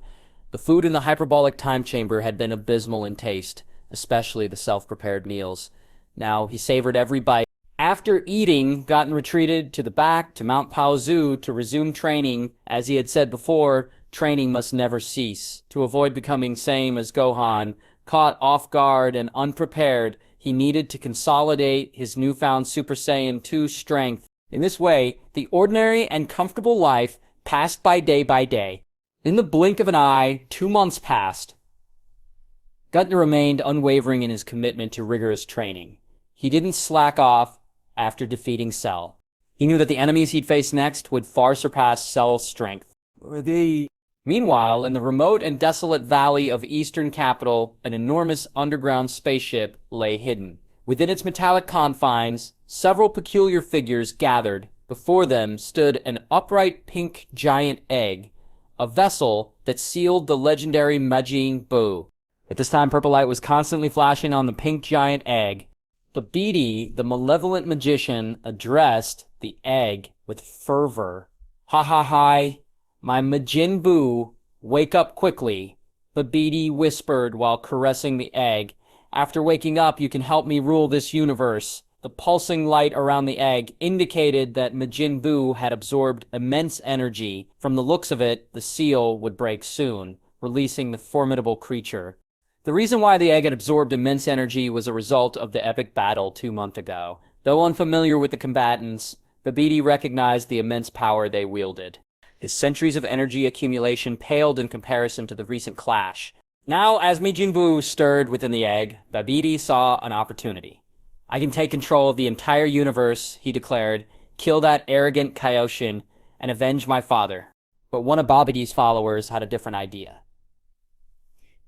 The food in the hyperbolic time chamber had been abysmal in taste, especially the self-prepared meals. Now, he savored every bite. After eating, Goten retreated to the back to Mount Paozu to resume training. As he had said before, training must never cease. To avoid becoming same as Gohan, caught off guard and unprepared, he needed to consolidate his newfound Super Saiyan 2 strength. In this way, the ordinary and comfortable life passed by day. In the blink of an eye, 2 months passed. Goten remained unwavering in his commitment to rigorous training. He didn't slack off after defeating Cell. He knew that the enemies he'd face next would far surpass Cell's strength. Meanwhile, in the remote and desolate valley of Eastern Capital, an enormous underground spaceship lay hidden. Within its metallic confines, several peculiar figures gathered. Before them stood an upright pink giant egg, a vessel that sealed the legendary Majin Buu. At this time, purple light was constantly flashing on the pink giant egg. Babidi, the malevolent magician, addressed the egg with fervor. Ha ha ha, my Majin Buu, wake up quickly, Babidi whispered while caressing the egg. After waking up, you can help me rule this universe. The pulsing light around the egg indicated that Majin Buu had absorbed immense energy. From the looks of it, the seal would break soon, releasing the formidable creature. The reason why the egg had absorbed immense energy was a result of the epic battle 2 months ago. Though unfamiliar with the combatants, Babidi recognized the immense power they wielded. His centuries of energy accumulation paled in comparison to the recent clash. Now, as Majin Buu stirred within the egg, Babidi saw an opportunity. I can take control of the entire universe, he declared, kill that arrogant Kaioshin, and avenge my father. But one of Babidi's followers had a different idea.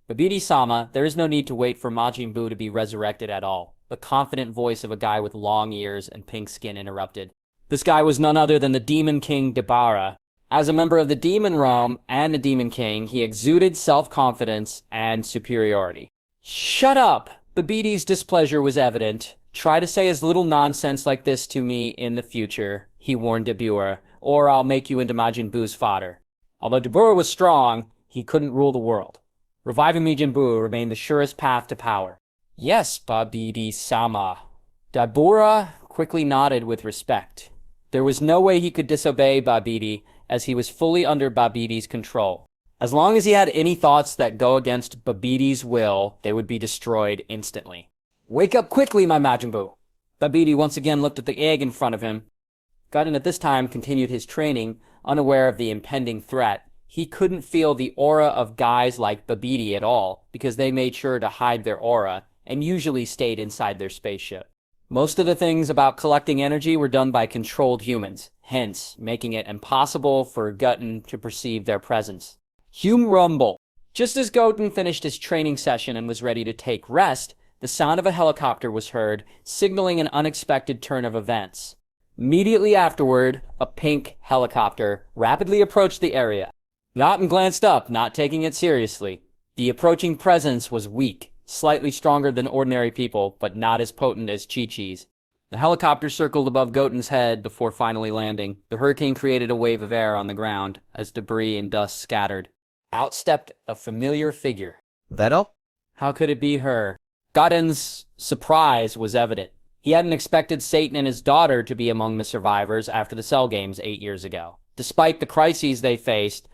Babidi-sama, there is no need to wait for Majin Buu to be resurrected at all. The confident voice of a guy with long ears and pink skin interrupted. This guy was none other than the Demon King Dabara. As a member of the Demon Realm and the Demon King, he exuded self-confidence and superiority. Shut up! Babiti's displeasure was evident. Try to say as little nonsense like this to me in the future, he warned Dabura, or I'll make you into Majin Buu's fodder. Although Dabura was strong, he couldn't rule the world. Reviving Majin Buu remained the surest path to power. Yes, Babidi-sama. Dabura quickly nodded with respect. There was no way he could disobey Babidi, as he was fully under Babidi's control. As long as he had any thoughts that go against Babidi's will, they would be destroyed instantly. Wake up quickly, my Majin Buu! Babidi once again looked at the egg in front of him. Goten at this time continued his training, unaware of the impending threat. He couldn't feel the aura of guys like Babidi at all, because they made sure to hide their aura, and usually stayed inside their spaceship. Most of the things about collecting energy were done by controlled humans, hence making it impossible for Goten to perceive their presence. Hume rumble. Just as Goten finished his training session and was ready to take rest, the sound of a helicopter was heard, signaling an unexpected turn of events. Immediately afterward, a pink helicopter rapidly approached the area. Goten glanced up, not taking it seriously. The approaching presence was weak, slightly stronger than ordinary people, but not as potent as Chi-Chi's. The helicopter circled above Goten's head before finally landing. The hurricane created a wave of air on the ground as debris and dust scattered. Out stepped a familiar figure. Videl? How could it be her? Goten's surprise was evident. He hadn't expected Satan and his daughter to be among the survivors after the Cell Games 8 years ago. Despite the crises they faced,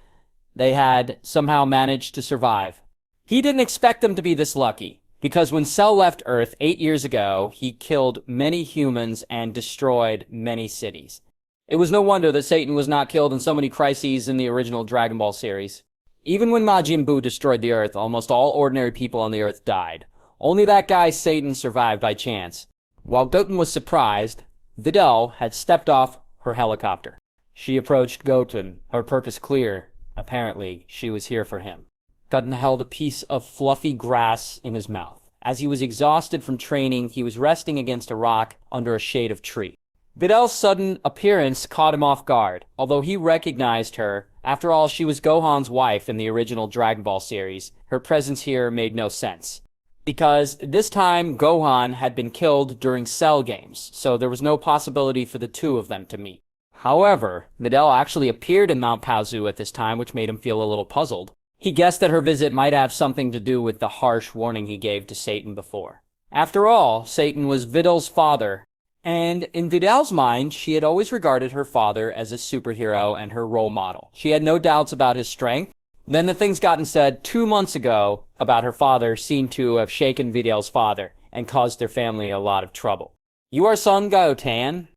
they had somehow managed to survive. He didn't expect them to be this lucky, because when Cell left Earth 8 years ago, he killed many humans and destroyed many cities. It was no wonder that Satan was not killed in so many crises in the original Dragon Ball series. Even when Majin Buu destroyed the Earth, almost all ordinary people on the Earth died. Only that guy Satan survived by chance. While Goten was surprised, Videl had stepped off her helicopter. She approached Goten, her purpose clear. Apparently, she was here for him. Goten held a piece of fluffy grass in his mouth. As he was exhausted from training, he was resting against a rock under a shade of tree. Videl's sudden appearance caught him off guard. Although he recognized her, after all, she was Gohan's wife in the original Dragon Ball series. Her presence here made no sense. Because this time, Gohan had been killed during Cell Games, so there was no possibility for the two of them to meet. However, Videl actually appeared in Mount Paozu at this time, which made him feel a little puzzled. He guessed that her visit might have something to do with the harsh warning he gave to Satan before. After all, Satan was Videl's father, and in Videl's mind, she had always regarded her father as a superhero and her role model. She had no doubts about his strength. Then the things Goten said 2 months ago about her father seemed to have shaken Videl's father and caused their family a lot of trouble. "You are son Goten?"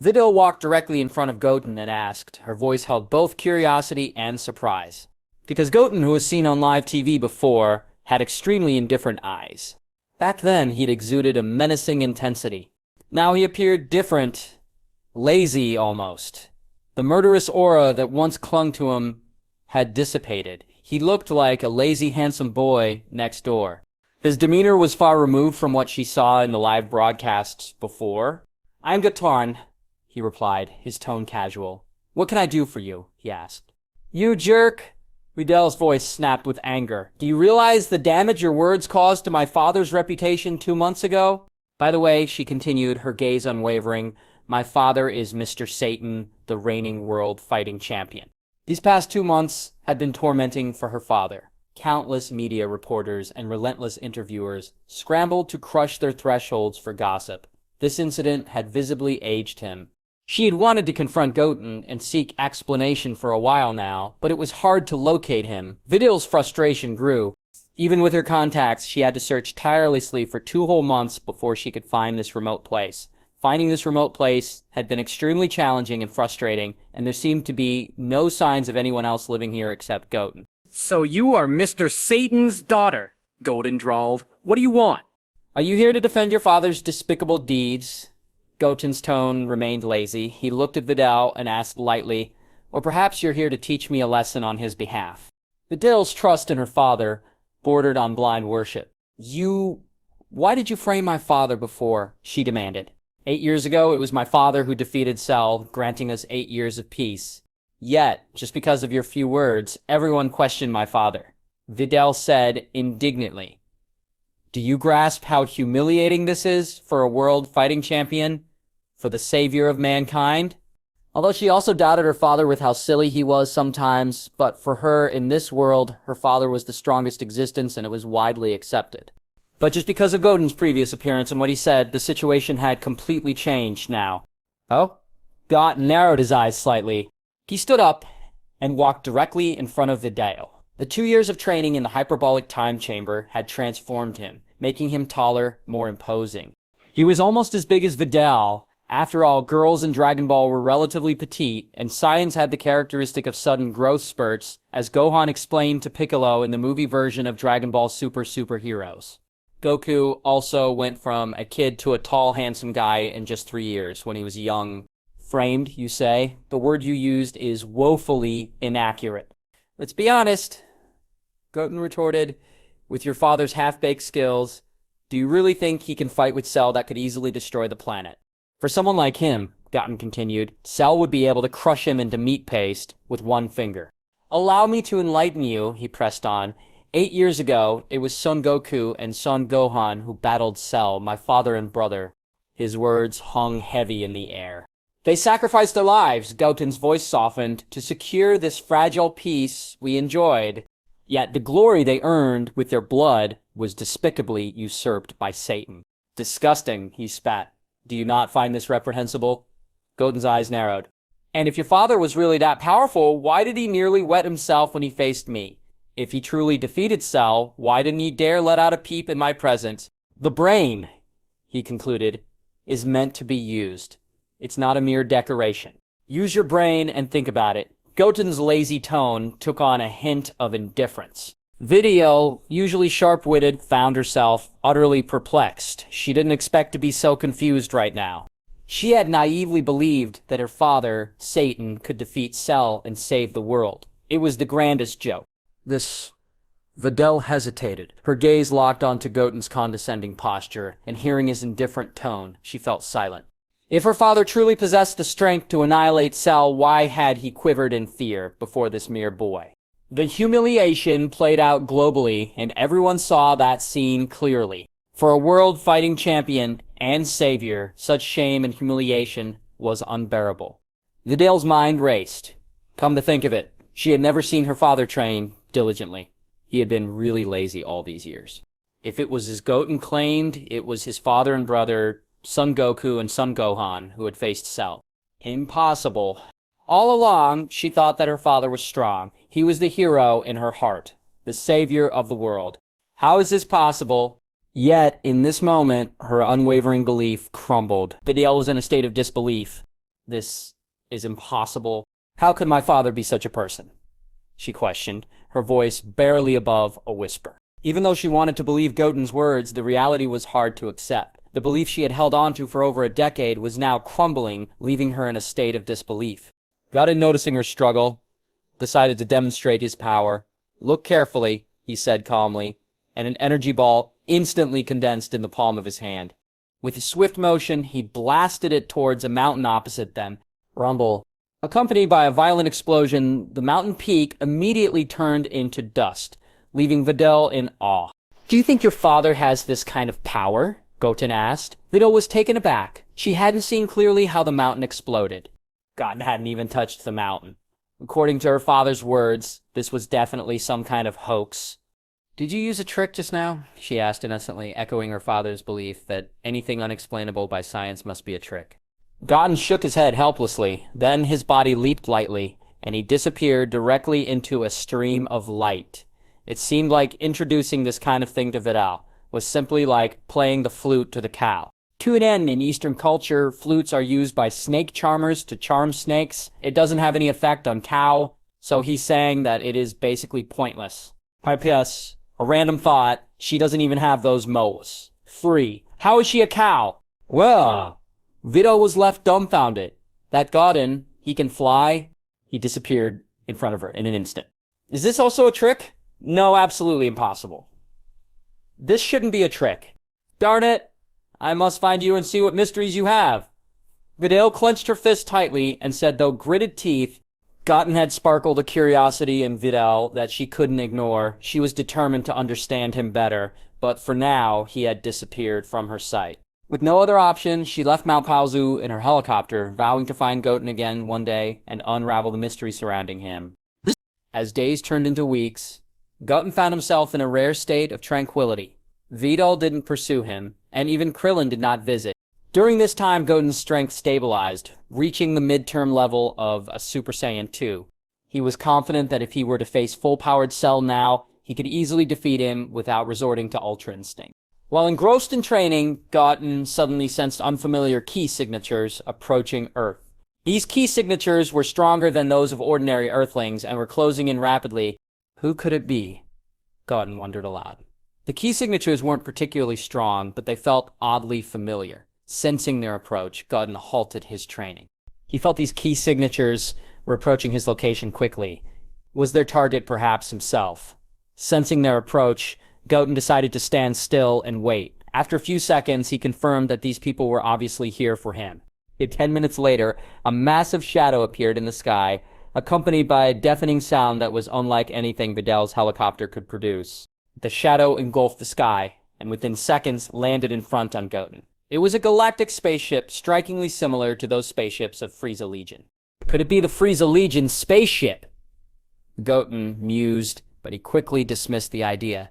Videl walked directly in front of Goten and asked. Her voice held both curiosity and surprise. Because Goten, who was seen on live TV before, had extremely indifferent eyes. Back then, he'd exuded a menacing intensity. Now he appeared different, lazy almost. The murderous aura that once clung to him had dissipated. He looked like a lazy, handsome boy next door. His demeanor was far removed from what she saw in the live broadcasts before. "I'm Goten," he replied, his tone casual. "What can I do for you?" he asked. "You jerk!" Videl's voice snapped with anger. "Do you realize the damage your words caused to my father's reputation 2 months ago? By the way," she continued, her gaze unwavering, "my father is Mr. Satan, the reigning world fighting champion." These past 2 months had been tormenting for her father. Countless media reporters and relentless interviewers scrambled to crush their thresholds for gossip. This incident had visibly aged him. She had wanted to confront Goten and seek explanation for a while now, but it was hard to locate him. Videl's frustration grew. Even with her contacts, she had to search tirelessly for 2 whole months before she could find this remote place. Finding this remote place had been extremely challenging and frustrating, and there seemed to be no signs of anyone else living here except Goten. "So you are Mr. Satan's daughter," Goten drawled. "What do you want?" "Are you here to defend your father's despicable deeds?" Goten's tone remained lazy. He looked at Videl and asked lightly, "Or perhaps you're here to teach me a lesson on his behalf?" Videl's trust in her father bordered on blind worship. Why did you frame my father before?" she demanded. 8 years ago, it was my father who defeated Cell, granting us 8 years of peace. Yet, just because of your few words, everyone questioned my father," Videl said indignantly. Do you grasp how humiliating this is for a world fighting champion? For the savior of mankind? Although she also doubted her father with how silly he was sometimes, but for her, in this world, her father was the strongest existence and it was widely accepted. But just because of Goten's previous appearance and what he said, the situation had completely changed now. Oh? Goten narrowed his eyes slightly. He stood up and walked directly in front of Videl. The 2 years of training in the hyperbolic time chamber had transformed him, making him taller, more imposing. He was almost as big as Videl. After all, girls in Dragon Ball were relatively petite, and Saiyans had the characteristic of sudden growth spurts, as Gohan explained to Piccolo in the movie version of Dragon Ball Super Superheroes. Goku also went from a kid to a tall, handsome guy in just 3 years when he was young. Framed, you say? The word you used is woefully inaccurate. Let's be honest, Goten retorted. With your father's half-baked skills, do you really think he can fight with Cell that could easily destroy the planet? For someone like him, Goten continued, Cell would be able to crush him into meat paste with one finger. Allow me to enlighten you, he pressed on. 8 years ago, it was Son Goku and Son Gohan who battled Cell, my father and brother. His words hung heavy in the air. They sacrificed their lives, Goten's voice softened, to secure this fragile peace we enjoyed. Yet the glory they earned with their blood was despicably usurped by Satan. Disgusting, he spat. Do you not find this reprehensible? Goten's eyes narrowed. And if your father was really that powerful, why did he nearly wet himself when he faced me? If he truly defeated Cell, why didn't he dare let out a peep in my presence? The brain, he concluded, is meant to be used. It's not a mere decoration. Use your brain and think about it. Goten's lazy tone took on a hint of indifference. Videl, usually sharp-witted, found herself utterly perplexed. She didn't expect to be so confused right now. She had naively believed that her father, Satan, could defeat Cell and save the world. It was the grandest joke. Videl hesitated. Her gaze locked onto Goten's condescending posture, and hearing his indifferent tone, she felt silent. If her father truly possessed the strength to annihilate Cell, why had he quivered in fear before this mere boy? The humiliation played out globally, and everyone saw that scene clearly. For a world-fighting champion and savior, such shame and humiliation was unbearable. Videl's mind raced. Come to think of it, she had never seen her father train diligently. He had been really lazy all these years. If it was as Goten claimed, it was his father and brother, Son Goku and Son Gohan, who had faced Cell. Impossible. All along, she thought that her father was strong. He was the hero in her heart, the savior of the world. How is this possible? Yet, in this moment, her unwavering belief crumbled. Videl was in a state of disbelief. This is impossible. How could my father be such a person? She questioned, her voice barely above a whisper. Even though she wanted to believe Goten's words, the reality was hard to accept. The belief she had held onto for over a decade was now crumbling, leaving her in a state of disbelief. Goten, noticing her struggle, decided to demonstrate his power. Look carefully, he said calmly, and an energy ball instantly condensed in the palm of his hand. With a swift motion, he blasted it towards a mountain opposite them. Rumble. Accompanied by a violent explosion, the mountain peak immediately turned into dust, leaving Videl in awe. Do you think your father has this kind of power? Goten asked. Videl was taken aback. She hadn't seen clearly how the mountain exploded. Goten hadn't even touched the mountain. According to her father's words, this was definitely some kind of hoax. Did you use a trick just now? She asked innocently, echoing her father's belief that anything unexplainable by science must be a trick. Goten shook his head helplessly. Then his body leaped lightly, and he disappeared directly into a stream of light. It seemed like introducing this kind of thing to Videl was simply like playing the flute to the cow. To an end, in Eastern culture, flutes are used by snake charmers to charm snakes. It doesn't have any effect on cow, so he's saying that it is basically pointless. P.S. A random thought, she doesn't even have those moles. 3. How is she a cow? Well, Videl was left dumbfounded. That Goten, he can fly? He disappeared in front of her in an instant. Is this also a trick? No, absolutely impossible. This shouldn't be a trick. Darn it! I must find you and see what mysteries you have. Videl clenched her fist tightly and said, though gritted teeth, Goten had sparkled a curiosity in Videl that she couldn't ignore. She was determined to understand him better, but for now, he had disappeared from her sight. With no other option, she left Mount Paozu in her helicopter, vowing to find Goten again one day and unravel the mystery surrounding him. As days turned into weeks, Goten found himself in a rare state of tranquility. Videl didn't pursue him, and even Krillin did not visit. During this time, Goten's strength stabilized, reaching the midterm level of a Super Saiyan 2. He was confident that if he were to face full-powered Cell now, he could easily defeat him without resorting to Ultra Instinct. While engrossed in training, Goten suddenly sensed unfamiliar key signatures approaching Earth. These key signatures were stronger than those of ordinary Earthlings and were closing in rapidly. Who could it be? Goten wondered aloud. The key signatures weren't particularly strong, but they felt oddly familiar. Sensing their approach, Goten halted his training. He felt these key signatures were approaching his location quickly. Was their target perhaps himself? Sensing their approach, Goten decided to stand still and wait. After a few seconds, he confirmed that these people were obviously here for him. 10 minutes later, a massive shadow appeared in the sky, accompanied by a deafening sound that was unlike anything Videl's helicopter could produce. The shadow engulfed the sky, and within seconds landed in front on Goten. It was a galactic spaceship strikingly similar to those spaceships of Frieza Legion. Could it be the Frieza Legion spaceship? Goten mused, but he quickly dismissed the idea.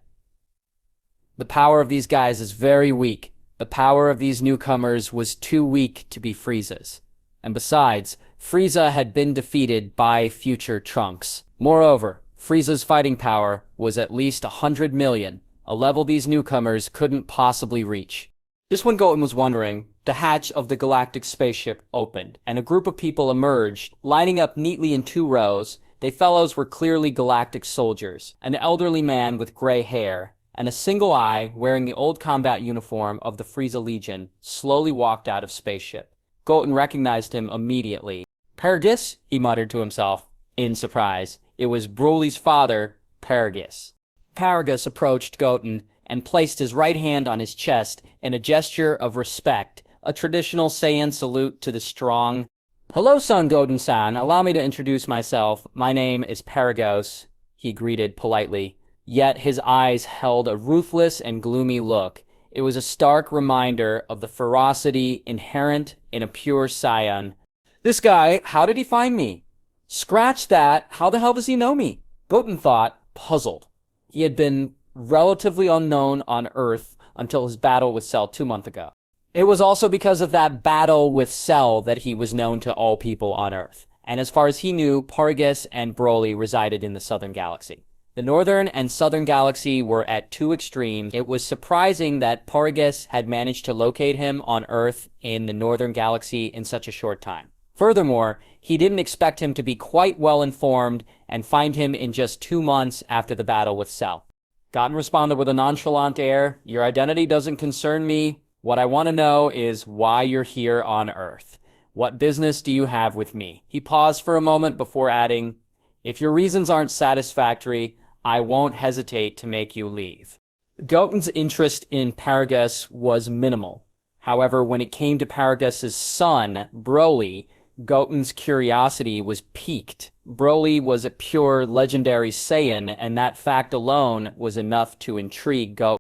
The power of these guys is very weak. The power of these newcomers was too weak to be Frieza's. And besides, Frieza had been defeated by future Trunks. Moreover, Frieza's fighting power was at least 100 million, a level these newcomers couldn't possibly reach. Just when Goten was wondering, the hatch of the galactic spaceship opened, and a group of people emerged, lining up neatly in 2 rows. They fellows were clearly galactic soldiers, an elderly man with gray hair, and a single eye wearing the old combat uniform of the Frieza Legion slowly walked out of spaceship. Goten recognized him immediately. Paragus, he muttered to himself, in surprise. It was Broly's father, Paragus. Paragus approached Goten and placed his right hand on his chest in a gesture of respect, a traditional Saiyan salute to the strong. Hello, son Goten-san. Allow me to introduce myself. My name is Paragus, he greeted politely. Yet his eyes held a ruthless and gloomy look. It was a stark reminder of the ferocity inherent in a pure Saiyan. This guy, how did he find me? Scratch that, how the hell does he know me? Goten thought, puzzled. He had been relatively unknown on Earth until his battle with Cell 2 months ago. It was also because of that battle with Cell that he was known to all people on Earth. And as far as he knew, Paragus and Broly resided in the Southern Galaxy. The Northern and Southern Galaxy were at 2 extremes. It was surprising that Paragus had managed to locate him on Earth in the Northern Galaxy in such a short time. Furthermore, he didn't expect him to be quite well informed and find him in just 2 months after the battle with Cell. Goten responded with a nonchalant air, "Your identity doesn't concern me. What I want to know is why you're here on Earth. What business do you have with me?" He paused for a moment before adding, "If your reasons aren't satisfactory, I won't hesitate to make you leave." Goten's interest in Paragus was minimal. However, when it came to Paragus's son, Broly, Goten's curiosity was piqued. Broly was a pure legendary Saiyan, and that fact alone was enough to intrigue Goten.